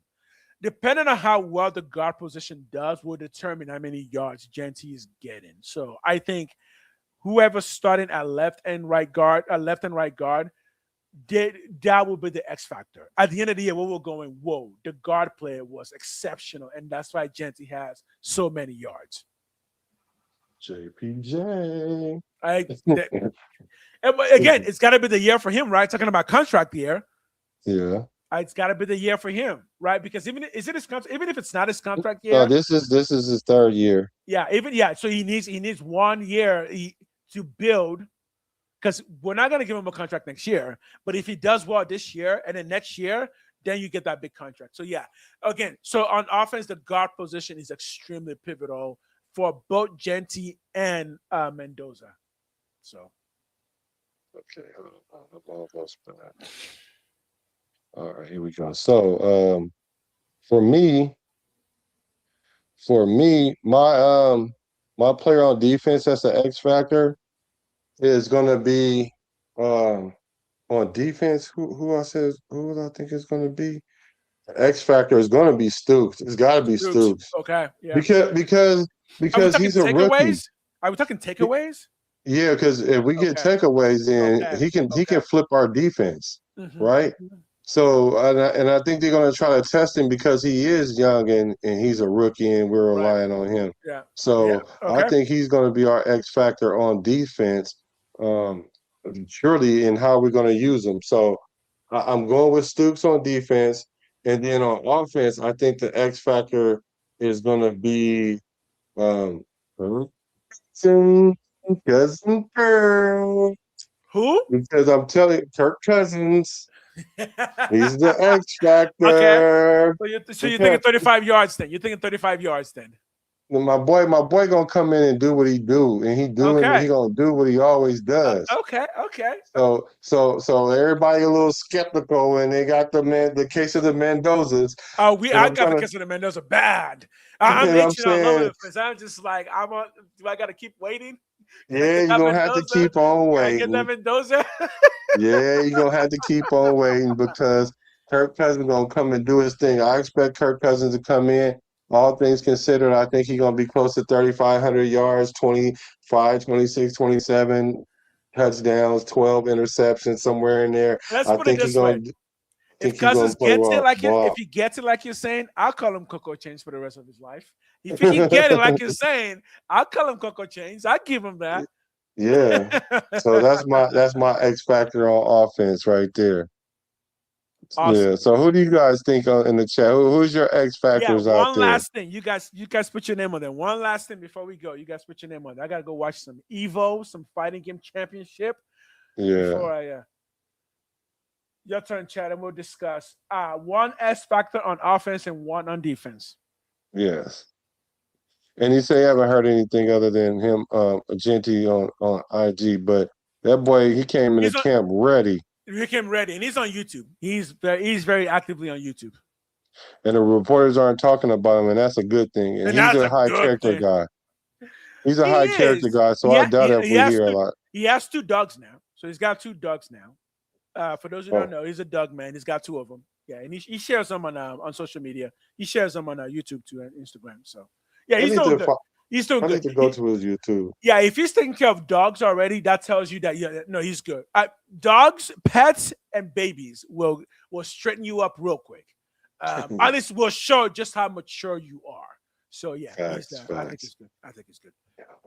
Depending on how well the guard position does, will determine how many yards Genty is getting. So I think whoever's starting at left and right guard, that will be the X factor. At the end of the year, we were going, whoa, the guard player was exceptional, and that's why Genty has so many yards. JPJ. Again, it's got to be the year for him, right? Talking about contract year. Yeah. It's got to be the year for him, right? Because even if it's not his contract year, No, this is his third year. Yeah, so he needs 1 year to build, because we're not going to give him a contract next year. But if he does well this year and then next year, then you get that big contract. So yeah, again, so on offense, the guard position is extremely pivotal for both Genty and Mendoza. So okay, all right, here we go. So for me, my player on defense that's the X factor is gonna be on defense. Who I think is gonna be the X factor is gonna be Stoops. It's gotta be Stoops. Okay, yeah. Because Are we talking he's a rookie. takeaways? Are we talking takeaways? Yeah, because if we get Okay. takeaways, then he can flip our defense, right? So and I think they're going to try to test him because he is young and he's a rookie and we're Right. relying on him. Yeah. So I think he's going to be our X factor on defense, surely in how we're going to use him. So I'm going with Stoops on defense, and then on offense, I think the X factor is going to be cousin girl. Who? Because I'm telling you, Kirk Cousins, he's the X Okay. factor. So you're thinking 35 yards then. You're thinking 35 yards then. My boy gonna come in and do what he do, and he Okay. gonna do what he always does. Okay. So everybody a little skeptical when they got the case of the Mendozas. Oh, And I I'm got the trying kiss of the Mendoza bad. to, I'm and I'm itching all over saying, the place. I'm just like, do I got to keep waiting? Can I yeah, get you're that gonna have to Mendoza? keep on Can I get that waiting. Mendoza? Yeah, you're gonna have to keep on waiting because Kirk Cousins gonna come and do his thing. I expect Kirk Cousins to come in. All things considered, I think he's gonna be close to 3,500 yards, 25, 26, 27 touchdowns, 12 interceptions, somewhere in there. Let's I put it think he's this way. gonna If think he's gonna Cousins play gets it well. like it, if Ball. he gets it like you're saying, I'll call him Coco Chains for the rest of his life. If he can get it like you're saying, I'll call him Coco Chains. I give him that. Yeah. So that's my X factor on offense right there. Yeah. Awesome. So who do you guys think in the chat? Who's your X Yeah, factors out one there? last thing. You guys put your name on there. One last thing before we go. You guys put your name on there. I gotta go watch some Evo, some fighting game championship Yeah. before I your turn, Chad, and we'll discuss one S factor on offense and one on defense. Yes. And he say I haven't heard anything other than him, Agenti on IG, but that boy, he came into He's on camp ready, he came ready and he's on YouTube. He's very actively on YouTube. and the reporters aren't talking about him, and that's a good thing. And And he's that's a a high good character thing. guy. He's a He high character is. guy, so I doubt if He we has hear a two. lot. He has two dogs now. So he's got two dogs now. For those who don't Oh, know, he's a dog man. He's got two of them. Yeah, and he shares them on social media. He shares them on YouTube too and Instagram. So yeah, I he's need doing to good. He's doing I good. need to go to his YouTube. Yeah, if he's taking care of dogs already, that tells you that no, he's good. Dogs, pets, and babies will straighten you up real quick. At least will show just how mature you are. So yeah, Facts, I think facts. it's good. I think it's good.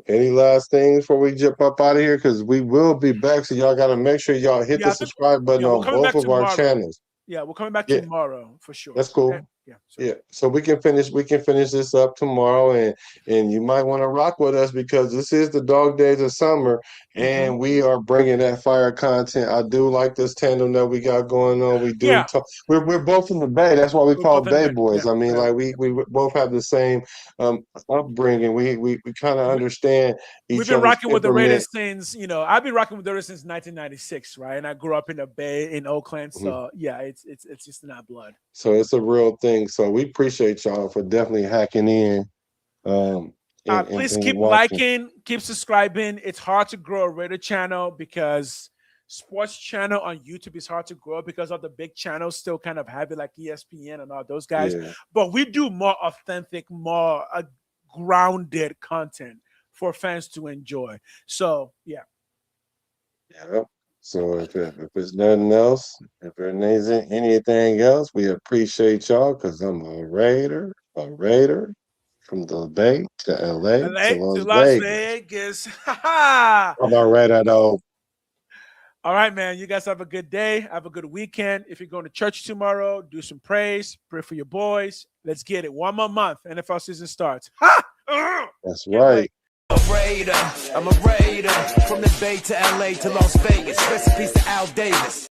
Any last things before we jump up out of here? Because we will be back, so y'all got to make sure y'all hit Yeah, the subscribe button we're on coming both back of our tomorrow. channels. Yeah, we're coming back Yeah, tomorrow for sure. that's Okay. cool. Yeah. So. Yeah, so we can finish this up tomorrow, and you might want to rock with us because this is the dog days of summer, Mm-hmm. and we are bringing that fire content. I do like this tandem that we got going on. We do Yeah, talk. We're both in the Bay. That's why we we're call both in the Bay back. Boys. Yeah. I mean, Yeah. like we both have the same upbringing. We kind of understand We've each been other's rocking with the temperament. Raiders since I've been rocking with the Raiders since 1996, right? And I grew up in the Bay in Oakland, Mhm. so yeah, it's just in our blood. So it's a real thing. So we appreciate y'all for definitely hacking in um Please and keep watching. liking, keep subscribing. It's hard to grow a Raider channel because sports channel on YouTube is hard to grow because of the big channels still kind of have it like ESPN and all those guys. Yeah. But we do more authentic, more grounded content for fans to enjoy. So yeah. Yeah. So if it's nothing else, if there needs anything else, we appreciate y'all because I'm a Raider from the Bay to LA to LA to Las Las Vegas. Vegas. All I'm a Raider though. right, man. You guys have a good day. Have a good weekend. If you're going to church tomorrow, do some praise. Pray for your boys. Let's get it. One more month. NFL season starts. Ha! That's Can't right. wait. I'm a raider from the Bay to LA to Las Vegas. Recipes to Al Davis.